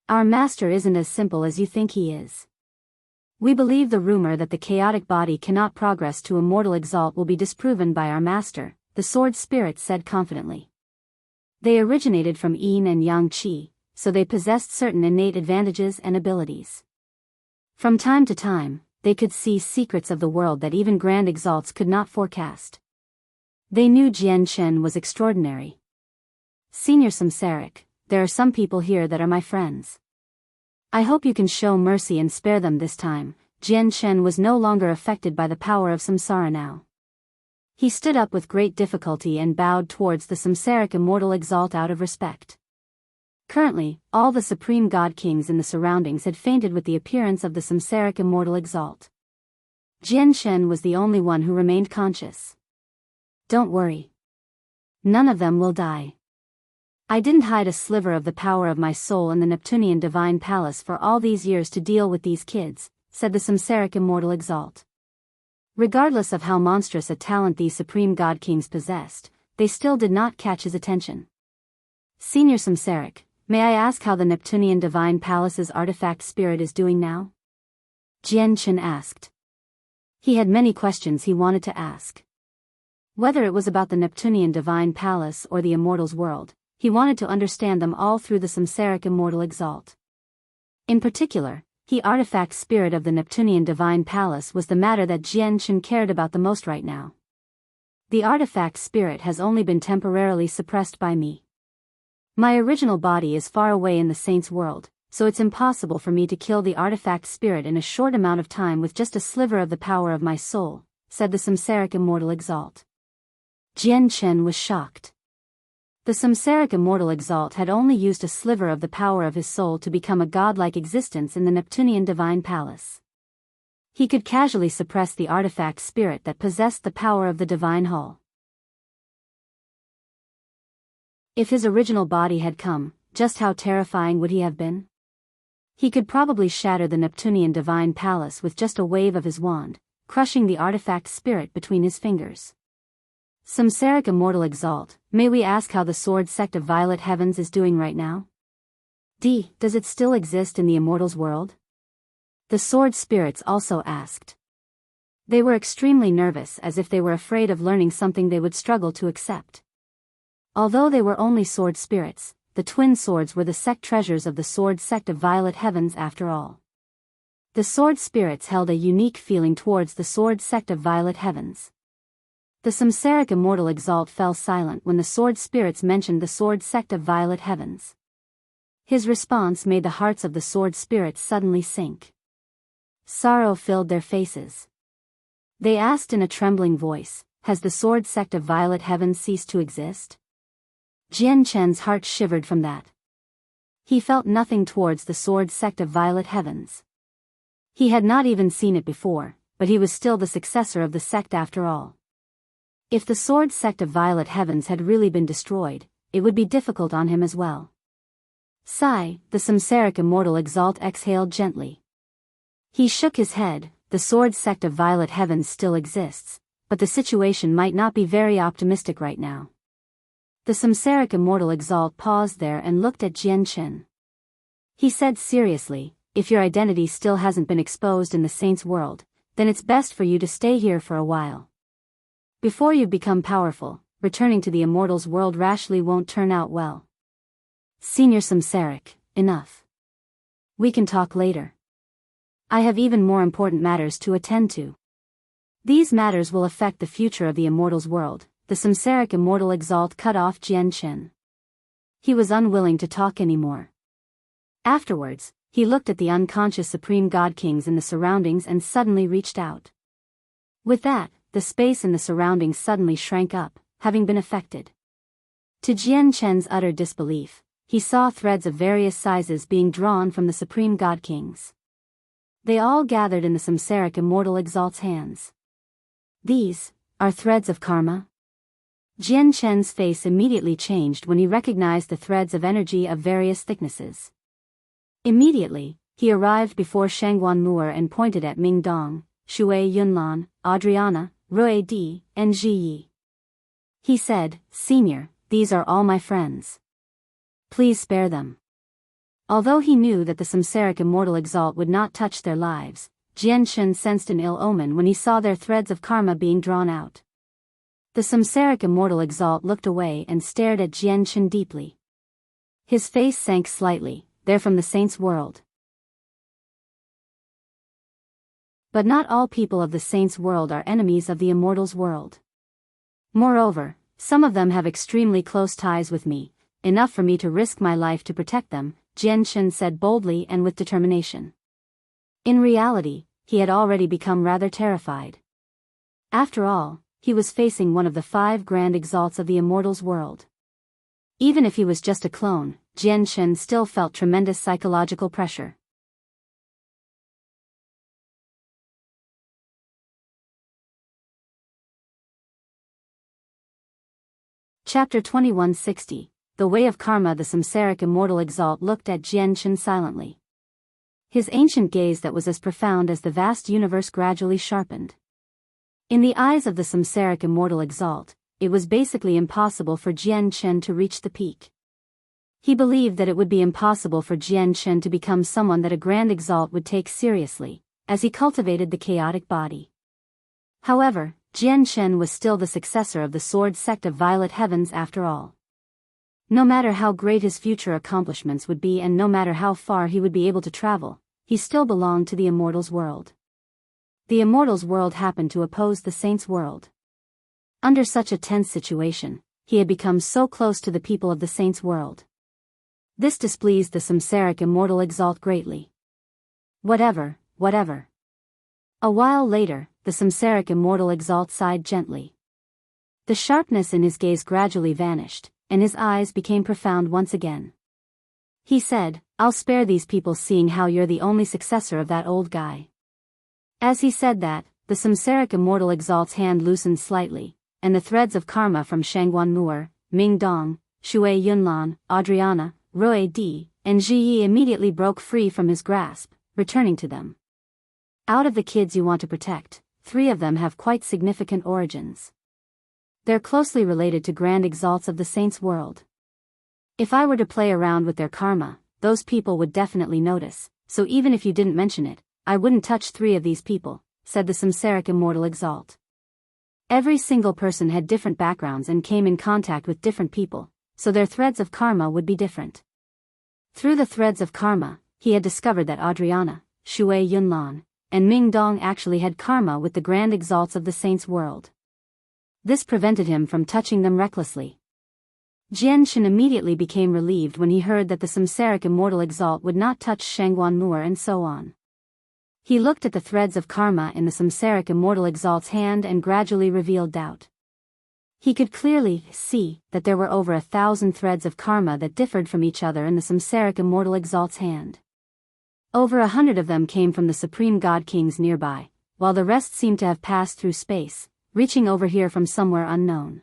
Our master isn't as simple as you think he is. We believe the rumor that the chaotic body cannot progress to immortal Exalt will be disproven by our master, the sword spirit said confidently. They originated from yin and yang qi, so they possessed certain innate advantages and abilities. From time to time, they could see secrets of the world that even grand exalts could not forecast. They knew Jianchen was extraordinary. Senior Samsaric, there are some people here that are my friends. I hope you can show mercy and spare them this time. Jianchen was no longer affected by the power of samsara now. He stood up with great difficulty and bowed towards the Samsaric immortal Exalt out of respect. Currently, all the supreme god kings in the surroundings had fainted with the appearance of the Samsaric immortal Exalt. Jianchen was the only one who remained conscious. Don't worry. None of them will die. I didn't hide a sliver of the power of my soul in the Neptunian divine palace for all these years to deal with these kids, said the Samsaric immortal Exalt. Regardless of how monstrous a talent these supreme god kings possessed, they still did not catch his attention. Senior Samsaric, may I ask how the Neptunian Divine Palace's artifact spirit is doing now? Jian Chen asked. He had many questions he wanted to ask. Whether it was about the Neptunian Divine Palace or the Immortal's world, he wanted to understand them all through the Samsaric Immortal Exalt. In particular, the artifact spirit of the Neptunian Divine Palace was the matter that Jian Chen cared about the most right now. The artifact spirit has only been temporarily suppressed by me. My original body is far away in the Saint's world, so it's impossible for me to kill the artifact spirit in a short amount of time with just a sliver of the power of my soul, said the Samsaric Immortal Exalt. Jian Chen was shocked. The Samsaric Immortal Exalt had only used a sliver of the power of his soul to become a godlike existence in the Neptunian Divine Palace. He could casually suppress the artifact spirit that possessed the power of the Divine Hall. If his original body had come, just how terrifying would he have been? He could probably shatter the Neptunian Divine Palace with just a wave of his wand, crushing the artifact spirit between his fingers. Samsaric Immortal Exalt, may we ask how the Sword Sect of Violet Heavens is doing right now? Does it still exist in the Immortal's world? The Sword Spirits also asked. They were extremely nervous, as if they were afraid of learning something they would struggle to accept. Although they were only Sword Spirits, the twin swords were the sect treasures of the Sword Sect of Violet Heavens after all. The Sword Spirits held a unique feeling towards the Sword Sect of Violet Heavens. The Samsaric Immortal Exalt fell silent when the Sword Spirits mentioned the Sword Sect of Violet Heavens. His response made the hearts of the Sword Spirits suddenly sink. Sorrow filled their faces. They asked in a trembling voice, has the Sword Sect of Violet Heavens ceased to exist? Jian Chen's heart shivered from that. He felt nothing towards the Sword Sect of Violet Heavens. He had not even seen it before, but he was still the successor of the sect after all. If the Sword Sect of Violet Heavens had really been destroyed, it would be difficult on him as well. Sigh, the Samsaric Immortal Exalt exhaled gently. He shook his head. The Sword Sect of Violet Heavens still exists, but the situation might not be very optimistic right now. The Samsaric Immortal Exalt paused there and looked at Jian Chen. He said seriously, if your identity still hasn't been exposed in the Saint's world, then it's best for you to stay here for a while. Before you become powerful, returning to the Immortal's world rashly won't turn out well. Senior Samsaric, enough. We can talk later. I have even more important matters to attend to. These matters will affect the future of the Immortal's world. The Samsaric Immortal Exalt cut off Jian Chen. He was unwilling to talk anymore. Afterwards, he looked at the unconscious Supreme God Kings in the surroundings and suddenly reached out. With that, the space in the surroundings suddenly shrank up, having been affected. To Jian Chen's utter disbelief, he saw threads of various sizes being drawn from the Supreme God Kings. They all gathered in the Samsaric Immortal Exalt's hands. These are threads of karma? Jian Chen's face immediately changed when he recognized the threads of energy of various thicknesses. Immediately, he arrived before Shangguan Mu'er and pointed at Ming Dong, Shui Yunlan, Adriana, Rui Di, and Ji Yi. He said, Senior, these are all my friends. Please spare them. Although he knew that the Samsaric Immortal Exalt would not touch their lives, Jian Chen sensed an ill omen when he saw their threads of karma being drawn out. The Samsaric Immortal Exalt looked away and stared at Jian Chen deeply. His face sank slightly. They're from the Saint's world. But not all people of the Saint's world are enemies of the Immortal's world. Moreover, some of them have extremely close ties with me, enough for me to risk my life to protect them, Jian Chen said boldly and with determination. In reality, he had already become rather terrified. After all, he was facing one of the 5 grand exalts of the Immortal's world. Even if he was just a clone, Jian Chen still felt tremendous psychological pressure. Chapter 2160, The Way of Karma. The Samsaric Immortal Exalt looked at Jian Chen silently. His ancient gaze that was as profound as the vast universe gradually sharpened. In the eyes of the Samsaric immortal exalt, it was basically impossible for Jian Chen to reach the peak. He believed that it would be impossible for Jian Chen to become someone that a grand exalt would take seriously, as he cultivated the chaotic body. However, Jian Chen was still the successor of the sword sect of Violet Heavens after all. No matter how great his future accomplishments would be and no matter how far he would be able to travel, he still belonged to the Immortals' world. The Immortals' world happened to oppose the Saints' world. Under such a tense situation, he had become so close to the people of the Saints' world. This displeased the Samsaric immortal exalt greatly. Whatever. A while later, the Samsaric immortal exalt sighed gently. The sharpness in his gaze gradually vanished, and his eyes became profound once again. He said, "I'll spare these people seeing how you're the only successor of that old guy." As he said that, the Samsaric immortal exalt's hand loosened slightly, and the threads of karma from Shangguan Mu'er, Ming Dong, Shui Yunlan, Adriana, Rui Di, and Ji Yi immediately broke free from his grasp, returning to them. Out of the kids you want to protect, 3 of them have quite significant origins. They're closely related to grand exalts of the Saints' world. If I were to play around with their karma, those people would definitely notice, so even if you didn't mention it, I wouldn't touch 3 of these people, said the Samsaric immortal exalt. Every single person had different backgrounds and came in contact with different people, so their threads of karma would be different. Through the threads of karma, he had discovered that Adriana, Shui Yunlan, and Ming Dong actually had karma with the grand exalts of the Saints' world. This prevented him from touching them recklessly. Jian Chen immediately became relieved when he heard that the Samsaric immortal exalt would not touch Shangguan Mu'er and so on. He looked at the threads of karma in the Samsaric immortal exalt's hand and gradually revealed doubt. He could clearly see that there were over 1,000 threads of karma that differed from each other in the Samsaric immortal exalt's hand. Over 100 of them came from the Supreme God Kings nearby, while the rest seemed to have passed through space, reaching over here from somewhere unknown.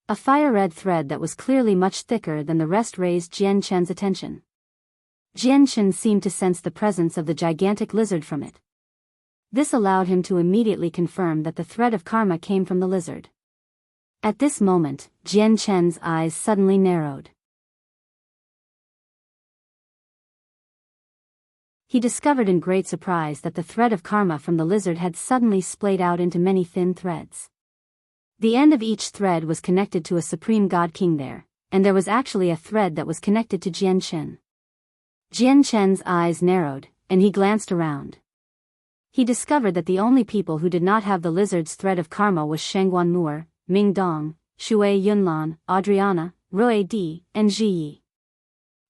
A fire-red thread that was clearly much thicker than the rest raised Jian Chen's attention. Jian Chen seemed to sense the presence of the gigantic lizard from it. This allowed him to immediately confirm that the thread of karma came from the lizard. At this moment, Jian Chen's eyes suddenly narrowed. He discovered in great surprise that the thread of karma from the lizard had suddenly splayed out into many thin threads. The end of each thread was connected to a Supreme God King there, and there was actually a thread that was connected to Jian Chen. Jian Chen's eyes narrowed, and he glanced around. He discovered that the only people who did not have the lizard's thread of karma was Shangguan Mu'er, Ming Dong, Shui Yunlan, Adriana, Rui Di, and Ji Yi.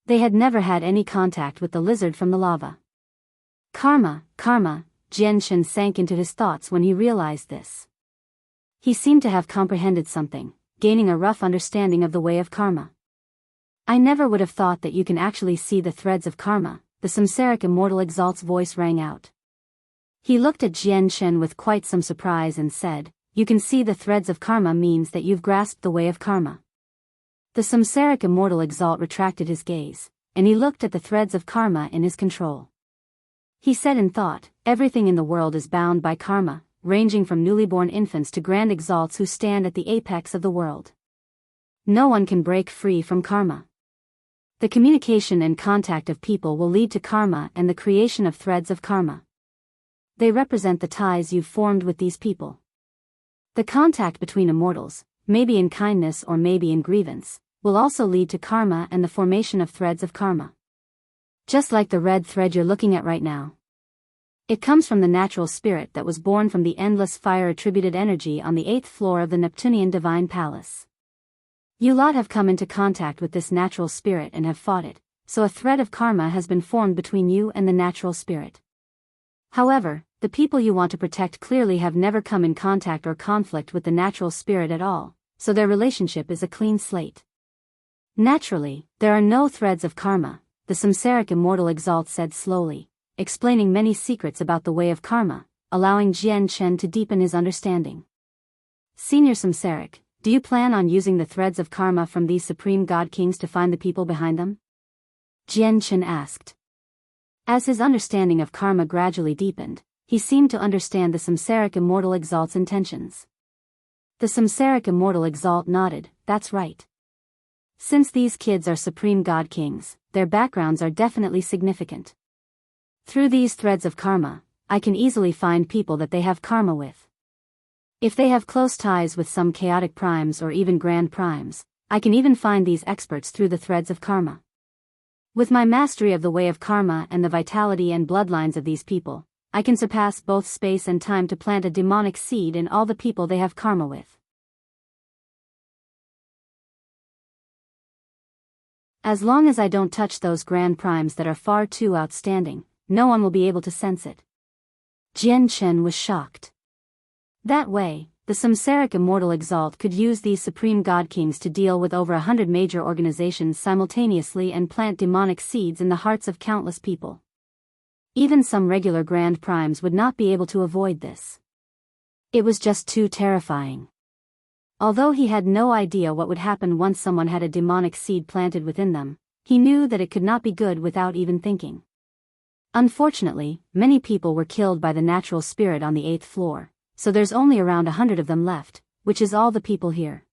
They had never had any contact with the lizard from the lava. Karma, Jian Chen sank into his thoughts when he realized this. He seemed to have comprehended something, gaining a rough understanding of the way of karma. I never would have thought that you can actually see the threads of karma, the Samsaric immortal exalt's voice rang out. He looked at Jian Chen with quite some surprise and said, "You can see the threads of karma means that you've grasped the way of karma." The Samsaric immortal exalt retracted his gaze, and he looked at the threads of karma in his control. He said in thought, "Everything in the world is bound by karma, ranging from newly born infants to grand exalts who stand at the apex of the world. No one can break free from karma. The communication and contact of people will lead to karma and the creation of threads of karma. They represent the ties you've formed with these people. The contact between immortals, maybe in kindness or maybe in grievance, will also lead to karma and the formation of threads of karma. Just like the red thread you're looking at right now. It comes from the natural spirit that was born from the endless fire-attributed energy on the 8th floor of the Neptunian Divine Palace. You lot have come into contact with this natural spirit and have fought it, so a thread of karma has been formed between you and the natural spirit. However, the people you want to protect clearly have never come in contact or conflict with the natural spirit at all, so their relationship is a clean slate. Naturally, there are no threads of karma, the Samsaric immortal exalt said slowly, explaining many secrets about the way of karma, allowing Jian Chen to deepen his understanding. Senior Samsaric, do you plan on using the threads of karma from these Supreme God Kings to find the people behind them? Jian Chen asked. As his understanding of karma gradually deepened, he seemed to understand the Samsaric Immortal Exalt's intentions. The Samsaric Immortal Exalt nodded, "That's right. Since these kids are Supreme God Kings, their backgrounds are definitely significant. Through these threads of karma, I can easily find people that they have karma with. If they have close ties with some chaotic primes or even grand primes, I can even find these experts through the threads of karma. With my mastery of the way of karma and the vitality and bloodlines of these people, I can surpass both space and time to plant a demonic seed in all the people they have karma with. As long as I don't touch those grand primes that are far too outstanding, no one will be able to sense it." Jian Chen was shocked. That way, the Samsaric Immortal Exalt could use these Supreme God Kings to deal with over 100 major organizations simultaneously and plant demonic seeds in the hearts of countless people. Even some regular Grand Primes would not be able to avoid this. It was just too terrifying. Although he had no idea what would happen once someone had a demonic seed planted within them, he knew that it could not be good without even thinking. Unfortunately, many people were killed by the natural spirit on the 8th floor, so there's only around 100 of them left, which is all the people here.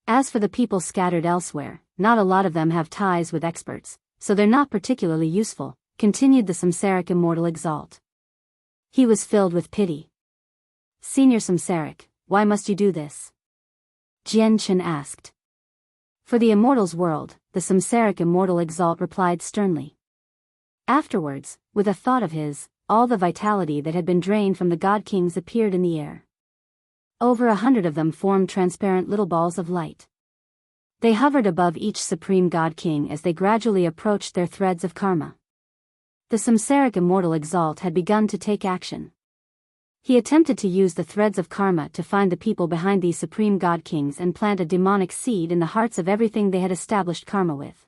As for the people scattered elsewhere, not a lot of them have ties with experts, so they're not particularly useful, continued the Samsaric Immortal Exalt. He was filled with pity. "Senior Samsaric, why must you do this?" Jian Chen asked. "For the Immortal's world," the Samsaric Immortal Exalt replied sternly. Afterwards, with a thought of his, all the vitality that had been drained from the God Kings appeared in the air. Over 100 of them formed transparent little balls of light. They hovered above each Supreme God King as they gradually approached their threads of karma. The Samsaric Immortal Exalt had begun to take action. He attempted to use the threads of karma to find the people behind these Supreme God Kings and plant a demonic seed in the hearts of everything they had established karma with.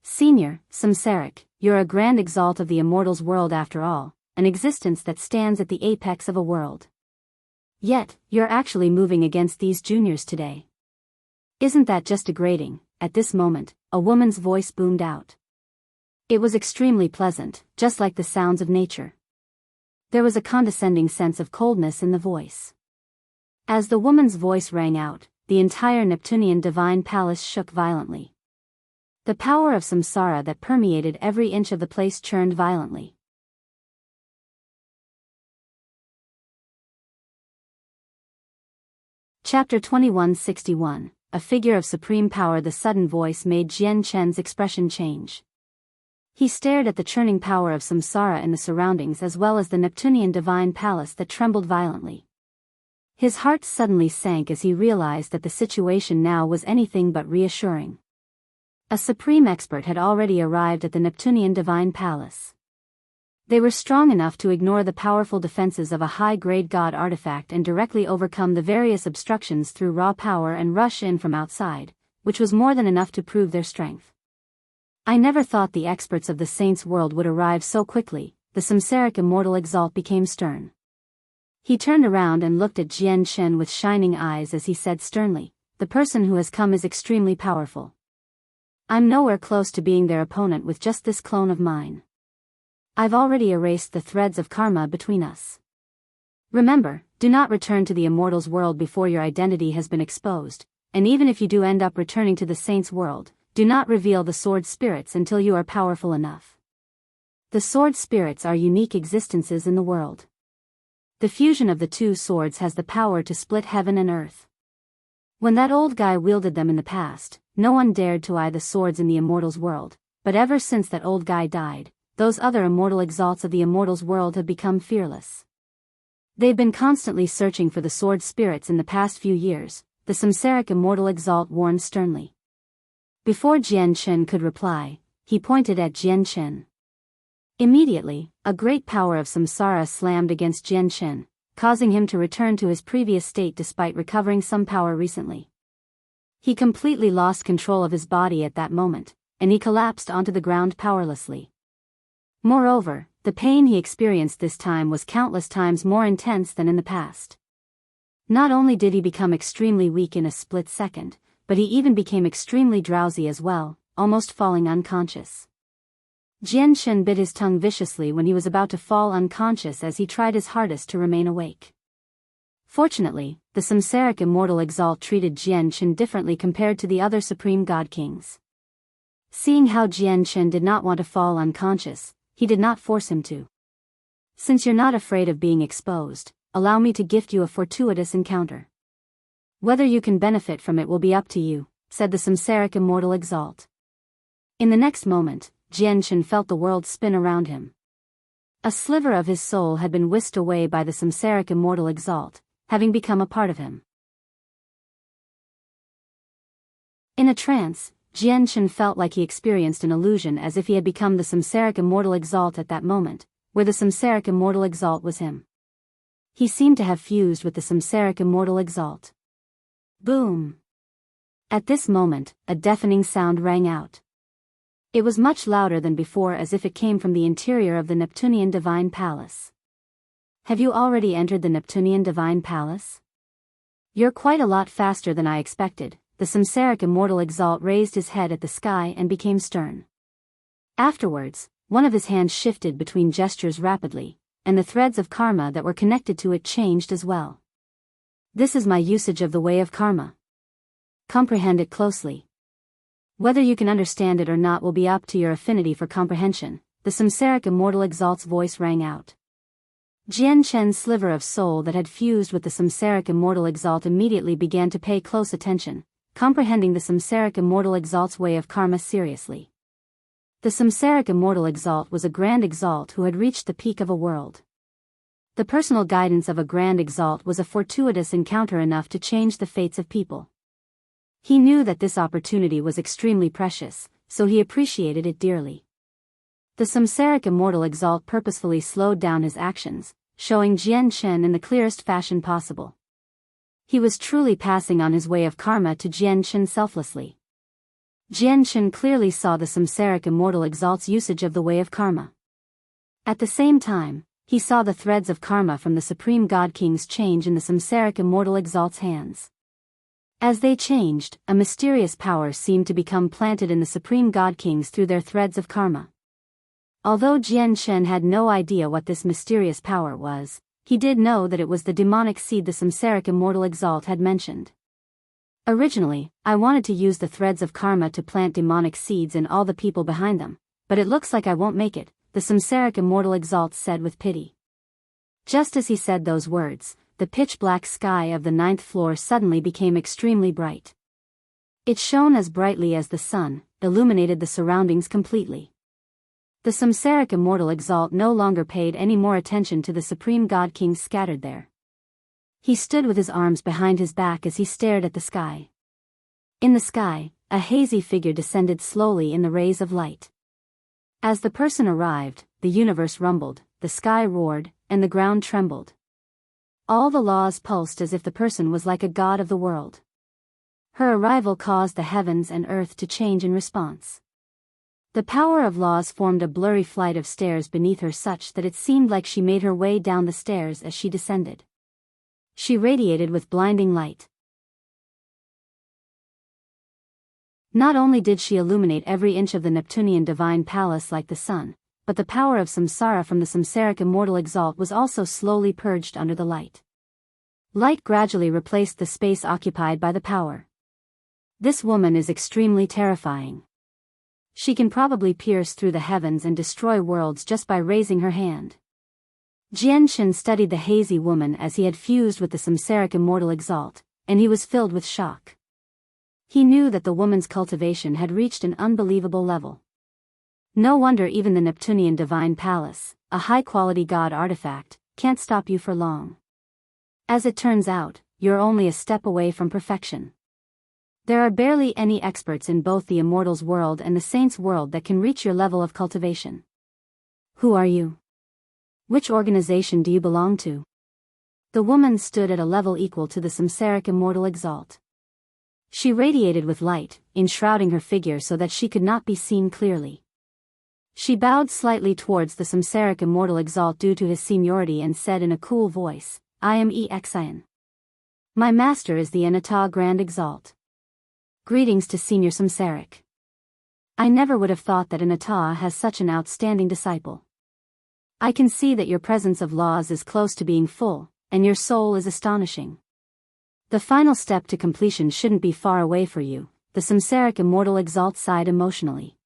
"Senior Samsaric, you're a grand exalt of the Immortal's world after all, an existence that stands at the apex of a world. Yet, you're actually moving against these juniors today. Isn't that just degrading?" At this moment, a woman's voice boomed out. It was extremely pleasant, just like the sounds of nature. There was a condescending sense of coldness in the voice. As the woman's voice rang out, the entire Neptunian divine palace shook violently. The power of Samsara that permeated every inch of the place churned violently. Chapter 2161, A Figure of Supreme Power. The sudden voice made Jian Chen's expression change. He stared at the churning power of Samsara and the surroundings as well as the Neptunian divine palace that trembled violently. His heart suddenly sank as he realized that the situation now was anything but reassuring. A supreme expert had already arrived at the Neptunian divine palace. They were strong enough to ignore the powerful defenses of a high-grade god artifact and directly overcome the various obstructions through raw power and rush in from outside, which was more than enough to prove their strength. "I never thought the experts of the Saints' world would arrive so quickly," the Samsaric Immortal Exalt became stern. He turned around and looked at Jian Chen with shining eyes as he said sternly, "The person who has come is extremely powerful. I'm nowhere close to being their opponent with just this clone of mine. I've already erased the threads of karma between us. Remember, do not return to the Immortal's world before your identity has been exposed, and even if you do end up returning to the Saints' world, do not reveal the Sword Spirits until you are powerful enough. The Sword Spirits are unique existences in the world. The fusion of the two swords has the power to split heaven and earth. When that old guy wielded them in the past, no one dared to eye the swords in the Immortal's world, but ever since that old guy died, those other Immortal Exalts of the Immortal's world have become fearless. They've been constantly searching for the Sword Spirits in the past few years," the Samsaric Immortal Exalt warned sternly. Before Jian Chen could reply, he pointed at Jian Chen. Immediately, a great power of Samsara slammed against Jian Chen, causing him to return to his previous state despite recovering some power recently. He completely lost control of his body at that moment, and he collapsed onto the ground powerlessly. Moreover, the pain he experienced this time was countless times more intense than in the past. Not only did he become extremely weak in a split second, but he even became extremely drowsy as well, almost falling unconscious. Jian bit his tongue viciously when he was about to fall unconscious as he tried his hardest to remain awake. Fortunately, the Samsaric immortal exalt treated Jian differently compared to the other supreme god kings. Seeing how Jian did not want to fall unconscious, he did not force him to. Since you're not afraid of being exposed, allow me to gift you a fortuitous encounter. Whether you can benefit from it will be up to you, said the Samsaric immortal exalt. In the next moment, Jian felt the world spin around him. A sliver of his soul had been whisked away by the Samsaric immortal exalt, having become a part of him. In a trance, Jian felt like he experienced an illusion as if he had become the Samsaric immortal exalt at that moment, where the Samsaric immortal exalt was him. He seemed to have fused with the Samsaric immortal exalt. Boom! At this moment, a deafening sound rang out. It was much louder than before, as if it came from the interior of the Neptunian Divine Palace. Have you already entered the Neptunian Divine Palace? You're quite a lot faster than I expected. The Samsaric immortal exalt raised his head at the sky and became stern. Afterwards, one of his hands shifted between gestures rapidly, and the threads of karma that were connected to it changed as well. This is my usage of the way of karma. Comprehend it closely. Whether you can understand it or not will be up to your affinity for comprehension, the Samsaric immortal exalt's voice rang out. Jian's sliver of soul that had fused with the Samsaric immortal exalt immediately began to pay close attention, comprehending the Samsaric immortal exalt's way of karma seriously. The Samsaric immortal exalt was a grand exalt who had reached the peak of a world. The personal guidance of a grand exalt was a fortuitous encounter enough to change the fates of people. He knew that this opportunity was extremely precious, so he appreciated it dearly. The Samsaric immortal exalt purposefully slowed down his actions, showing Jian in the clearest fashion possible. He was truly passing on his way of karma to Jian selflessly. Jian clearly saw the Samsaric immortal exalt's usage of the way of karma. At the same time, he saw the threads of karma from the Supreme God Kings change in the Samsaric immortal exalt's hands. As they changed, a mysterious power seemed to become planted in the Supreme God Kings through their threads of karma. Although Jian had no idea what this mysterious power was, he did know that it was the demonic seed the Samsaric immortal exalt had mentioned. Originally, I wanted to use the threads of karma to plant demonic seeds in all the people behind them, but it looks like I won't make it, the Samsaric immortal exalt said with pity. Just as he said those words, the pitch-black sky of the 9th floor suddenly became extremely bright. It shone as brightly as the sun, illuminated the surroundings completely. The Samsaric immortal exalt no longer paid any more attention to the Supreme God Kings scattered there. He stood with his arms behind his back as he stared at the sky. In the sky, a hazy figure descended slowly in the rays of light. As the person arrived, the universe rumbled, the sky roared, and the ground trembled. All the laws pulsed as if the person was like a god of the world. Her arrival caused the heavens and earth to change in response. The power of laws formed a blurry flight of stairs beneath her such that it seemed like she made her way down the stairs as she descended. She radiated with blinding light. Not only did she illuminate every inch of the Neptunian Divine Palace like the sun, but the power of Samsara from the Samsaric immortal exalt was also slowly purged under the light. Light gradually replaced the space occupied by the power. This woman is extremely terrifying. She can probably pierce through the heavens and destroy worlds just by raising her hand. Jian studied the hazy woman as he had fused with the Samsaric immortal exalt, and he was filled with shock. He knew that the woman's cultivation had reached an unbelievable level. No wonder even the Neptunian Divine Palace, a high-quality god artifact, can't stop you for long. As it turns out, you're only a step away from perfection. There are barely any experts in both the Immortals world and the Saints world that can reach your level of cultivation. Who are you? Which organization do you belong to? The woman stood at a level equal to the Samsaric immortal exalt. She radiated with light, enshrouding her figure so that she could not be seen clearly. She bowed slightly towards the Samsaric immortal exalt due to his seniority and said in a cool voice, "I am Exian. My master is the Anata Grand Exalt. Greetings to Senior Samsaric. I never would have thought that an Ata has such an outstanding disciple. I can see that your presence of laws is close to being full, and your soul is astonishing. The final step to completion shouldn't be far away for you, the samsaric immortal Exalt sighed emotionally.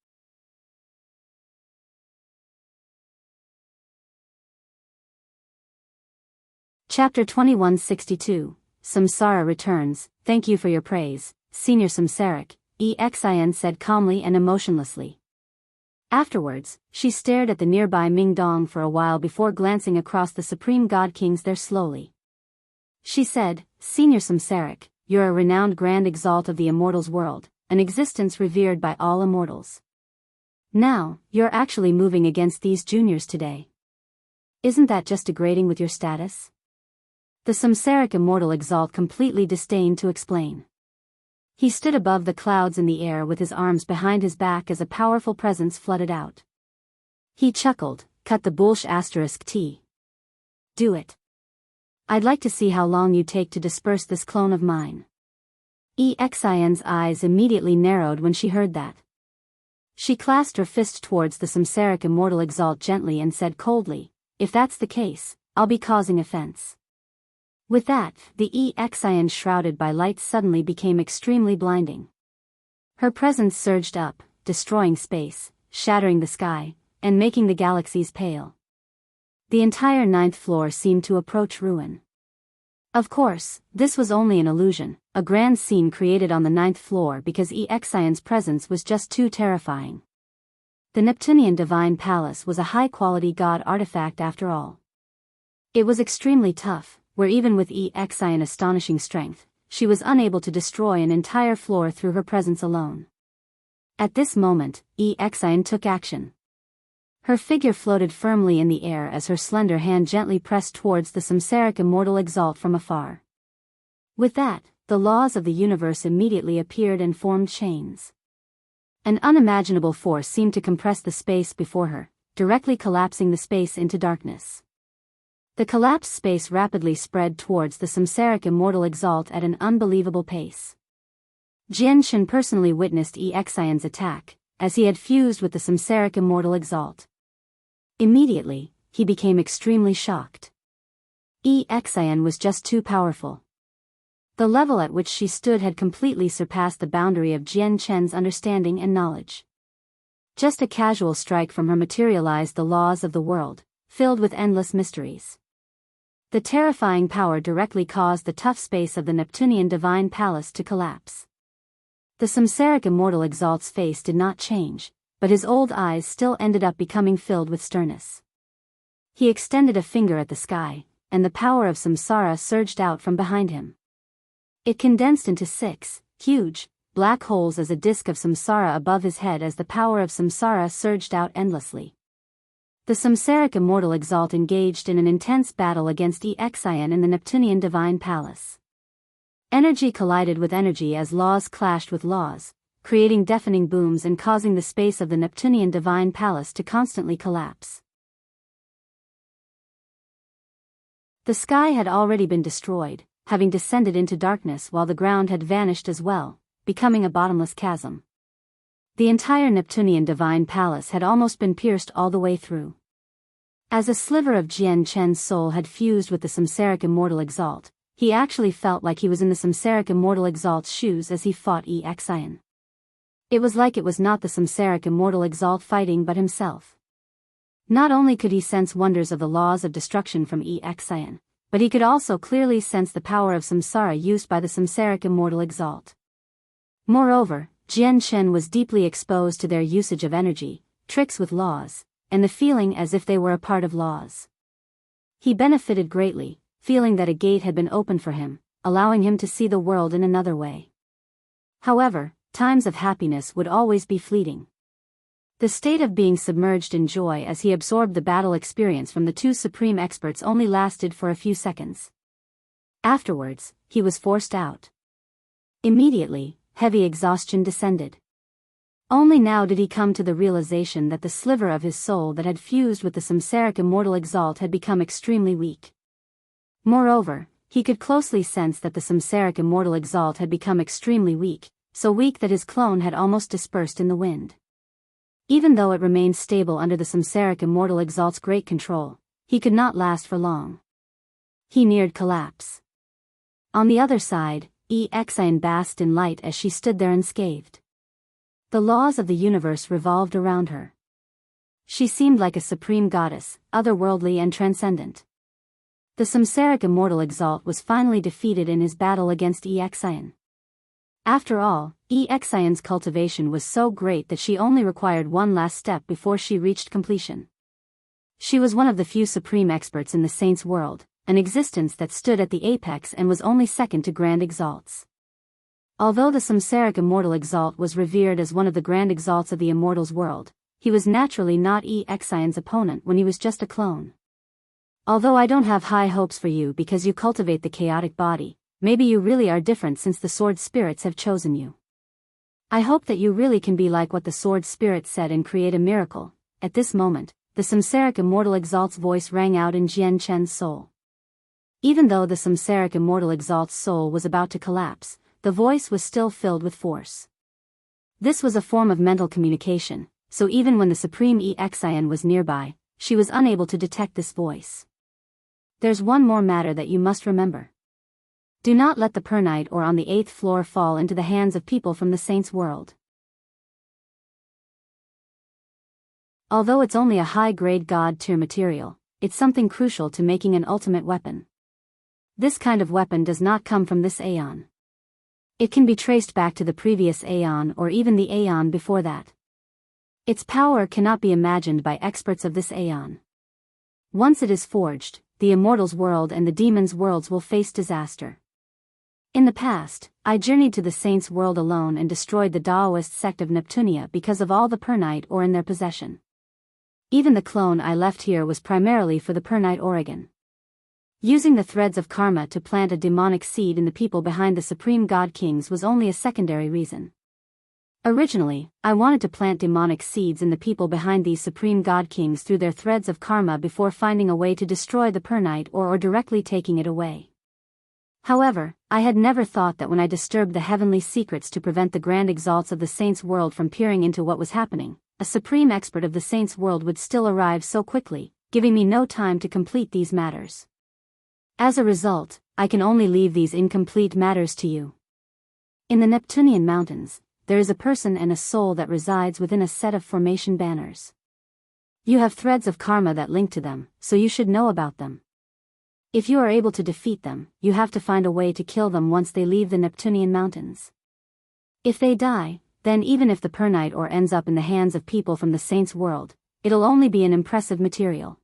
Chapter 2162, Samsara returns. Thank you for your praise, Senior Samsaric, Xin said calmly and emotionlessly. Afterwards, she stared at the nearby Mingdong for a while before glancing across the Supreme God Kings there slowly. She said, Senior Samsaric, you're a renowned Grand Exalt of the Immortals world, an existence revered by all immortals. Now, you're actually moving against these juniors today. Isn't that just degrading with your status? The Samsaric Immortal Exalt completely disdained to explain. He stood above the clouds in the air with his arms behind his back as a powerful presence flooded out. He chuckled, cut the bullsh *T. Do it. I'd like to see how long you take to disperse this clone of mine. Xin's eyes immediately narrowed when she heard that. She clasped her fist towards the Samsaric Immortal Exalt gently and said coldly, if that's the case, I'll be causing offense. With that, the Xin shrouded by light suddenly became extremely blinding. Her presence surged up, destroying space, shattering the sky, and making the galaxies pale. The entire 9th floor seemed to approach ruin. Of course, this was only an illusion, a grand scene created on the 9th floor because Xin's presence was just too terrifying. The Neptunian Divine Palace was a high-quality god artifact after all. It was extremely tough, where even with Xin astonishing strength, she was unable to destroy an entire floor through her presence alone. At this moment, Xin took action. Her figure floated firmly in the air as her slender hand gently pressed towards the Samsaric Immortal Exalt from afar. With that, the laws of the universe immediately appeared and formed chains. An unimaginable force seemed to compress the space before her, directly collapsing the space into darkness. The collapsed space rapidly spread towards the Samsaric Immortal Exalt at an unbelievable pace. Jian Shen personally witnessed Xin's attack, as he had fused with the Samsaric Immortal Exalt. Immediately, he became extremely shocked. Xin was just too powerful. The level at which she stood had completely surpassed the boundary of Jian Shen's understanding and knowledge. Just a casual strike from her materialized the laws of the world, filled with endless mysteries. The terrifying power directly caused the tough space of the Neptunian Divine Palace to collapse. The Samsaric Immortal Exalt's face did not change, but his old eyes still ended up becoming filled with sternness. He extended a finger at the sky, and the power of Samsara surged out from behind him. It condensed into 6 huge, black holes as a disk of Samsara above his head as the power of Samsara surged out endlessly. The Samsaric Immortal Exalt engaged in an intense battle against Xin in the Neptunian Divine Palace. Energy collided with energy as laws clashed with laws, creating deafening booms and causing the space of the Neptunian Divine Palace to constantly collapse. The sky had already been destroyed, having descended into darkness while the ground had vanished as well, becoming a bottomless chasm. The entire Neptunian Divine Palace had almost been pierced all the way through. As a sliver of Jian Chen's soul had fused with the Samsaric Immortal Exalt, he actually felt like he was in the Samsaric Immortal Exalt's shoes as he fought Xin. It was like it was not the Samsaric Immortal Exalt fighting but himself. Not only could he sense wonders of the laws of destruction from Xin, but he could also clearly sense the power of samsara used by the Samsaric Immortal Exalt. Moreover, Jian Shen was deeply exposed to their usage of energy, tricks with laws, and the feeling as if they were a part of laws. He benefited greatly, feeling that a gate had been opened for him, allowing him to see the world in another way. However, times of happiness would always be fleeting. The state of being submerged in joy as he absorbed the battle experience from the two supreme experts only lasted for a few seconds. Afterwards, he was forced out. Immediately, heavy exhaustion descended. Only now did he come to the realization that the sliver of his soul that had fused with the Samsaric Immortal Exalt had become extremely weak. Moreover, he could closely sense that the Samsaric Immortal Exalt had become extremely weak, so weak that his clone had almost dispersed in the wind. Even though it remained stable under the Samsaric Immortal Exalt's great control, he could not last for long. He neared collapse. On the other side, Xian basked in light as she stood there unscathed. The laws of the universe revolved around her. She seemed like a supreme goddess, otherworldly and transcendent. The Samsaric Immortal Exalt was finally defeated in his battle against Xian. After all, Xian's cultivation was so great that she only required one last step before she reached completion. She was one of the few supreme experts in the Saints' world, an existence that stood at the apex and was only second to Grand Exalts. Although the Samsaric Immortal Exalt was revered as one of the Grand Exalts of the Immortals world, he was naturally not Xian's opponent when he was just a clone. Although I don't have high hopes for you because you cultivate the chaotic body, maybe you really are different since the Sword Spirits have chosen you. I hope that you really can be like what the Sword Spirit said and create a miracle. At this moment, the Samsaric Immortal Exalt's voice rang out in Jian Chen's soul. Even though the Samsaric Immortal Exalt's soul was about to collapse, the voice was still filled with force. This was a form of mental communication, so even when the Supreme Xian was nearby, she was unable to detect this voice. There's one more matter that you must remember. Do not let the Pernite ore on the 8th floor fall into the hands of people from the Saints' world. Although it's only a high-grade god-tier material, it's something crucial to making an ultimate weapon. This kind of weapon does not come from this aeon. It can be traced back to the previous aeon or even the aeon before that. Its power cannot be imagined by experts of this aeon. Once it is forged, the Immortals world and the Demons worlds will face disaster. In the past, I journeyed to the Saints' world alone and destroyed the Daoist sect of Neptunia because of all the Pernite ore in their possession. Even the clone I left here was primarily for the Pernite Oregon. Using the threads of karma to plant a demonic seed in the people behind the Supreme God Kings was only a secondary reason. Originally, I wanted to plant demonic seeds in the people behind these Supreme God Kings through their threads of karma before finding a way to destroy the Pernite ore or directly taking it away. However, I had never thought that when I disturbed the heavenly secrets to prevent the Grand Exalts of the Saints' world from peering into what was happening, a supreme expert of the Saints' world would still arrive so quickly, giving me no time to complete these matters. As a result, I can only leave these incomplete matters to you. In the Neptunian mountains, there is a person and a soul that resides within a set of formation banners. You have threads of karma that link to them, so you should know about them. If you are able to defeat them, you have to find a way to kill them once they leave the Neptunian mountains. If they die, then even if the Pernite ore ends up in the hands of people from the Saints' world, it'll only be an impressive material.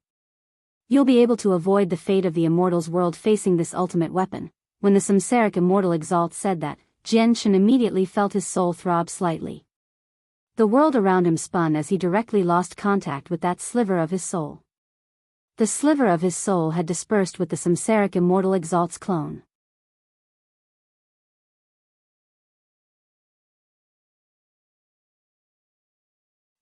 You'll be able to avoid the fate of the Immortals world facing this ultimate weapon. When the Samsaric Immortal Exalt said that, Jian Chen immediately felt his soul throb slightly. The world around him spun as he directly lost contact with that sliver of his soul. The sliver of his soul had dispersed with the Samsaric Immortal Exalt's clone.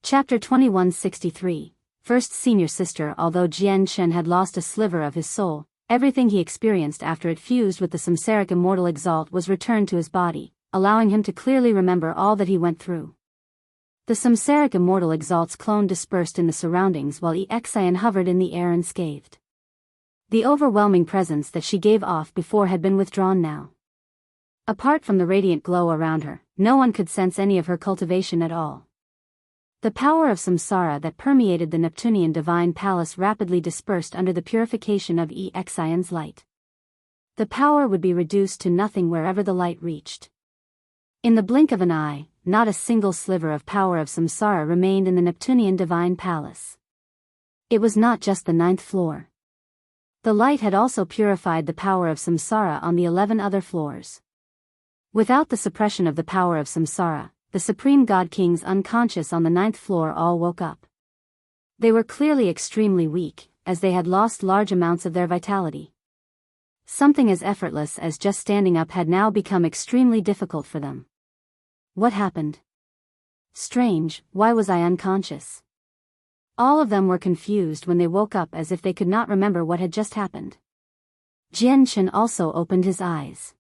Chapter 2163. First Senior Sister. Although Jian Chen had lost a sliver of his soul, everything he experienced after it fused with the Samsaric Immortal Exalt was returned to his body, allowing him to clearly remember all that he went through. The Samsaric Immortal Exalt's clone dispersed in the surroundings while Xian hovered in the air unscathed. The overwhelming presence that she gave off before had been withdrawn now. Apart from the radiant glow around her, no one could sense any of her cultivation at all. The power of Samsara that permeated the Neptunian divine palace rapidly dispersed under the purification of Xian's light. The power would be reduced to nothing wherever the light reached. In the blink of an eye, not a single sliver of power of Samsara remained in the Neptunian divine palace. It was not just the 9th floor. The light had also purified the power of Samsara on the 11 other floors. Without the suppression of the power of Samsara, the Supreme God Kings unconscious on the 9th floor all woke up. They were clearly extremely weak, as they had lost large amounts of their vitality. Something as effortless as just standing up had now become extremely difficult for them. What happened? Strange, why was I unconscious? All of them were confused when they woke up as if they could not remember what had just happened. Jian Chen also opened his eyes.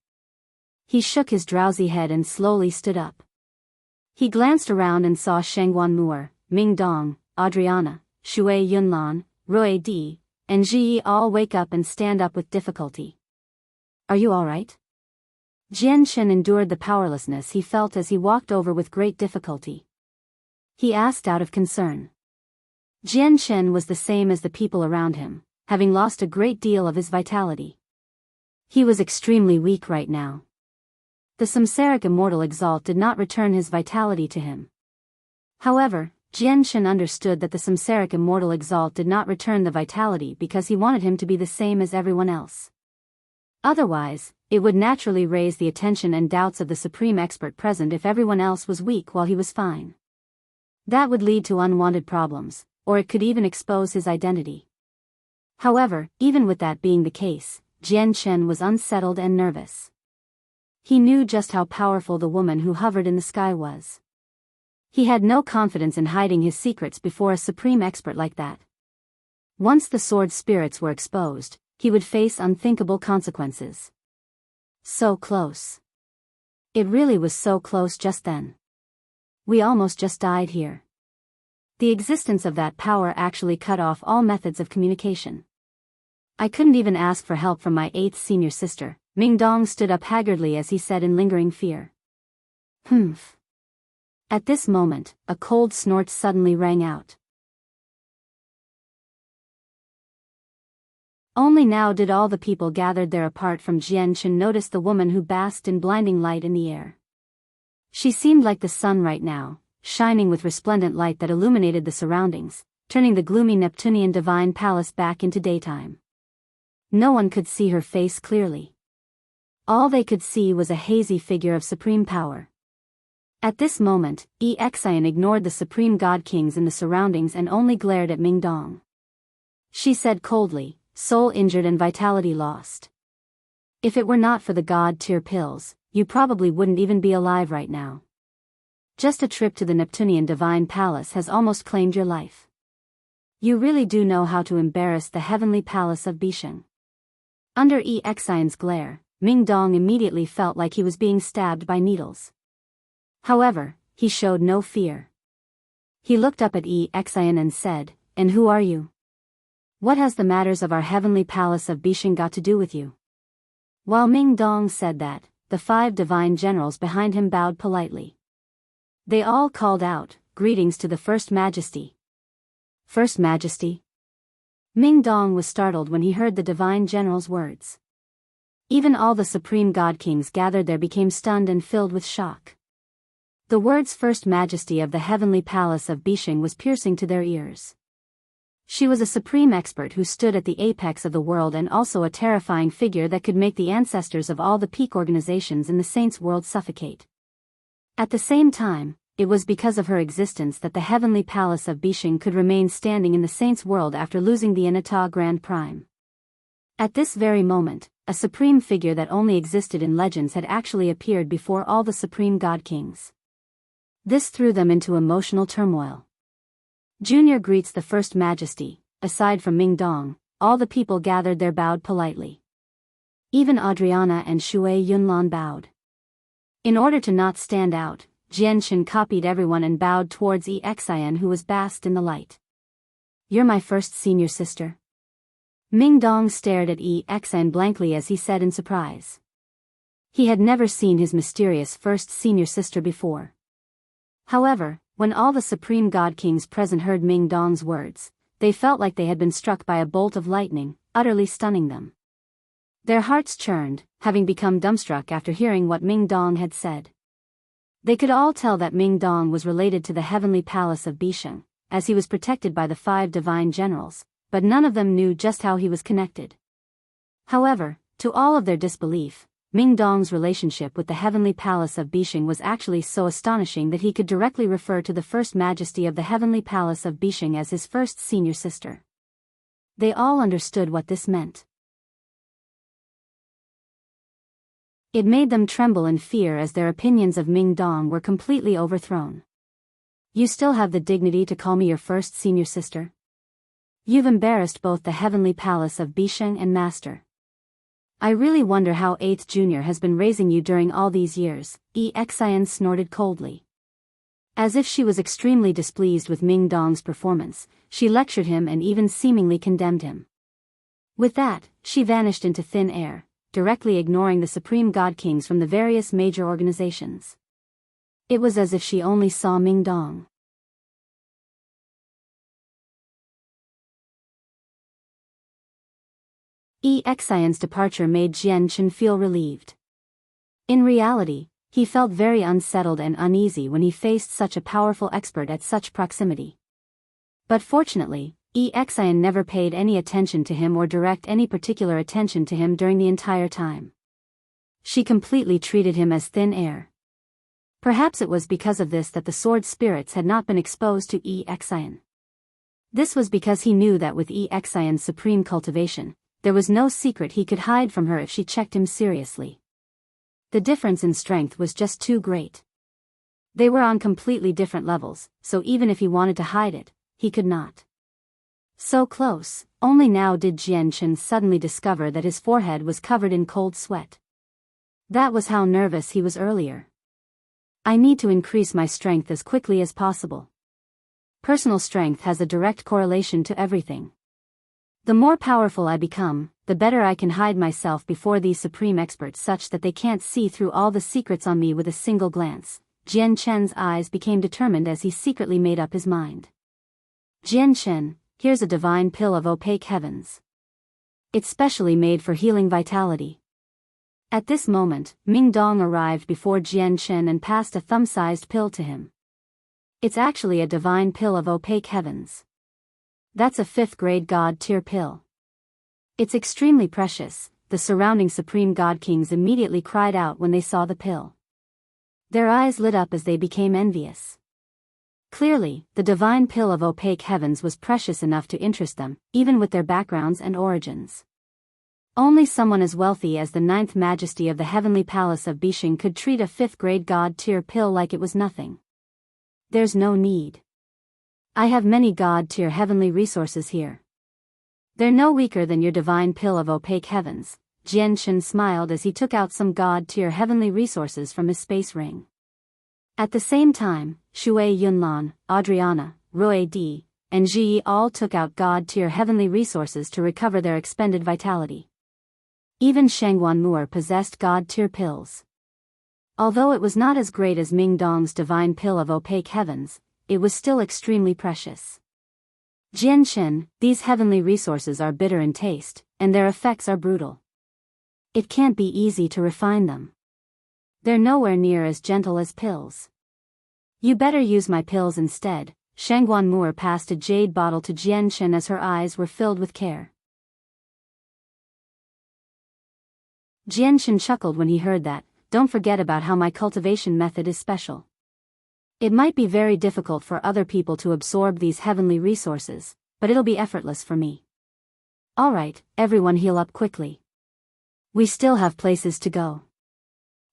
He shook his drowsy head and slowly stood up. He glanced around and saw Shengguan Mu'er, Ming Dong, Adriana, Shui Yunlan, Rui Di, and Ji Yi all wake up and stand up with difficulty. Are you all right? Jian Shen endured the powerlessness he felt as he walked over with great difficulty. He asked out of concern. Jian Shen was the same as the people around him, having lost a great deal of his vitality. He was extremely weak right now. The Samsaric immortal exalt did not return his vitality to him. However, Jian Shen understood that the Samsaric immortal exalt did not return the vitality because he wanted him to be the same as everyone else. Otherwise, it would naturally raise the attention and doubts of the supreme expert present if everyone else was weak while he was fine. That would lead to unwanted problems, or it could even expose his identity. However, even with that being the case, Jian Shen was unsettled and nervous. He knew just how powerful the woman who hovered in the sky was. He had no confidence in hiding his secrets before a supreme expert like that. Once the sword spirits were exposed, he would face unthinkable consequences. So close. It really was so close just then. We almost just died here. The existence of that power actually cut off all methods of communication. I couldn't even ask for help from my 8th senior sister. Ming Dong stood up haggardly as he said in lingering fear. Humph. At this moment, a cold snort suddenly rang out. Only now did all the people gathered there apart from Jian Shen notice the woman who basked in blinding light in the air. She seemed like the sun right now, shining with resplendent light that illuminated the surroundings, turning the gloomy Neptunian divine palace back into daytime. No one could see her face clearly. All they could see was a hazy figure of supreme power. At this moment, Exian ignored the supreme god kings in the surroundings and only glared at Ming Dong. She said coldly, soul injured and vitality lost. If it were not for the god-tier pills, you probably wouldn't even be alive right now. Just a trip to the Neptunian divine palace has almost claimed your life. You really do know how to embarrass the heavenly palace of Bisheng. Under Exian's glare, Ming Dong immediately felt like he was being stabbed by needles. However, he showed no fear. He looked up at Exian and said, "And who are you? What has the matters of our heavenly palace of Bisheng got to do with you?" While Ming Dong said that, the 5 divine generals behind him bowed politely. They all called out, "Greetings to the First Majesty." First Majesty? Ming Dong was startled when he heard the divine general's words. Even all the supreme god kings gathered there became stunned and filled with shock. The words First Majesty of the heavenly palace of Bisheng was piercing to their ears. She was a supreme expert who stood at the apex of the world and also a terrifying figure that could make the ancestors of all the peak organizations in the Saints' world suffocate. At the same time, it was because of her existence that the heavenly palace of Bisheng could remain standing in the Saints' world after losing the Inata Grand Prime. At this very moment, a supreme figure that only existed in legends had actually appeared before all the supreme god kings. This threw them into emotional turmoil. Junior greets the First Majesty. Aside from Ming Dong, all the people gathered there bowed politely. Even Adriana and Shui Yunlan bowed. In order to not stand out, Jian Shen copied everyone and bowed towards Exian who was basked in the light. "You're my first senior sister?" Ming Dong stared at Exian blankly as he said in surprise. He had never seen his mysterious first senior sister before. However, when all the supreme god kings present heard Ming Dong's words, they felt like they had been struck by a bolt of lightning, utterly stunning them. Their hearts churned, having become dumbstruck after hearing what Ming Dong had said. They could all tell that Ming Dong was related to the heavenly palace of Bisheng, as he was protected by the 5 divine generals, but none of them knew just how he was connected. However, to all of their disbelief, Ming Dong's relationship with the heavenly palace of Bisheng was actually so astonishing that he could directly refer to the First Majesty of the heavenly palace of Bisheng as his first senior sister. They all understood what this meant. It made them tremble in fear as their opinions of Ming Dong were completely overthrown. "You still have the dignity to call me your first senior sister? You've embarrassed both the heavenly palace of Bisheng and Master. I really wonder how 8th Junior has been raising you during all these years," Exian snorted coldly. As if she was extremely displeased with Ming Dong's performance, she lectured him and even seemingly condemned him. With that, she vanished into thin air, directly ignoring the supreme god kings from the various major organizations. It was as if she only saw Ming Dong. Xian's departure made Jian Chen feel relieved. In reality, he felt very unsettled and uneasy when he faced such a powerful expert at such proximity. But fortunately, Xian never paid any attention to him or direct any particular attention to him during the entire time. She completely treated him as thin air. Perhaps it was because of this that the sword spirits had not been exposed to Xian. This was because he knew that with Xian's supreme cultivation, there was no secret he could hide from her if she checked him seriously. The difference in strength was just too great. They were on completely different levels, so even if he wanted to hide it, he could not. So close, only now did Jian Chen suddenly discover that his forehead was covered in cold sweat. That was how nervous he was earlier. I need to increase my strength as quickly as possible. Personal strength has a direct correlation to everything. The more powerful I become, the better I can hide myself before these supreme experts such that they can't see through all the secrets on me with a single glance. Jian Chen's eyes became determined as he secretly made up his mind. Jian Chen, here's a divine pill of opaque heavens. It's specially made for healing vitality. At this moment, Ming Dong arrived before Jian Chen and passed a thumb-sized pill to him. It's actually a divine pill of opaque heavens. That's a 5th-grade god-tier pill. It's extremely precious. The surrounding supreme god kings immediately cried out when they saw the pill. Their eyes lit up as they became envious. Clearly, the divine pill of opaque heavens was precious enough to interest them, even with their backgrounds and origins. Only someone as wealthy as the 9th Majesty of the Heavenly Palace of Bishing could treat a 5th-grade god-tier pill like it was nothing. There's no need. I have many god-tier heavenly resources here. They're no weaker than your divine pill of opaque heavens. Jian Chen smiled as he took out some god-tier heavenly resources from his space ring. At the same time, Shui Yunlan, Adriana, Roy D, and Ji all took out god-tier heavenly resources to recover their expended vitality. Even Shangguan Mu'er possessed god-tier pills. Although it was not as great as Ming Dong's divine pill of opaque heavens, it was still extremely precious. Jian Chen, these heavenly resources are bitter in taste, and their effects are brutal. It can't be easy to refine them. They're nowhere near as gentle as pills. You better use my pills instead. Shangguan Mu'er passed a jade bottle to Jian Chen as her eyes were filled with care. Jian Chen chuckled when he heard that. Don't forget about how my cultivation method is special. It might be very difficult for other people to absorb these heavenly resources, but it'll be effortless for me. Alright, everyone heal up quickly. We still have places to go.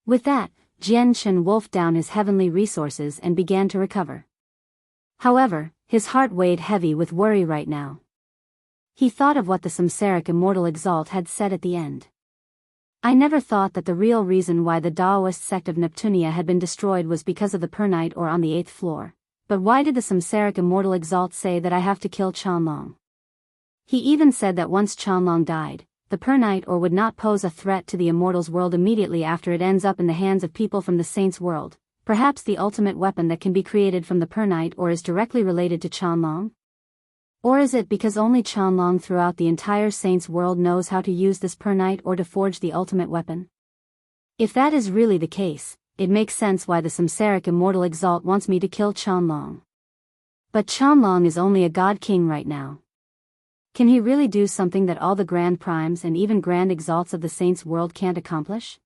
With that, Jian Chen wolfed down his heavenly resources and began to recover. However, his heart weighed heavy with worry right now. He thought of what the Samsaric immortal Exalt had said at the end. I never thought that the real reason why the Taoist sect of Neptunia had been destroyed was because of the Pernite or on the 8th floor. But why did the Samsaric immortal Exalt say that I have to kill Chanlong? He even said that once Chanlong died, the Pernite or would not pose a threat to the immortal's world immediately after it ends up in the hands of people from the saint's world. Perhaps the ultimate weapon that can be created from the Pernite or is directly related to Chanlong? Or is it because only Chanlong throughout the entire saint's world knows how to use this Pernite or to forge the ultimate weapon? If that is really the case, it makes sense why the Samsaric immortal Exalt wants me to kill Chanlong. But Chanlong is only a god king right now. Can he really do something that all the grand primes and even grand exalts of the saint's world can't accomplish?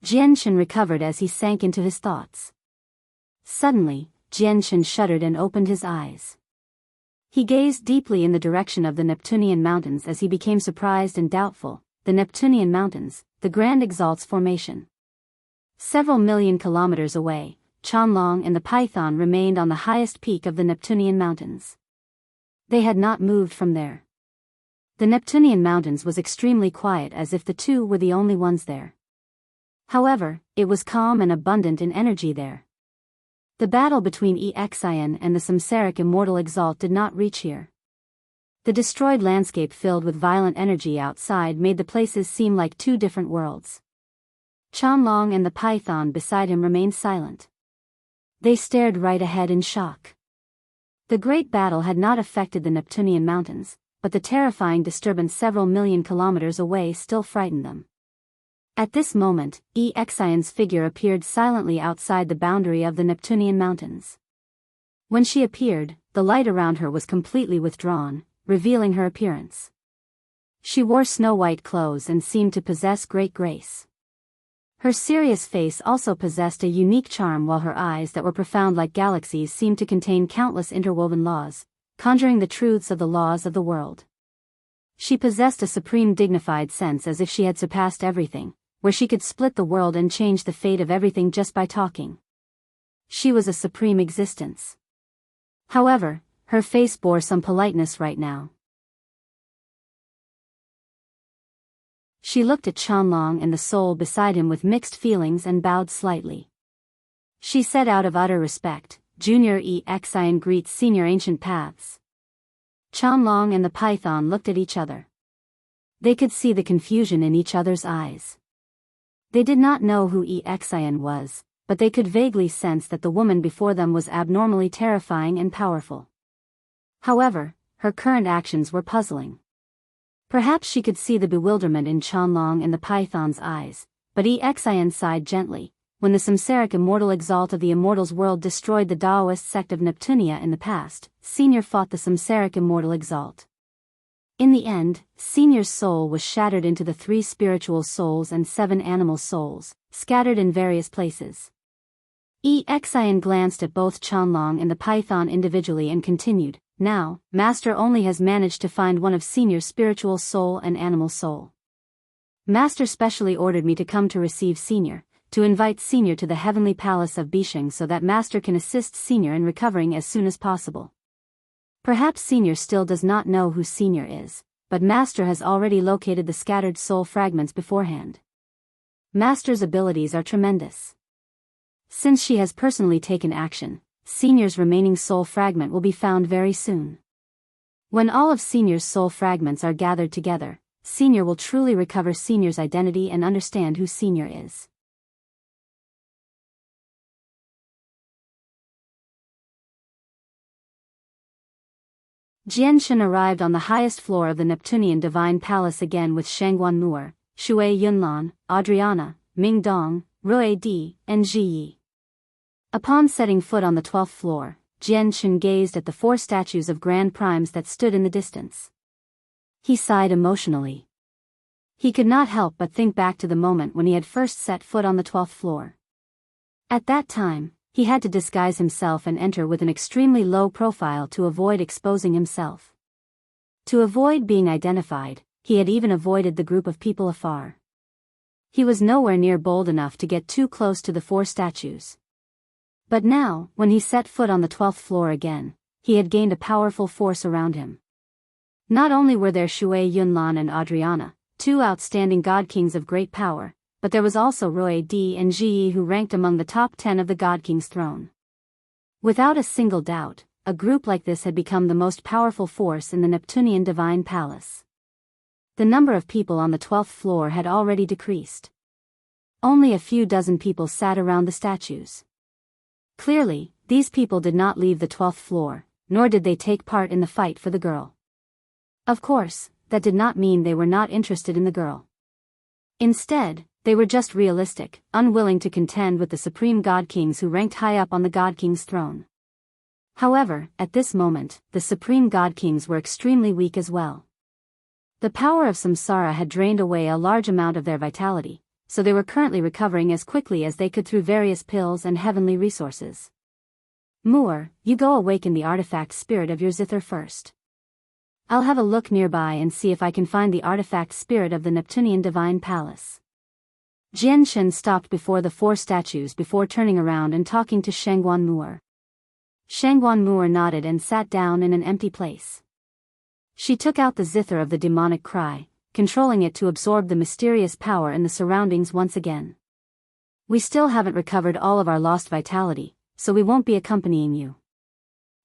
Jian Chen recovered as he sank into his thoughts. Suddenly, Jian Chen shuddered and opened his eyes. He gazed deeply in the direction of the Neptunian mountains as he became surprised and doubtful. The Neptunian mountains, the Grand Exalt's formation. Several million kilometers away, Chanlong and the Python remained on the highest peak of the Neptunian mountains. They had not moved from there. The Neptunian mountains was extremely quiet, as if the two were the only ones there. However, it was calm and abundant in energy there. The battle between Exian and the Samsaric immortal Exalt did not reach here. The destroyed landscape filled with violent energy outside made the places seem like two different worlds. Chanlong and the python beside him remained silent. They stared right ahead in shock. The great battle had not affected the Neptunian mountains, but the terrifying disturbance several million kilometers away still frightened them. At this moment, Exian's figure appeared silently outside the boundary of the Neptunian mountains. When she appeared, the light around her was completely withdrawn, revealing her appearance. She wore snow-white clothes and seemed to possess great grace. Her serious face also possessed a unique charm, while her eyes that were profound like galaxies seemed to contain countless interwoven laws, conjuring the truths of the laws of the world. She possessed a supreme dignified sense, as if she had surpassed everything, where she could split the world and change the fate of everything just by talking. She was a supreme existence. However, her face bore some politeness right now. She looked at Chanlong and the soul beside him with mixed feelings and bowed slightly. She said, out of utter respect, "Junior Exian greets Senior Ancient Paths." Chanlong and the python looked at each other. They could see the confusion in each other's eyes. They did not know who Exian was, but they could vaguely sense that the woman before them was abnormally terrifying and powerful. However, her current actions were puzzling. Perhaps she could see the bewilderment in Chanlong and the python's eyes, but Exian sighed gently. When the Samsaric immortal Exalt of the Immortals world destroyed the Taoist sect of Neptunia in the past, Senior fought the Samsaric immortal Exalt. In the end, Senior's soul was shattered into the 3 spiritual souls and 7 animal souls, scattered in various places. Exian glanced at both Chanlong and the python individually and continued, "Now, Master only has managed to find one of Senior's spiritual soul and animal soul. Master specially ordered me to come to receive Senior, to invite Senior to the heavenly palace of Bisheng so that Master can assist Senior in recovering as soon as possible. Perhaps Senior still does not know who Senior is, but Master has already located the scattered soul fragments beforehand. Master's abilities are tremendous. Since she has personally taken action, Senior's remaining soul fragment will be found very soon. When all of Senior's soul fragments are gathered together, Senior will truly recover Senior's identity and understand who Senior is." Jianshan arrived on the highest floor of the Neptunian Divine Palace again with Shangguan Mu'er, Shui Yunlan, Adriana, Ming Dong, Rui Di, and Ji Yi. Upon setting foot on the 12th floor, Jianshan gazed at the 4 statues of Grand Primes that stood in the distance. He sighed emotionally. He could not help but think back to the moment when he had first set foot on the 12th floor. At that time, he had to disguise himself and enter with an extremely low profile to avoid exposing himself. To avoid being identified, he had even avoided the group of people afar. He was nowhere near bold enough to get too close to the 4 statues. But now, when he set foot on the 12th floor again, he had gained a powerful force around him. Not only were there Shui Yunlan and Adriana, 2 outstanding god kings of great power, but there was also Rui Di and Ji Yi, who ranked among the top 10 of the God King's throne. Without a single doubt, a group like this had become the most powerful force in the Neptunian Divine Palace. The number of people on the 12th floor had already decreased. Only a few dozen people sat around the statues. Clearly, these people did not leave the 12th floor, nor did they take part in the fight for the girl. Of course, that did not mean they were not interested in the girl. Instead, they were just realistic, unwilling to contend with the supreme god kings who ranked high up on the god king's throne. However, at this moment, the supreme god kings were extremely weak as well. The power of Samsara had drained away a large amount of their vitality, so they were currently recovering as quickly as they could through various pills and heavenly resources. "Mu'er, you go awaken the artifact spirit of your zither first. I'll have a look nearby and see if I can find the artifact spirit of the Neptunian Divine Palace." Jianshan stopped before the 4 statues before turning around and talking to Shangguan Mu'er. Shangguan Mu'er nodded and sat down in an empty place. She took out the zither of the demonic cry, controlling it to absorb the mysterious power in the surroundings once again. "We still haven't recovered all of our lost vitality, so we won't be accompanying you.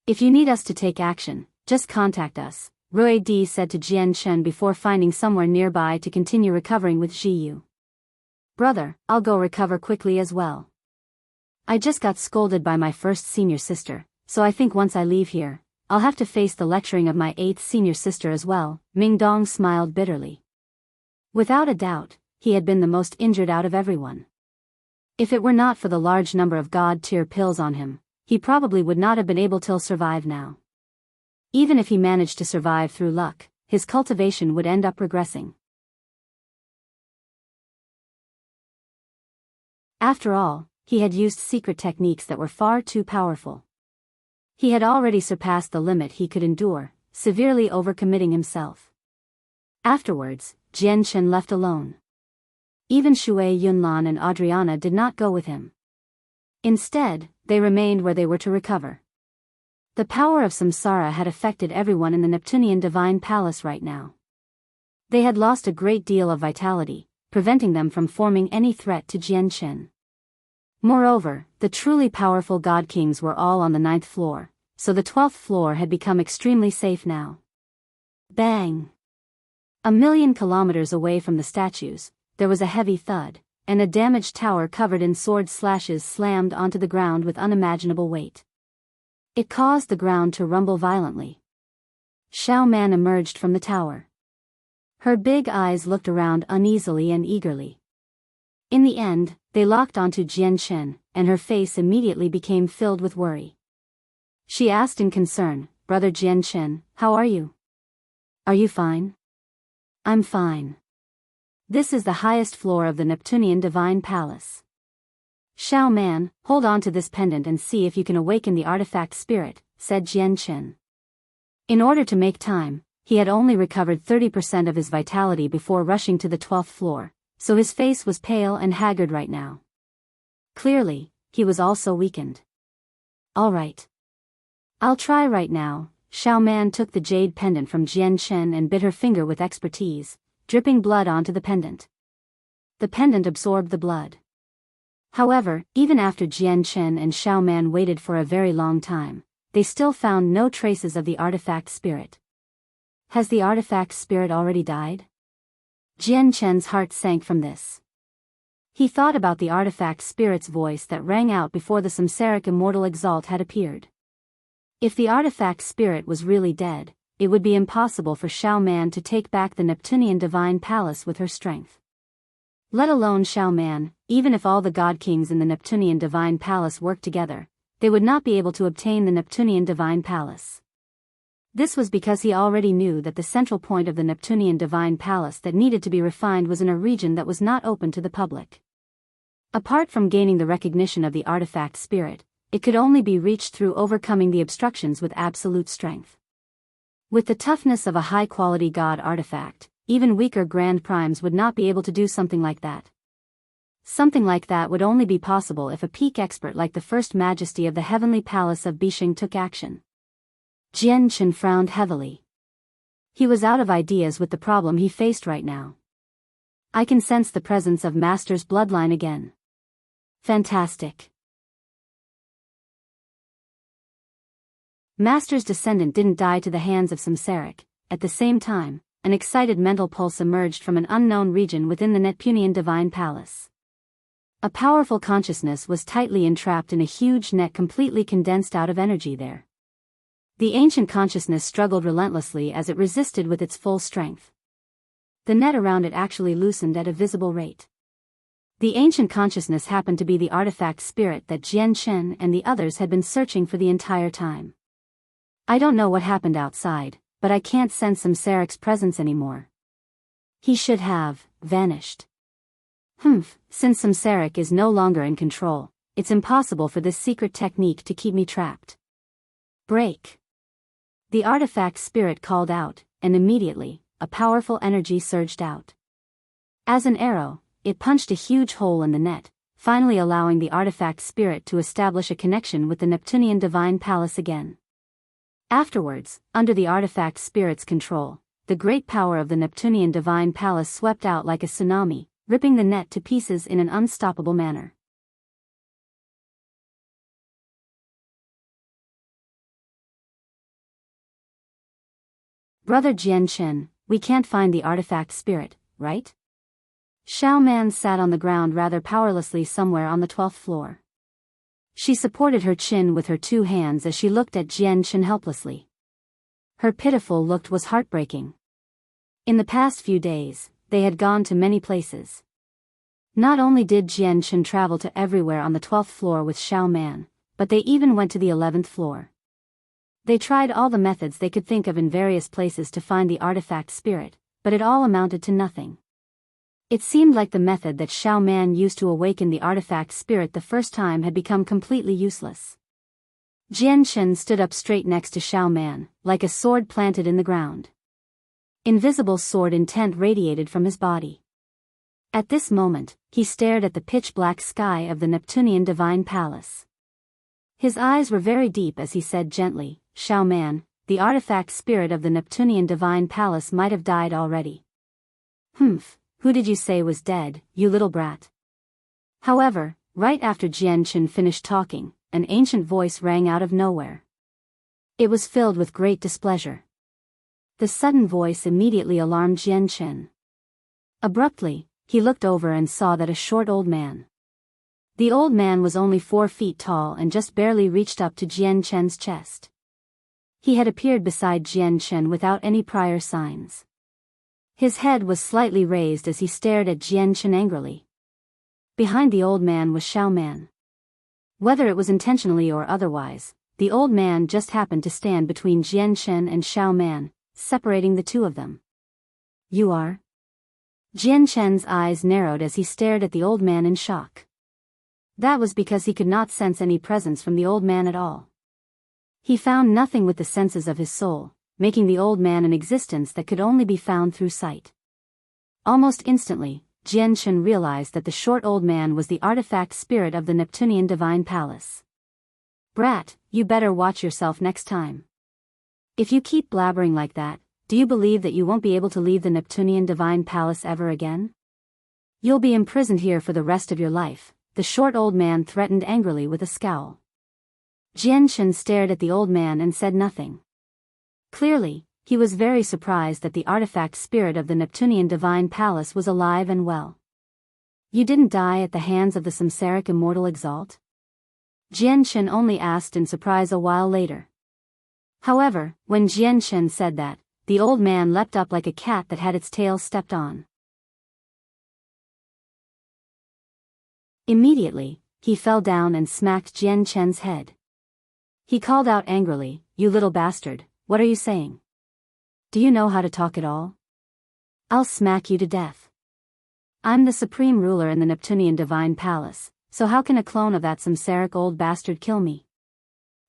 If you need us to take action, just contact us, Rui Di said to Jian Chen before finding somewhere nearby to continue recovering with Jiyu. Brother, I'll go recover quickly as well. I just got scolded by my first senior sister, so I think once I leave here, I'll have to face the lecturing of my 8th senior sister as well. Ming Dong smiled bitterly. Without a doubt, he had been the most injured out of everyone. If it were not for the large number of God-tier pills on him, he probably would not have been able to survive now. Even if he managed to survive through luck, his cultivation would end up regressing. After all, he had used secret techniques that were far too powerful. He had already surpassed the limit he could endure, severely overcommitting himself. Afterwards, Jian Chen left alone. Even Shui Yunlan and Adriana did not go with him. Instead, they remained where they were to recover. The power of Samsara had affected everyone in the Neptunian Divine Palace right now. They had lost a great deal of vitality, preventing them from forming any threat to Jian Chen. Moreover, the truly powerful God Kings were all on the 9th floor, so the 12th floor had become extremely safe now. Bang! A million kilometers away from the statues, there was a heavy thud, and a damaged tower covered in sword slashes slammed onto the ground with unimaginable weight. It caused the ground to rumble violently. Xiao Man emerged from the tower. Her big eyes looked around uneasily and eagerly. In the end, they locked onto Jian Chen, and her face immediately became filled with worry. She asked in concern, Brother Jian Chen, how are you? Are you fine? I'm fine. This is the highest floor of the Neptunian Divine Palace. Xiao Man, hold on to this pendant and see if you can awaken the artifact spirit, said Jian Chen. In order to make time, he had only recovered 30% of his vitality before rushing to the 12th floor, so his face was pale and haggard right now. Clearly, he was also weakened. All right. I'll try right now. Xiao Man took the jade pendant from Jian Chen and bit her finger with expertise, dripping blood onto the pendant. The pendant absorbed the blood. However, even after Jian Chen and Xiao Man waited for a very long time, they still found no traces of the artifact spirit. Has the artifact spirit already died? Jian Chen's heart sank from this. He thought about the artifact spirit's voice that rang out before the Samsaric immortal exalt had appeared. If the artifact spirit was really dead, it would be impossible for Xiao Man to take back the Neptunian Divine Palace with her strength. Let alone Xiao Man, even if all the God Kings in the Neptunian Divine Palace worked together, they would not be able to obtain the Neptunian Divine Palace. This was because he already knew that the central point of the Neptunian Divine Palace that needed to be refined was in a region that was not open to the public. Apart from gaining the recognition of the artifact spirit, it could only be reached through overcoming the obstructions with absolute strength. With the toughness of a high-quality God artifact, even weaker Grand Primes would not be able to do something like that. Something like that would only be possible if a peak expert like the First Majesty of the Heavenly Palace of Bishing took action. Jian Chen frowned heavily. He was out of ideas with the problem he faced right now. I can sense the presence of Master's bloodline again. Fantastic. Master's descendant didn't die to the hands of Samsaric. At the same time, an excited mental pulse emerged from an unknown region within the Neptunian Divine Palace. A powerful consciousness was tightly entrapped in a huge net completely condensed out of energy there. The ancient consciousness struggled relentlessly as it resisted with its full strength. The net around it actually loosened at a visible rate. The ancient consciousness happened to be the artifact spirit that Jian Chen and the others had been searching for the entire time. I don't know what happened outside, but I can't sense Samsaric's presence anymore. He should have vanished. Since Samsaric is no longer in control, it's impossible for this secret technique to keep me trapped. Break. The artifact spirit called out, and immediately, a powerful energy surged out. As an arrow, it punched a huge hole in the net, finally allowing the artifact spirit to establish a connection with the Neptunian Divine Palace again. Afterwards, under the artifact spirit's control, the great power of the Neptunian Divine Palace swept out like a tsunami, ripping the net to pieces in an unstoppable manner. Brother Jianchen, we can't find the artifact spirit, right? Xiao Man sat on the ground rather powerlessly somewhere on the 12th floor. She supported her chin with her 2 hands as she looked at Jianchen helplessly. Her pitiful look was heartbreaking. In the past few days, they had gone to many places. Not only did Jianchen travel to everywhere on the 12th floor with Xiao Man, but they even went to the 11th floor. They tried all the methods they could think of in various places to find the artifact spirit, but it all amounted to nothing. It seemed like the method that Xiao Man used to awaken the artifact spirit the first time had become completely useless. Jianchen stood up straight next to Xiao Man, like a sword planted in the ground. Invisible sword intent radiated from his body. At this moment, he stared at the pitch-black sky of the Neptunian Divine Palace. His eyes were very deep as he said gently, "Xiao Man, the artifact spirit of the Neptunian Divine Palace might have died already." "Humph, who did you say was dead, you little brat?" However, right after Jianchen finished talking, an ancient voice rang out of nowhere. It was filled with great displeasure. The sudden voice immediately alarmed Jianchen. Abruptly, he looked over and saw that a short old man. The old man was only 4 feet tall and just barely reached up to Jianchen's chest. He had appeared beside Jianchen without any prior signs. His head was slightly raised as he stared at Jianchen angrily. Behind the old man was Xiao Man. Whether it was intentionally or otherwise, the old man just happened to stand between Jianchen and Xiao Man, separating the two of them. "You are?" Jianchen's eyes narrowed as he stared at the old man in shock. That was because he could not sense any presence from the old man at all. He found nothing with the senses of his soul, making the old man an existence that could only be found through sight. Almost instantly, Jianchen realized that the short old man was the artifact spirit of the Neptunian Divine Palace. "Brat, you better watch yourself next time. If you keep blabbering like that, do you believe that you won't be able to leave the Neptunian Divine Palace ever again? You'll be imprisoned here for the rest of your life," the short old man threatened angrily with a scowl. Jianchen stared at the old man and said nothing. Clearly, he was very surprised that the artifact spirit of the Neptunian Divine Palace was alive and well. "You didn't die at the hands of the Samsaric Immortal Exalt?" Jianchen only asked in surprise a while later. However, when Jianchen said that, the old man leapt up like a cat that had its tail stepped on. Immediately, he fell down and smacked Jianchen's head. He called out angrily, "You little bastard, what are you saying? Do you know how to talk at all? I'll smack you to death. I'm the supreme ruler in the Neptunian Divine Palace, so how can a clone of that Samsaric old bastard kill me?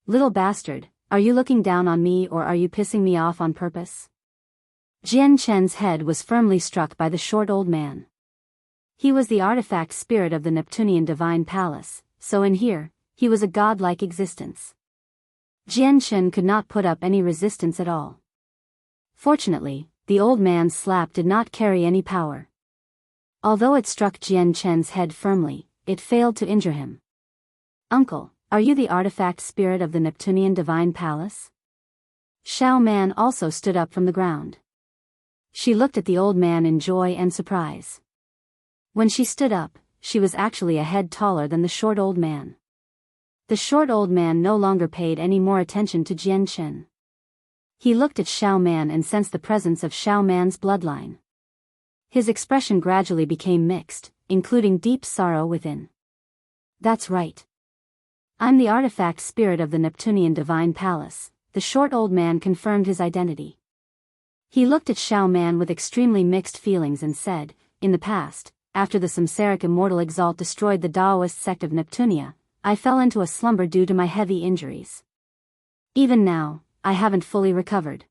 Little bastard, are you looking down on me or are you pissing me off on purpose?" Jianchen's head was firmly struck by the short old man. He was the artifact spirit of the Neptunian Divine Palace, so in here, he was a godlike existence. Jianchen could not put up any resistance at all. Fortunately, the old man's slap did not carry any power. Although it struck Jianchen's head firmly, it failed to injure him. "Uncle, are you the artifact spirit of the Neptunian Divine Palace?" Xiao Man also stood up from the ground. She looked at the old man in joy and surprise. When she stood up, she was actually a head taller than the short old man. The short old man no longer paid any more attention to Jianchen. He looked at Xiao Man and sensed the presence of Xiao Man's bloodline. His expression gradually became mixed, including deep sorrow within. "That's right. I'm the artifact spirit of the Neptunian Divine Palace," the short old man confirmed his identity. He looked at Xiao Man with extremely mixed feelings and said, "In the past, after the Samsaric Immortal Exalt destroyed the Taoist sect of Neptunia, I fell into a slumber due to my heavy injuries. Even now, I haven't fully recovered.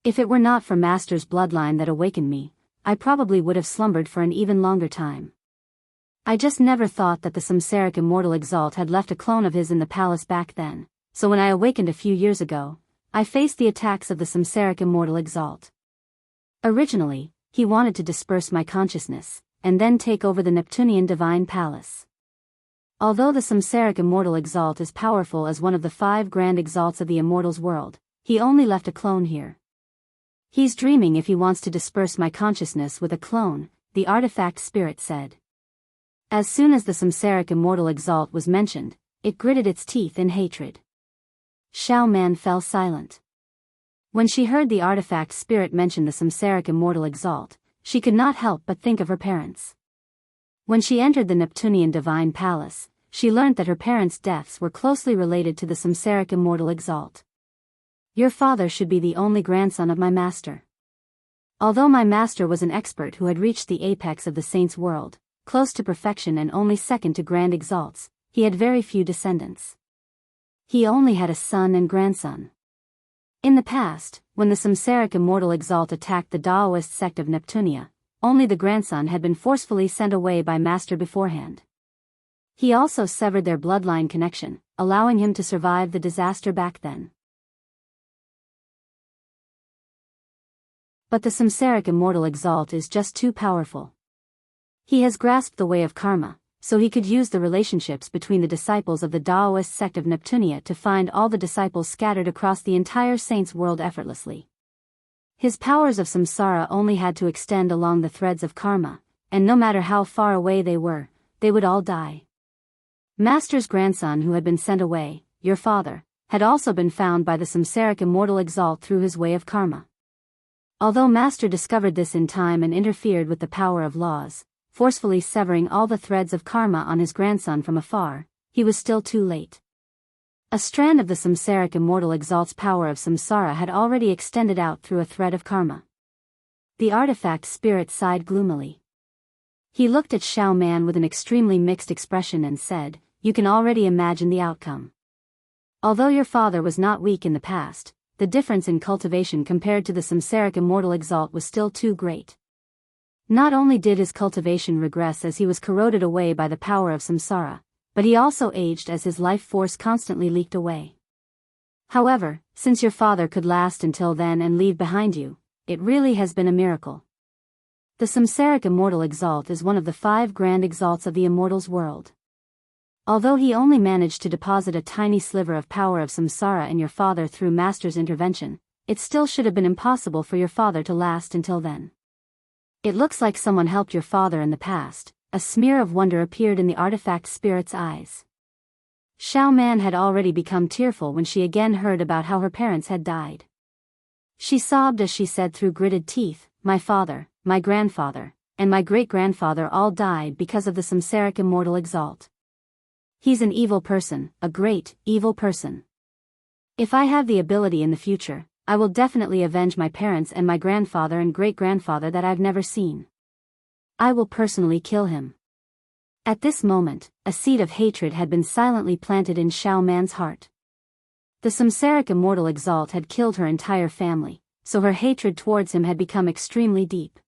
If it were not for Master's bloodline that awakened me, I probably would have slumbered for an even longer time. I just never thought that the Samsaric Immortal Exalt had left a clone of his in the palace back then, so when I awakened a few years ago, I faced the attacks of the Samsaric Immortal Exalt. Originally, he wanted to disperse my consciousness, and then take over the Neptunian Divine Palace. Although the Samsaric Immortal Exalt is powerful as one of the 5 grand exalts of the Immortals world, he only left a clone here. He's dreaming if he wants to disperse my consciousness with a clone, the artifact spirit said. As soon as the Samsaric immortal exalt was mentioned, it gritted its teeth in hatred. Xiao Man fell silent. When she heard the artifact spirit mention the Samsaric immortal exalt, she could not help but think of her parents. When she entered the Neptunian divine palace, she learnt that her parents' deaths were closely related to the Samsaric immortal exalt. Your father should be the only grandson of my master. Although my master was an expert who had reached the apex of the saints' world, close to perfection and only second to grand exalts, he had very few descendants. He only had a son and grandson. In the past, when the Samsaric immortal exalt attacked the Taoist sect of Neptunia, only the grandson had been forcefully sent away by master beforehand. He also severed their bloodline connection, allowing him to survive the disaster back then. But the Samsaric immortal exalt is just too powerful. He has grasped the way of karma, so he could use the relationships between the disciples of the Taoist sect of Neptunia to find all the disciples scattered across the entire saints' world effortlessly. His powers of samsara only had to extend along the threads of karma, and no matter how far away they were, they would all die. Master's grandson who had been sent away, your father, had also been found by the Samsaric immortal exalt through his way of karma. Although Master discovered this in time and interfered with the power of laws, forcefully severing all the threads of karma on his grandson from afar, he was still too late. A strand of the Samsaric immortal exalt's power of samsara had already extended out through a thread of karma. The artifact spirit sighed gloomily. He looked at Xiao Man with an extremely mixed expression and said, "You can already imagine the outcome. Although your father was not weak in the past, the difference in cultivation compared to the Samsaric immortal exalt was still too great. Not only did his cultivation regress as he was corroded away by the power of samsara, but he also aged as his life force constantly leaked away. However, since your father could last until then and leave behind you, it really has been a miracle. The Samsaric immortal exalt is one of the 5 grand exalts of the immortals world. Although he only managed to deposit a tiny sliver of power of samsara in your father through Master's intervention, it still should have been impossible for your father to last until then. It looks like someone helped your father in the past." A smear of wonder appeared in the artifact spirit's eyes. Xiao Man had already become tearful when she again heard about how her parents had died. She sobbed as she said through gritted teeth, "My father, my grandfather, and my great-grandfather all died because of the Samsaric immortal exalt. He's an evil person, a great, evil person. If I have the ability in the future, I will definitely avenge my parents and my grandfather and great-grandfather that I've never seen. I will personally kill him." At this moment, a seed of hatred had been silently planted in Xiao Man's heart. The Samsaric immortal exalt had killed her entire family, so her hatred towards him had become extremely deep.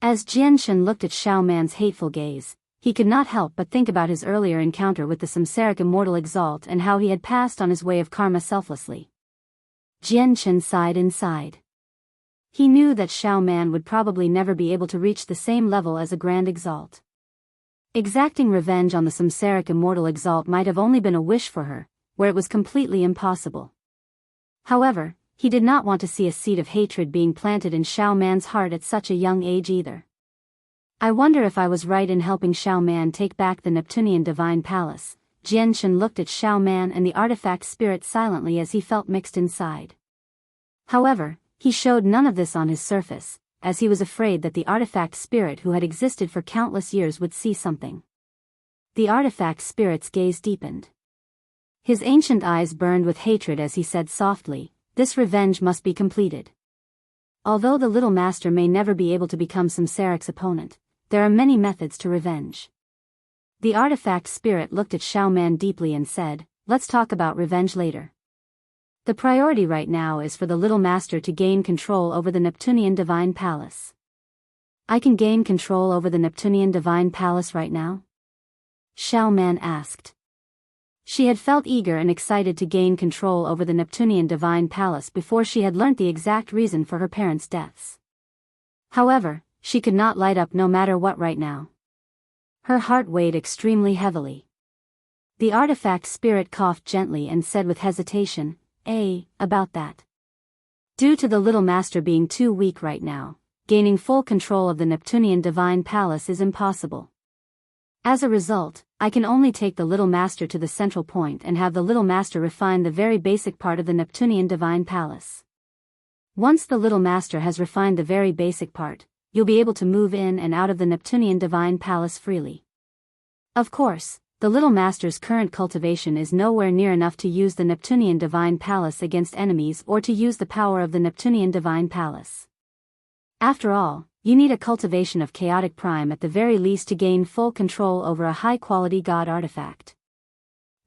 As Jianshan looked at Xiao Man's hateful gaze, he could not help but think about his earlier encounter with the Samsaric immortal exalt and how he had passed on his way of karma selflessly. Jianshan sighed inside. He knew that Xiao Man would probably never be able to reach the same level as a grand exalt. Exacting revenge on the Samsaric immortal exalt might have only been a wish for her, where it was completely impossible. However, he did not want to see a seed of hatred being planted in Xiao Man's heart at such a young age either. I wonder if I was right in helping Xiao Man take back the Neptunian divine palace. Jianshan looked at Xiao Man and the artifact spirit silently as he felt mixed inside. However, he showed none of this on his surface, as he was afraid that the artifact spirit who had existed for countless years would see something. The artifact spirit's gaze deepened. His ancient eyes burned with hatred as he said softly, "This revenge must be completed. Although the little master may never be able to become Samsaric's opponent, there are many methods to revenge." The artifact spirit looked at Xiao Man deeply and said, "Let's talk about revenge later. The priority right now is for the little master to gain control over the Neptunian divine palace." "I can gain control over the Neptunian divine palace right now?" Xiao Man asked. She had felt eager and excited to gain control over the Neptunian divine palace before she had learnt the exact reason for her parents' deaths. However, she could not light up no matter what right now. Her heart weighed extremely heavily. The artifact spirit coughed gently and said with hesitation, about that. Due to the little master being too weak right now, gaining full control of the Neptunian divine palace is impossible. As a result, I can only take the little master to the central point and have the little master refine the very basic part of the Neptunian divine palace. Once the little master has refined the very basic part, you'll be able to move in and out of the Neptunian divine palace freely. Of course, the little master's current cultivation is nowhere near enough to use the Neptunian divine palace against enemies or to use the power of the Neptunian divine palace. After all, you need a cultivation of chaotic prime at the very least to gain full control over a high-quality god artifact.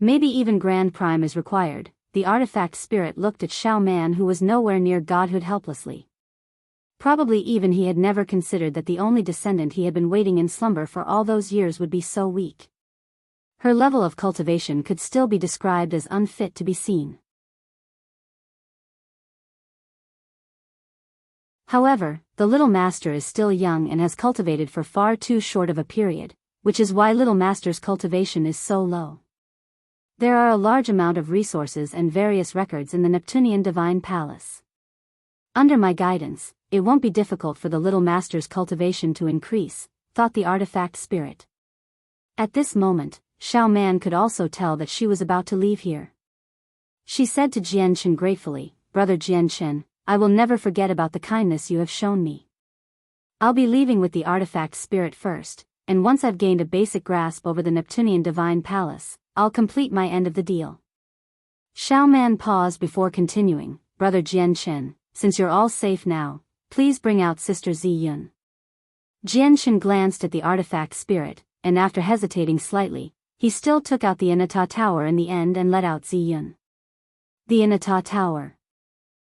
Maybe even grand prime is required. The artifact spirit looked at Xiao Man, who was nowhere near godhood, helplessly. Probably even he had never considered that the only descendant he had been waiting in slumber for all those years would be so weak. Her level of cultivation could still be described as unfit to be seen. However, the little master is still young and has cultivated for far too short of a period, which is why little master's cultivation is so low. There are a large amount of resources and various records in the Neptunian divine palace. Under my guidance, it won't be difficult for the little master's cultivation to increase, thought the artifact spirit. At this moment, Xiao Man could also tell that she was about to leave here. She said to Jianchen gratefully, "Brother Jianchen, I will never forget about the kindness you have shown me. I'll be leaving with the artifact spirit first, and once I've gained a basic grasp over the Neptunian divine palace, I'll complete my end of the deal." Xiao Man paused before continuing, "Brother Jianchen, since you're all safe now, please bring out Sister Ziyun." Jianchen glanced at the artifact spirit, and after hesitating slightly, he still took out the Inata Tower in the end and let out Ziyun. The Inata Tower.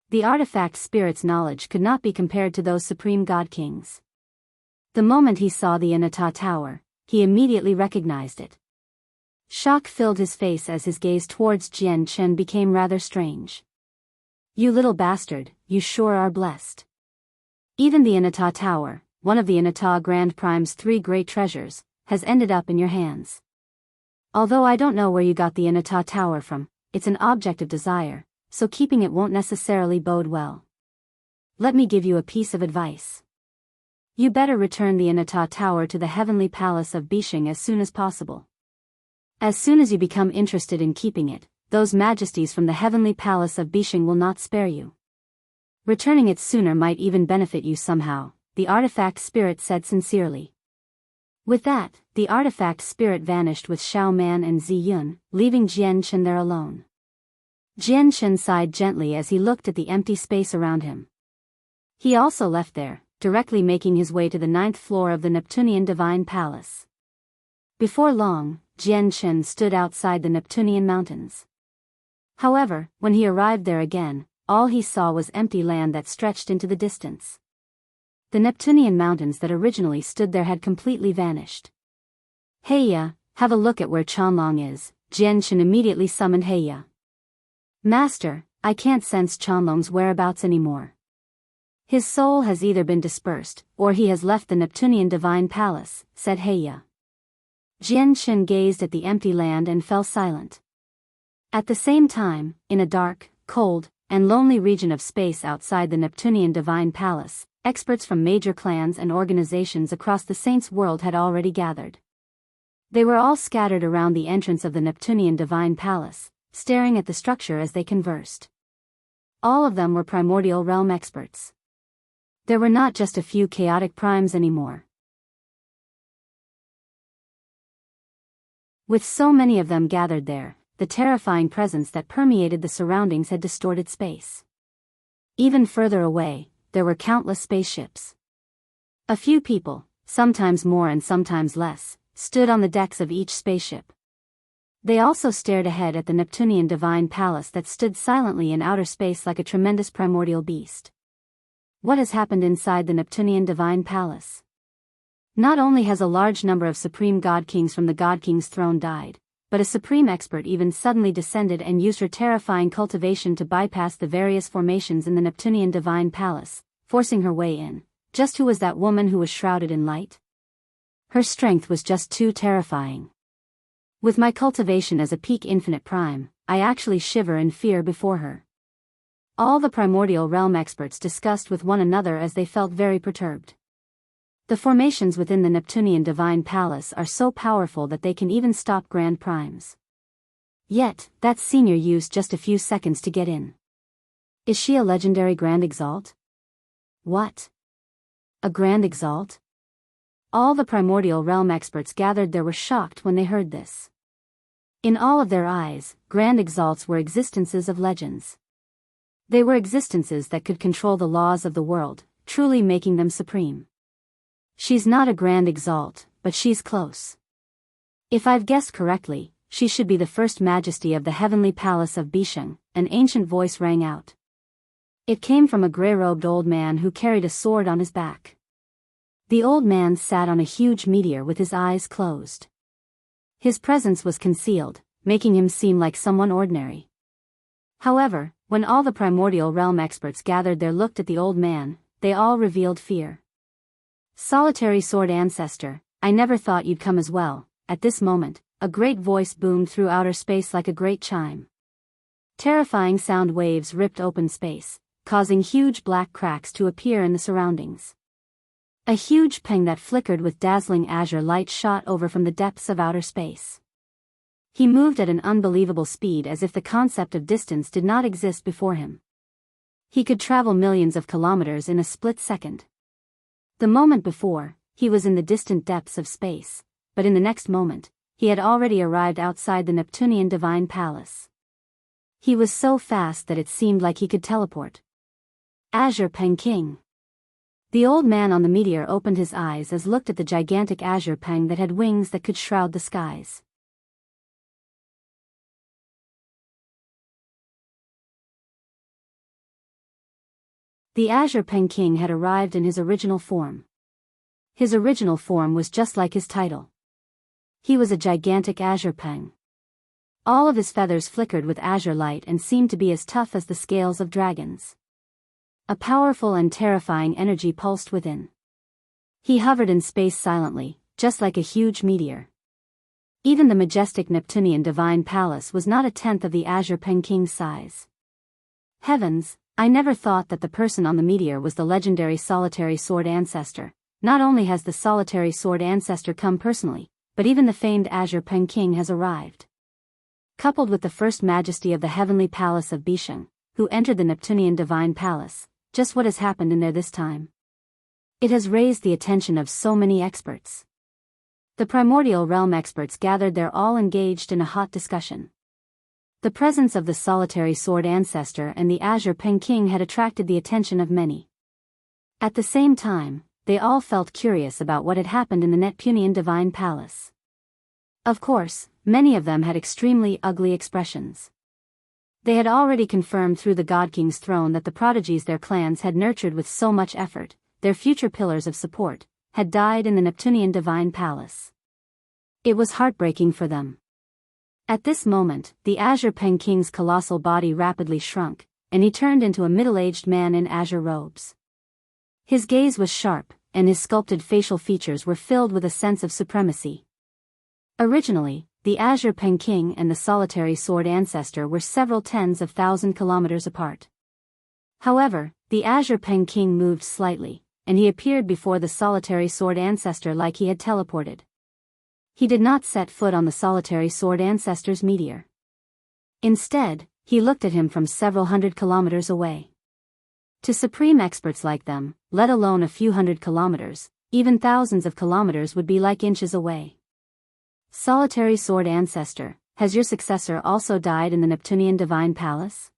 The artifact spirit's knowledge could not be compared to those supreme god kings. The moment he saw the Inata Tower, he immediately recognized it. Shock filled his face as his gaze towards Jianchen became rather strange. "You little bastard, you sure are blessed. Even the Inata Tower, one of the Inata Grand Prime's 3 great treasures, has ended up in your hands. Although I don't know where you got the Inata Tower from, it's an object of desire, so keeping it won't necessarily bode well. Let me give you a piece of advice. You better return the Inata Tower to the heavenly palace of Bishing as soon as possible. As soon as you become interested in keeping it, those majesties from the heavenly palace of Bishing will not spare you. Returning it sooner might even benefit you somehow," the artifact spirit said sincerely. With that, the artifact spirit vanished with Xiao Man and Ziyun, leaving Jianchen there alone. Jianchen sighed gently as he looked at the empty space around him. He also left there, directly making his way to the 9th floor of the Neptunian divine palace. Before long, Jianchen stood outside the Neptunian mountains. However, when he arrived there again, all he saw was empty land that stretched into the distance. The Neptunian mountains that originally stood there had completely vanished. "Heya, have a look at where Chanlong is," Jianchen immediately summoned Heya. "Master, I can't sense Chanlong's whereabouts anymore. His soul has either been dispersed, or he has left the Neptunian divine palace," said Heya. Jianchen gazed at the empty land and fell silent. At the same time, in a dark, cold, and lonely region of space outside the Neptunian divine palace, experts from major clans and organizations across the Saints' world had already gathered. They were all scattered around the entrance of the Neptunian divine palace, staring at the structure as they conversed. All of them were primordial realm experts. There were not just a few chaotic primes anymore. With so many of them gathered there, the terrifying presence that permeated the surroundings had distorted space. Even further away, there were countless spaceships. A few people, sometimes more and sometimes less, stood on the decks of each spaceship. They also stared ahead at the Neptunian divine palace that stood silently in outer space like a tremendous primordial beast. What has happened inside the Neptunian divine palace? Not only has a large number of supreme god kings from the god king's throne died, but a supreme expert even suddenly descended and used her terrifying cultivation to bypass the various formations in the Neptunian divine palace, forcing her way in. Just who was that woman who was shrouded in light? Her strength was just too terrifying. With my cultivation as a peak infinite prime, I actually shiver in fear before her. All the primordial realm experts discussed with one another as they felt very perturbed. The formations within the Neptunian Divine Palace are so powerful that they can even stop grand primes. Yet, that senior used just a few seconds to get in. Is she a legendary Grand Exalt? What? A Grand Exalt? All the primordial realm experts gathered there were shocked when they heard this. In all of their eyes, Grand Exalts were existences of legends. They were existences that could control the laws of the world, truly making them supreme. She's not a Grand Exalt, but she's close. If I've guessed correctly, she should be the first majesty of the heavenly palace of Biyao, an ancient voice rang out. It came from a grey-robed old man who carried a sword on his back. The old man sat on a huge meteor with his eyes closed. His presence was concealed, making him seem like someone ordinary. However, when all the primordial realm experts gathered there looked at the old man, they all revealed fear. Solitary Sword Ancestor, I never thought you'd come as well. At this moment, a great voice boomed through outer space like a great chime. Terrifying sound waves ripped open space, causing huge black cracks to appear in the surroundings. A huge ping that flickered with dazzling azure light shot over from the depths of outer space. He moved at an unbelievable speed as if the concept of distance did not exist before him. He could travel millions of kilometers in a split second. The moment before, he was in the distant depths of space, but in the next moment, he had already arrived outside the Neptunian Divine Palace. He was so fast that it seemed like he could teleport. Azure Peng King. The old man on the meteor opened his eyes as looked at the gigantic Azure Peng that had wings that could shroud the skies. The Azure Peng King had arrived in his original form. His original form was just like his title. He was a gigantic Azure Peng. All of his feathers flickered with azure light and seemed to be as tough as the scales of dragons. A powerful and terrifying energy pulsed within. He hovered in space silently, just like a huge meteor. Even the majestic Neptunian Divine Palace was not a tenth of the Azure Peng King's size. Heavens, I never thought that the person on the meteor was the legendary Solitary Sword Ancestor. Not only has the Solitary Sword Ancestor come personally, but even the famed Azure Peng King has arrived. Coupled with the first majesty of the heavenly palace of Biyao, who entered the Neptunian Divine Palace, just what has happened in there this time? It has raised the attention of so many experts. The primordial realm experts gathered there all engaged in a hot discussion. The presence of the Solitary Sword Ancestor and the Azure Peng King had attracted the attention of many. At the same time, they all felt curious about what had happened in the Neptunian Divine Palace. Of course, many of them had extremely ugly expressions. They had already confirmed through the God King's throne that the prodigies their clans had nurtured with so much effort, their future pillars of support, had died in the Neptunian Divine Palace. It was heartbreaking for them. At this moment, the Azure Peng King's colossal body rapidly shrunk, and he turned into a middle-aged man in azure robes. His gaze was sharp, and his sculpted facial features were filled with a sense of supremacy. Originally, the Azure Peng King and the Solitary Sword Ancestor were several tens of thousand kilometers apart. However, the Azure Peng King moved slightly, and he appeared before the Solitary Sword Ancestor like he had teleported. He did not set foot on the Solitary Sword Ancestor's meteor. Instead, he looked at him from several hundred kilometers away. To supreme experts like them, let alone a few hundred kilometers, even thousands of kilometers would be like inches away. Solitary Sword Ancestor, has your successor also died in the Neptunian Divine Palace?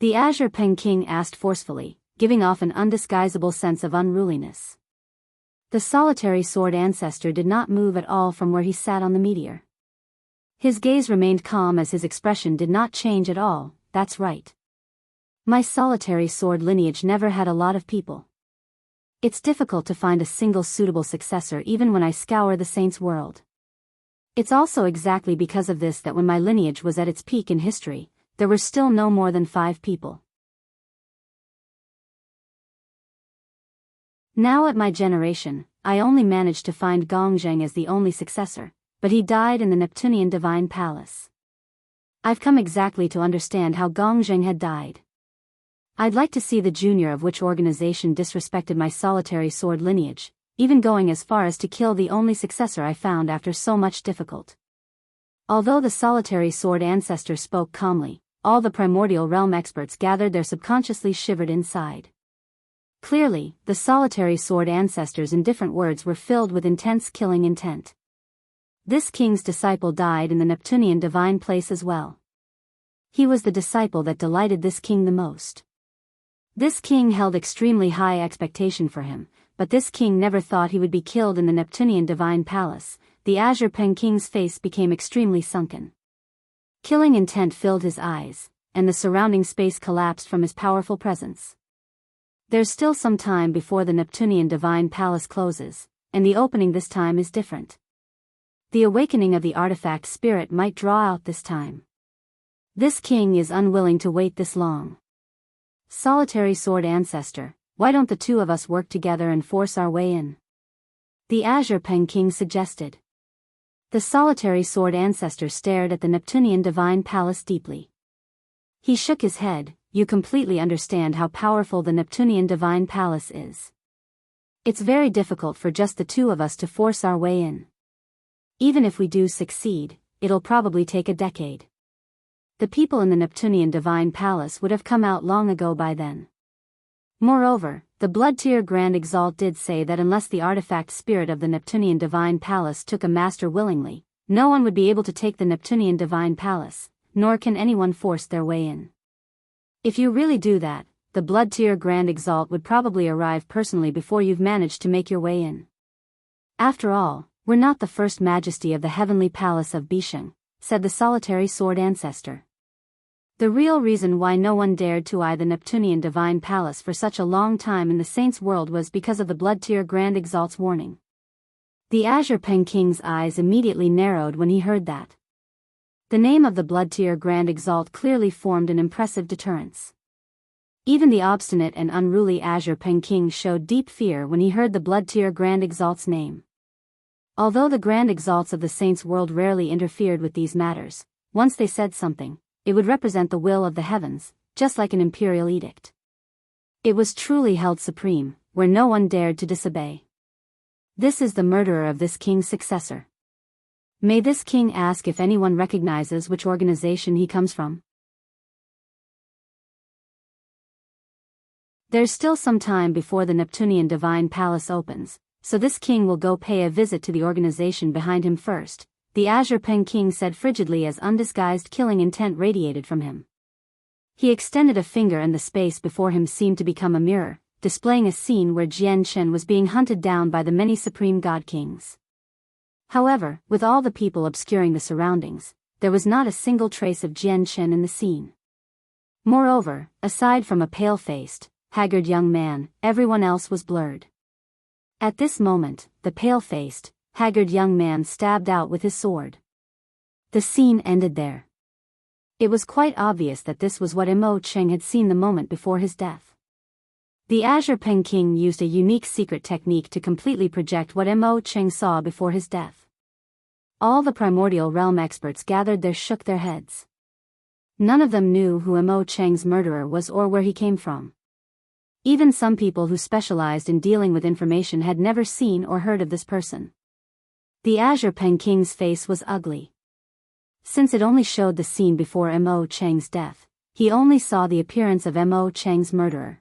The Azure Peng King asked forcefully, giving off an undisguisable sense of unruliness. The Solitary Sword Ancestor did not move at all from where he sat on the meteor. His gaze remained calm as his expression did not change at all. That's right. My Solitary Sword lineage never had a lot of people. It's difficult to find a single suitable successor even when I scour the Saints' world. It's also exactly because of this that when my lineage was at its peak in history, there were still no more than 5 people. Now at my generation, I only managed to find Gongzheng as the only successor, but he died in the Neptunian Divine Palace. I've come exactly to understand how Gong Zheng had died. I'd like to see the junior of which organization disrespected my solitary sword lineage, even going as far as to kill the only successor I found after so much difficult. Although the solitary sword ancestor spoke calmly, all the primordial realm experts gathered there subconsciously shivered inside. Clearly, the solitary sword ancestors in different words were filled with intense killing intent. This king's disciple died in the Neptunian divine place as well. He was the disciple that delighted this king the most. This king held extremely high expectation for him, but this king never thought he would be killed in the Neptunian divine palace. The Azure Pen King's face became extremely sunken. Killing intent filled his eyes, and the surrounding space collapsed from his powerful presence. There's still some time before the Neptunian divine palace closes, and the opening this time is different. The awakening of the artifact spirit might draw out this time. This king is unwilling to wait this long. Solitary sword ancestor, why don't the two of us work together and force our way in? The Azure Pen King suggested. The solitary sword ancestor stared at the Neptunian divine palace deeply. He shook his head. You completely understand how powerful the Neptunian divine palace is. It's very difficult for just the two of us to force our way in. Even if we do succeed, it'll probably take a decade. The people in the Neptunian divine palace would have come out long ago by then. Moreover, the Blood Tier Grand Exalt did say that unless the artifact spirit of the Neptunian divine palace took a master willingly, no one would be able to take the Neptunian divine palace, nor can anyone force their way in. If you really do that, the Blood Tier Grand Exalt would probably arrive personally before you've managed to make your way in. After all, we're not the first majesty of the heavenly palace of Bisheng, said the solitary sword ancestor. The real reason why no one dared to eye the Neptunian divine palace for such a long time in the saints' world was because of the Blood Tier Grand Exalt's warning. The Azure Pen King's eyes immediately narrowed when he heard that. The name of the Blood Tier Grand Exalt clearly formed an impressive deterrence. Even the obstinate and unruly Azure Pen King showed deep fear when he heard the Blood Tier Grand Exalt's name. Although the Grand Exalts of the saints' world rarely interfered with these matters, once they said something, it would represent the will of the heavens, just like an imperial edict. It was truly held supreme, where no one dared to disobey. This is the murderer of this king's successor. May this king ask if anyone recognizes which organization he comes from? There's still some time before the Neptunian divine palace opens, so this king will go pay a visit to the organization behind him first, the Azure Pen King said frigidly as undisguised killing intent radiated from him. He extended a finger and the space before him seemed to become a mirror, displaying a scene where Jian Chen was being hunted down by the many supreme god kings. However, with all the people obscuring the surroundings, there was not a single trace of Jian Chen in the scene. Moreover, aside from a pale-faced, haggard young man, everyone else was blurred. At this moment, the pale-faced, haggard young man stabbed out with his sword. The scene ended there. It was quite obvious that this was what Mo Cheng had seen the moment before his death. The Azure Pen King used a unique secret technique to completely project what Mo Cheng saw before his death. All the primordial realm experts gathered there shook their heads. None of them knew who Mo Cheng's murderer was or where he came from. Even some people who specialized in dealing with information had never seen or heard of this person. The Azure Pen King's face was ugly. Since it only showed the scene before Mo Cheng's death, he only saw the appearance of Mo Cheng's murderer.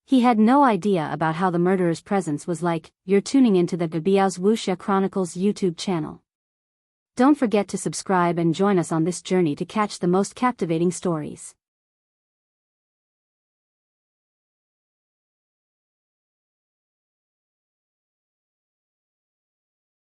He had no idea about how the murderer's presence was like. You're tuning into the Biyao's Wuxia Chronicles YouTube channel. Don't forget to subscribe and join us on this journey to catch the most captivating stories.